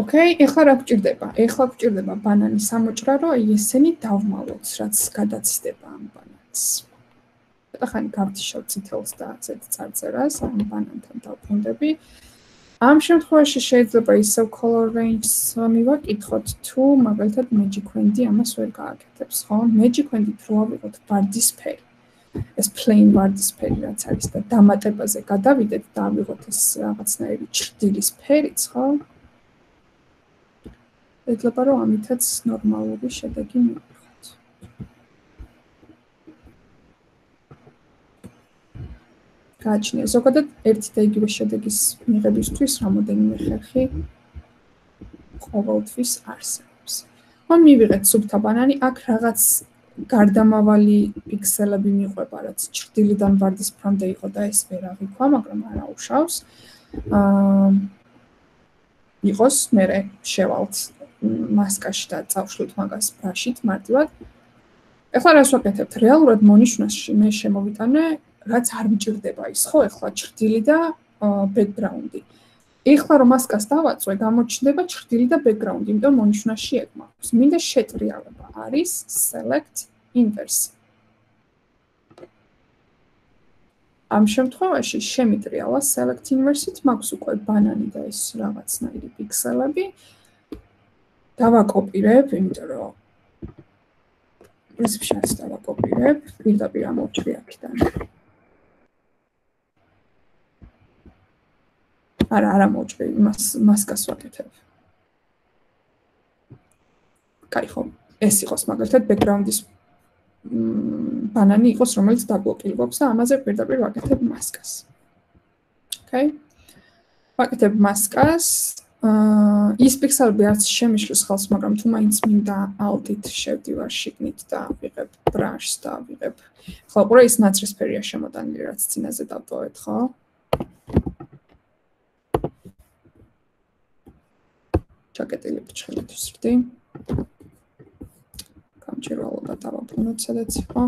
ოკეი, ეხლა რა გვჭირდება? ეხლა გვჭირდება ბანანის ამოჭრა, რომ ესენი დავმალოთ, რაც გადაცდება ამ ბანანს. ახლა გავთიშავ წითელს და ზედ წარწერას, ამ ბანანთან დავბრუნდები. ამ შემთხვევაში შეიძლება ისევ color range-ს მივაკითხოთ, თუ მაგალითად magic wand-ი ამას ვერ გააკეთებს, ხო? magic wand-ით რო ავიღოთ ვარდისფერი. ეს plain ვარდისფერი რაც არის და დამატებაზე გადავიდეთ და ავიღოთ ეს რაღაცნაირი ჩრდილის ფერიც, ხო? შეიძლება რომ ამითაც ნორმალური შედეგი მივიღოთ. გააჩნია ზოგადად ერთი და იგივე შედეგის მიღებისთვის რამოდენიმე ხერხი ყოველთვის არსებობს. ან მივიღეთ სუფთა ბანანი, აქ რაღაც გარდამავალი პიქსელები მიყვება, რაც ჩრდილიდან ვარდისფრამდე იყო და ეს ვერ აღიქვა, მაგრამ არა უშავს. იყოს მერე შევალთ მასკაში და წავშლით მაგას ბრაშით მარტივად. ეხლა რას ვაკეთებთ? რეალურად მონიშნვაში მე შემოვიტანე რაც არ მიჭირდება ის, ხო, ეხლა ჩრდილი და ბექგრაუნდი. ეხლა რომ მასკას დავაწვე, გამოჩნდება ჩრდილი და ბექგრაუნდი, იმიტომ მონიშნვაში ეგ მაქვს. მინდა შეტრიალება არის select inverse. ამ შემთხვევაში შემიტრიალა select inverse-ით, მაქვს უკვე ბანანი და ეს რაღაცნაირი პიქსელები. დავაკოპირებ, იმიტომ რომ პრინციპში დავაკოპირებ, პირდაპირ ამოვჭრი აქედან. არა მოვჭრი, მასკას ვაკეთებ. კაი ხო, ეს იყოს მაგალითად ბექგრაუნდის ბანანი იყოს, რომელიც დაბლოკილობს და ამაზე პირდაპირ ვაკეთებ მასკას. ოკეი? ვაკეთებ მასკას. ის პიქსელები არც შემიშლის ხალხს, მაგრამ თუ მაინც მინდა Alt-ით შევდივარ შიგნით და ვიღებ ბრაშს და ვიღებ. ხო, ყურე ის ნაცრისფერია შემოტანილი, რაც წინაზე დავტოვეთ, ხო? ჯაკეტილი ფრჩხილისთვის ვრდი. გამჭირვალობა დავაბრუნოთ, სადაც იყო.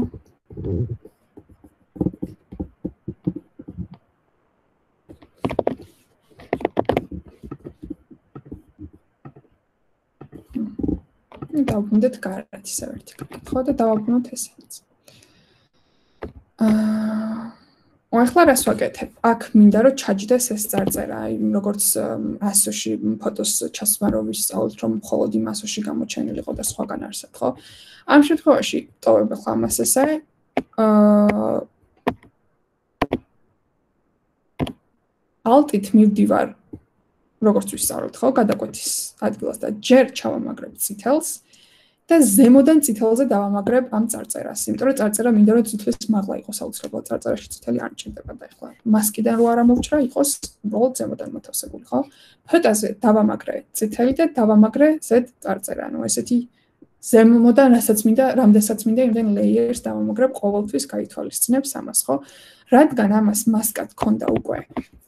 დავაბრუნდეთ გარეთ ისე ვერტიკალურად, ხო და დავაბრუნოთ ესეც. ახლა რას ვაკეთებ? აქ მინდა რომ ჩაჯდეს ეს წარწერა, აი როგორც ასოში ფოტოს ჩასმა რო ვისწავლოთ, რომ მხოლოდ იმ ასოში გამოჩენილიყო და სხვაგან არსად, ხო? ამ შემთხვევაში ტოვებ ახლა ამას ესე. Alt-ით მივდივარ, როგორც ვისწავლოთ, ხო, გადაკვეთის ადგილას და ჯერ ჩავამაგრებ წითელს და ზემოდან წითელზე დავამაგრებ ამ წარწერას. იმიტომ რომ წარწერა მინდა რომ წითლის მაღლა იყოს აუცილებლად, წარწერაში წითელი არ მჭირდება და ახლა მასკიდან რო არ ამოვჭრა, იყოს უბრალოდ ზემოდან მოთავსებული, ხო? ფოტოზე დავამაგრე წითელი და დავამაგრე ზედ წარწერა. ანუ ესეთი ზემოდან რასაც მინდა, რამდენსაც მინდა, იმდენ ლეიერს დავამაგრებ, ყოველთვის გაითვალისწინებს ამას, ხო? რადგან ამას მასკად ქონდა უკვე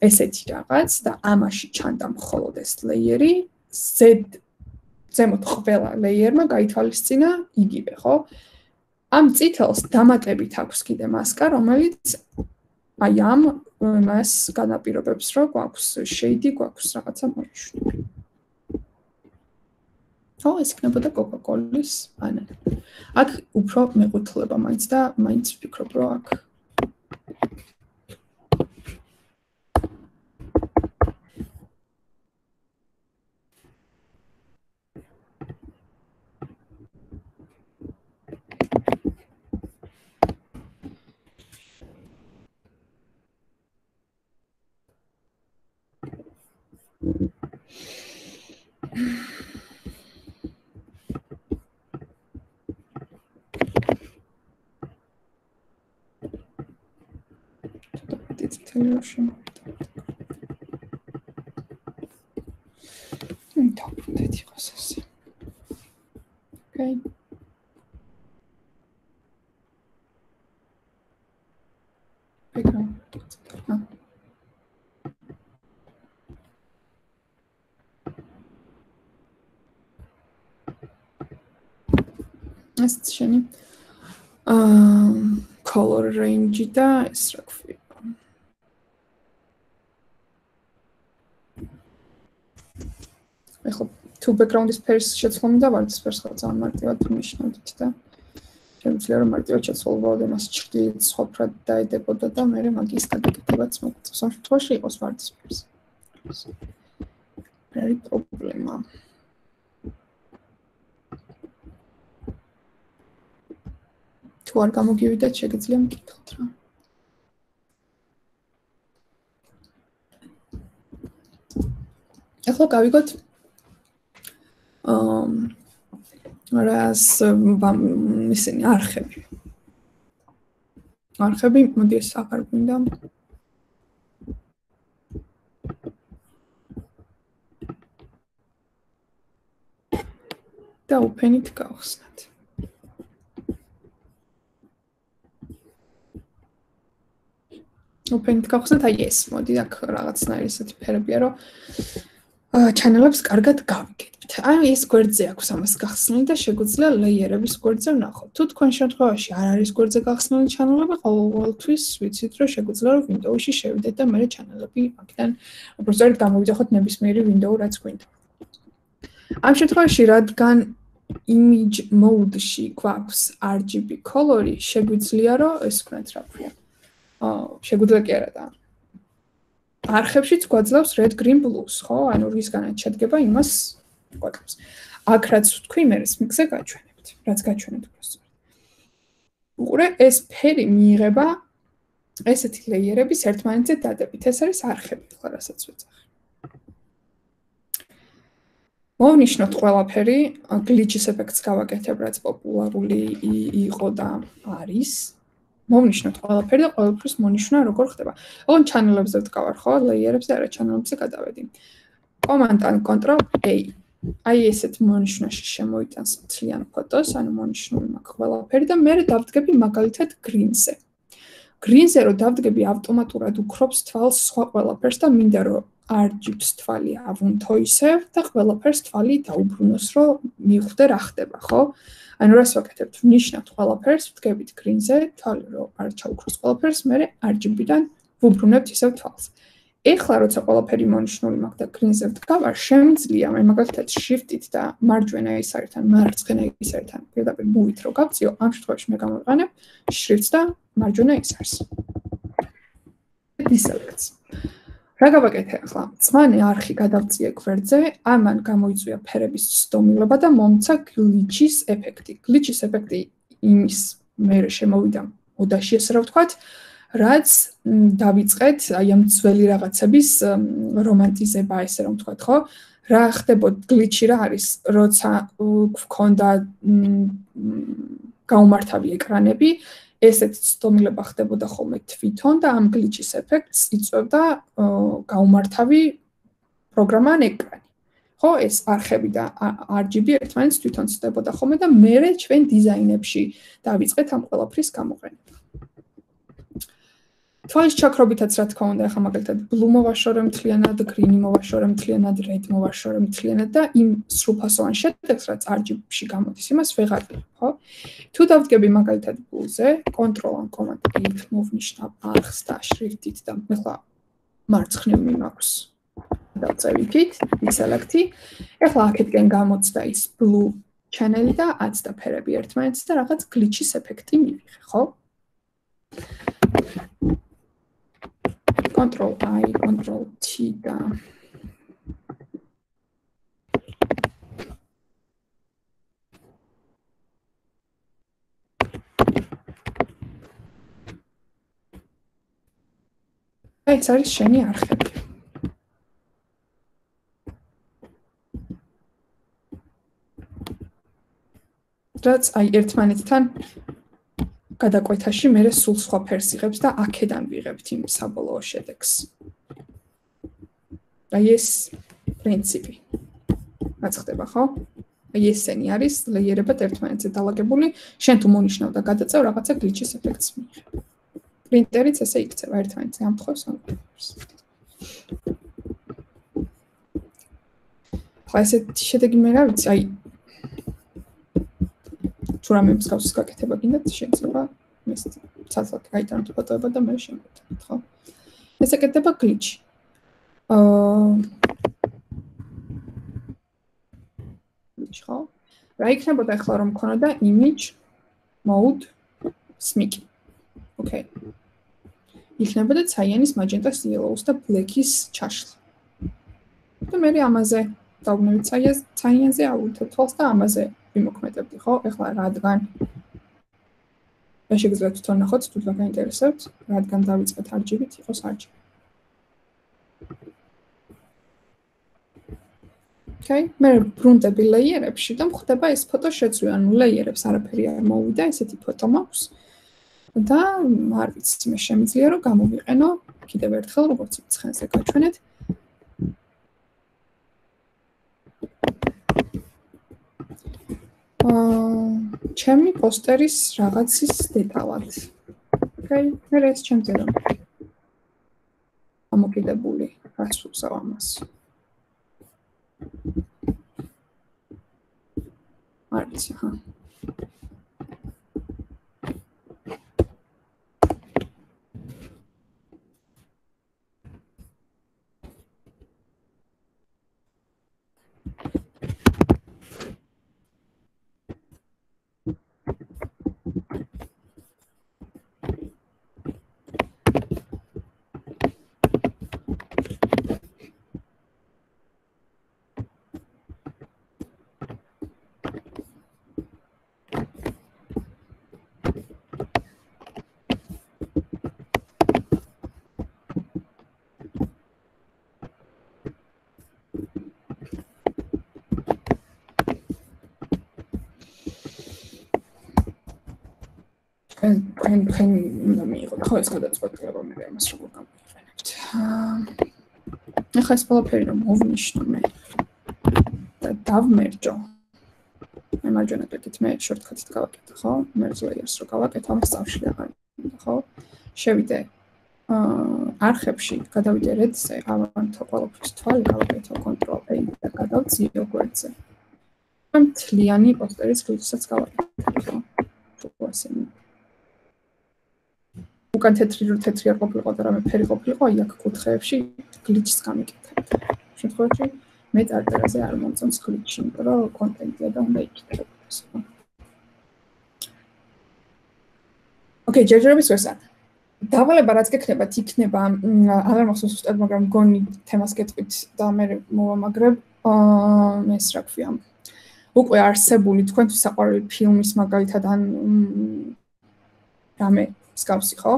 ესეთი რაღაც და ამაში ჩანდა მხოლოდ ეს ლეიერი, ზემოთ ყველა ლეიერმა გაითვალისწინა იგივე, ხო? ამ წითელს დამატებით აქვს კიდე მასკა, რომელიც აი ამ მას განაპირობებს, რომ გვაქვს შეიდი, გვაქვს რაღაცა მოიშვი. ხო, ეს იქნებოდა კოკა-კოლის ბანანი. აქ უფრო მეყუთლება მაინც და მაინც ვფიქრობ, რომ აქ ეს შენი color range და ეს რა ქვია. ეხლა თუ background-ის ფერის შეცვლომი და ვარდისფერს ხო ძალიან მარტივად ვნიშნავთ და შემიძლია რომ მარტივად შეცვლილობოდ მას ჭრილით სოფრად დაედებოდა და მე მაგის გადაკეთებაც მოგწევს. ამ შემთხვევაში იყოს ვარდისფერს. არის პრობლემა. თუ არ გამოგივიდეთ, შეგიძლია მკითხოთ რა. ახლა გავიგოთ რას ისინი არხები. არხები, მოდი ეს აღარ გვინდა. და open-ით გავხსნათ. open-ით გავხსნათ, აი ეს, მოდი აქ რაღაცნაირი ესეთი ფერებია, რომ ჩანელებს კარგად გავიგებთ. აი ეს გვერდზე აქვს ამას გახსნილი და შეგვიძლია ლეიერების გვერდზე ვნახოთ. თუ თქვენ შემთხვევაში არ არის გვერდზე გახსნილი ჩანელები, ყოველთვის ვიცით, რომ შეგვიძლია რომ Windows-ში შევიდეთ და მე ჩანელები აქედან უბრალოდ გამოვიდეხოთ ნებისმიერი Windows რაც გვინდა. ამ შემთხვევაში რადგან image mode-ში გვაქვს RGB color-ი, შეგვიძლია რომ ეს ვქნათ რა ქვია. შეგვიძლია კი არა და არხებშიც გვაძლევს red green blues, ხო? ანუ რისგანაც შედგება იმას გვაძლევს. აქ რაც ვთქვი, მე ეს მიგზე გაჩვენებთ, რაც გაჩვენებთ უბრალოდ. უყურე, ეს ფერი მიიღება ესეთი ლეიერების ერთმანეთზე დადებით. ეს არის არხები, ხო, რასაც ვეძახი. მოვნიშნოთ ყველაფერი, glitches effects გავაკეთებ, რაც პოპულარული იყო და არის. მოვნიშნოთ ყველაფერი და ყველაფერს მონიშნა როგორ ხდება. ოღონ ჩანელებზე ვდგავარ, ხო? ლეიერებზე არა, ჩანელებზე გადავედი. Command and Control A. აი ესეთ მონიშნაში შემოიტანს მთლიან ფოტოს, ანუ მონიშნული მაქვს ყველაფერი და მე დავდგები მაგალითად green-ზე. Green-ზე რო დავდგები ავტომატურად უქრობს თვალს სხვა ყველაფერს და მინდა რომ RGB-ს თვალი ავუნთო ისევ და ყველაფერს თვალი დაუბრუნოს, რომ მივხვდე რა ხდება, ხო? ანუ რას ვაკეთებთ? ვნიშნავთ ყველაფერს, ვდგებით green-ზე, თვალი რომ არ ჩაუქროს ყველაფერს, მერე RGB-დან ვუბრუნებთ ისევ თვალს. ეხლა როცა ყველაფერი მონიშნული მაქვს და green-ზე ვდგავარ, შემიძლია მე მაგალითად shift-ით და მარჯვენა ისართან, მარცხენა ისართან პირდაპირ მოვით რო გავწიო, ამ შემთხვევაში მე გამოვიყენებ shrift-ს და მარჯვენა ისარს. Deselect. რა გავაკეთე ახლა? მწვანე არხი გადავწიე გვერდზე, ამან გამოიწვია ფერების ცდომილობა და მომცა glitch-ის ეფექტი. Glitch-ის ეფექტი იმის მერე შემოვიდა მოდაში, ესე რა ვთქვათ, რაც დავიწყეთ აი ამ ძველი რაღაცების რომანტიზება, ესე რომ ვთქვათ, ხო? რა ხდებოდა glitch-ი რა არის, როცა გქონდა გაუმართავი ეკრანები, ესეთი ცდომილება ხდებოდა ხოლმე თვითონ და ამ glitch-ის ეფექტს იწვევდა გაუმართავი პროგრამა ან ეკრანი. ხო, ეს არხები და RGB ერთმანეთს თვითონ ცდებოდა ხოლმე და მერე ჩვენ დიზაინებში დავიწყეთ ამ ყველაფრის გამოყენება. თვალის ჩაქრობითაც რა თქმა უნდა, ახლა მაგალითად blue მოვაშორე მთლიანად, green მოვაშორე მთლიანად, red მოვაშორე მთლიანად და იმ სრულფასოვან შედეგს, რაც RGB-ში გამოდის, იმას ვეღარ ვიღებ, ხო? თუ დავდგები მაგალითად blue-ზე, Ctrl-ან Command-ით მოვნიშნავ არხს და შრიფტით და ახლა მარცხნივ მიმაქვს დავწევით, deselect-ი. ახლა აქეთკენ გამოცდა ის blue channel-ი და აცდა ფერები ერთმანეთს და რაღაც glitch-ის ეფექტი მივიღე, ხო? Ctrl-I, Ctrl-T და ეს არის შენი არხები. რაც აი ერთმანეთთან გადაკვეთაში მერე სულ სხვა ფერს იღებს და აქედან ვიღებთ იმ საბოლოო შედეგს. აი ეს პრინციპი. რაც ხდება, ხო? აი ესენი არის ლეიერებად ერთმანეთზე დალაგებული, შენ თუ მონიშნავ და გადაწევ რაღაცა glitch-ის ეფექტს მიიღებ. პრინტერიც ესე იქცევა ერთმანეთს ამთხოვს ამ ფერს. ხა ესეთი შედეგი მე რა ვიცი, აი თუ რამე მსგავსის გაკეთება გინდათ, შეიძლება ეს ცალკე გაიტანოთ ფოტოება და მე შევეკეთებთ, ხო? ეს ეკეთება glitch. ხო? რა იქნებოდა ახლა რომ მქონოდა image mode smicky. Okay. იქნებოდა cyan-ის, magenta-ის, yellow-ის და black-ის ჩაშლა. და მე ამაზე დავვნებით cyan-ზე ავუთებ თვალს და ამაზე ვიმოქმედებდი, ხო? ახლა რადგან შეგვიძლია თვითონ ნახოთ, თუ გაინტერესებთ, რადგან დავიწყეთ RGB-ით, იყოს RGB. Okay, მე ბრუნდები ლეიერებში და მხდება ეს ფოტო შეცვლი, ანუ ლეიერებს არაფერი არ მოვიდა, ესეთი ფოტო მაქვს. და არ ვიცი, მე შემიძლია რომ გამოვიყენო კიდევ ერთხელ, როგორც ცხენზე გაჩვენეთ. ჩემი პოსტერის რაღაცის დეტალად. Okay, მე ეს ჩემზე რომ ამოკიდებული რაც უწევ ამას. არ ვიცი, ხა. ხენ მიიღო და ხო ეს გადაწყვეტია რომ მე ამას როგორ გამოვიყენებთ. ახლა ეს ყველაფერი რომ მოვნიშნო მე და დავმერჯო. მე მარჯვენა კლიკით მე შორტკატით გავაკეთე, ხო? მერჯ ლეიერს რო გავაკეთე, ამას წავშლი აღარ მინდა, ხო? შევიდე არხებში გადავიდე რედზე, ავანთო ყველაფრის თვალი, გავაკეთო Ctrl+A და გადავწიო გვერდზე. მთლიანი პოსტერის გლიჩსაც გავაკეთებ. უკან თეთრი არ ყოფილიყო და რამე ფერი ყოფილიყო, აი აქ კუთხეებში გლიჩს გამიკეთებ. შემთხვევაში მე წარწერაზე არ მომწონს გლიჩი, იმიტომ რომ კონტენტია და უნდა იქნებოდეს. ოკეი, ჯერჯერობის ვერსად. დავალება რაც გექნებათ, იქნება აღარ მახსოვს ზუსტად, მაგრამ გონი თემას გეტყვით და მე მოვამაგრებ. ეს რა ქვია. უკვე არსებული თქვენთვის საყვარელი ფილმის მაგალითად ან რამე მსგავსი ხო?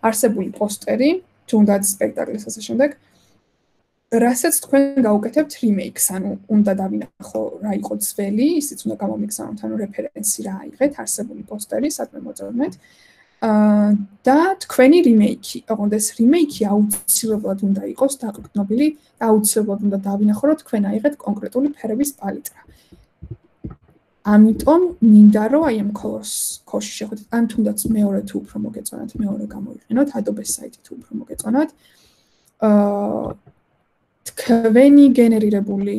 არსებული პოსტერი, თუნდაც სპექტაკლის ასე შემდეგ. რასაც თქვენ გაუკეთებთ remake-ს, ანუ უნდა დავინახო რა იყო ძველი, ისიც უნდა გამომიგზავნოთ, ანუ რეფერენსი რა აიღეთ, არსებული პოსტერი, სადმე მოწოდნეთ. და თქვენი remake-ი, ოღონდ ეს remake-ი აუცილებლად უნდა იყოს დაყრდნობილი, აუცილებლად უნდა დავინახო, რომ თქვენ აიღეთ კონკრეტული ფერების პალიტრა. ამიტომ მინდა რომ აი ამ colors-ში შეხვდეთ, ან თუნდაც მეორე თუ უფრო მოგეწონათ, მეორე გამოიყენოთ, Adobe site-ი თუ უფრო მოგეწონათ. თქვენი გენერირებული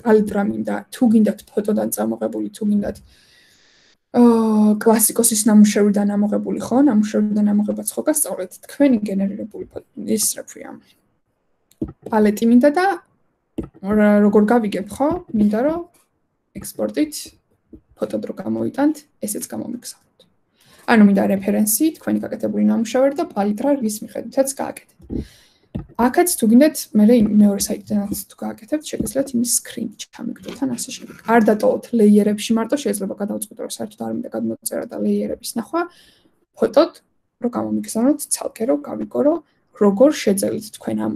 პალიტრა მინდა, თუ გინდათ ფოტოდან წამოღებული, თუ გინდათ კლასიკოსის ნამუშევრიდან ამოღებული ხო, ნამუშევრიდან ამოღებაც ხო გასწავლეთ, თქვენი გენერირებული ის რა ქვია. პალეტი მინდა და როგორ გავიგებ ხო, მინდა რომ ექსპორტით ფოტოდ რო გამოიტანთ, ესეც გამომიგზავნოთ. ანუ მინდა რეფერენსი, თქვენი გაკეთებული ნამუშევარი და პალიტრა რის მიხედვითაც გააკეთეთ. აქაც თუ გინდათ, მე მეორე საიტიდანაც თუ გააკეთებთ, შეგიძლიათ იმის screen ჩამიგდოთ ან ასე შემდეგ. არ დატოვოთ ლეიერებში მარტო, შეიძლება გადავწყვიტო, რომ საერთოდ არ მინდა გადმოწერა და ლეიერების ნახვა, ფოტოდ რო გამომიგზავნოთ, ცალკე რო გავიგო, რომ როგორ შეძელით თქვენ ამ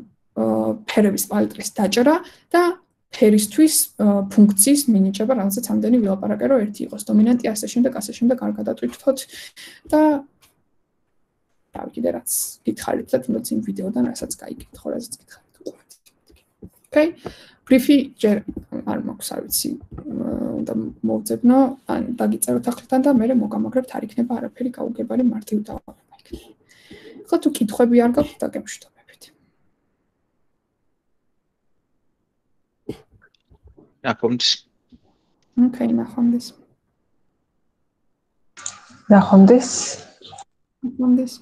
ფერების პალიტრის დაჭრა და ფერისთვის ფუნქციის მინიჭება, რაღაცა ამდენი ვილაპარაკე, რომ ერთი იყოს დომინანტი, ასე შემდეგ არ გადატვირთოთ და კიდე რაც გითხარით და თუნდაც იმ ვიდეოდან რასაც გაიგეთ, ხო რასაც გითხარით უყურეთ. ოკეი? ბრიფი ჯერ არ მაქვს, არ ვიცი, უნდა მოვძებნო, ან დაგიწეროთ ახლთან და მე მოგამაგრებთ, არ იქნება არაფერი გაუგებარი მარტივი დავალება იქნება. ხო თუ კითხვები არ გაქვთ, დაგემშვიდობებით. ნახვამდის. ოკეი, ნახვამდის. ნახვამდის. ნახვამდის.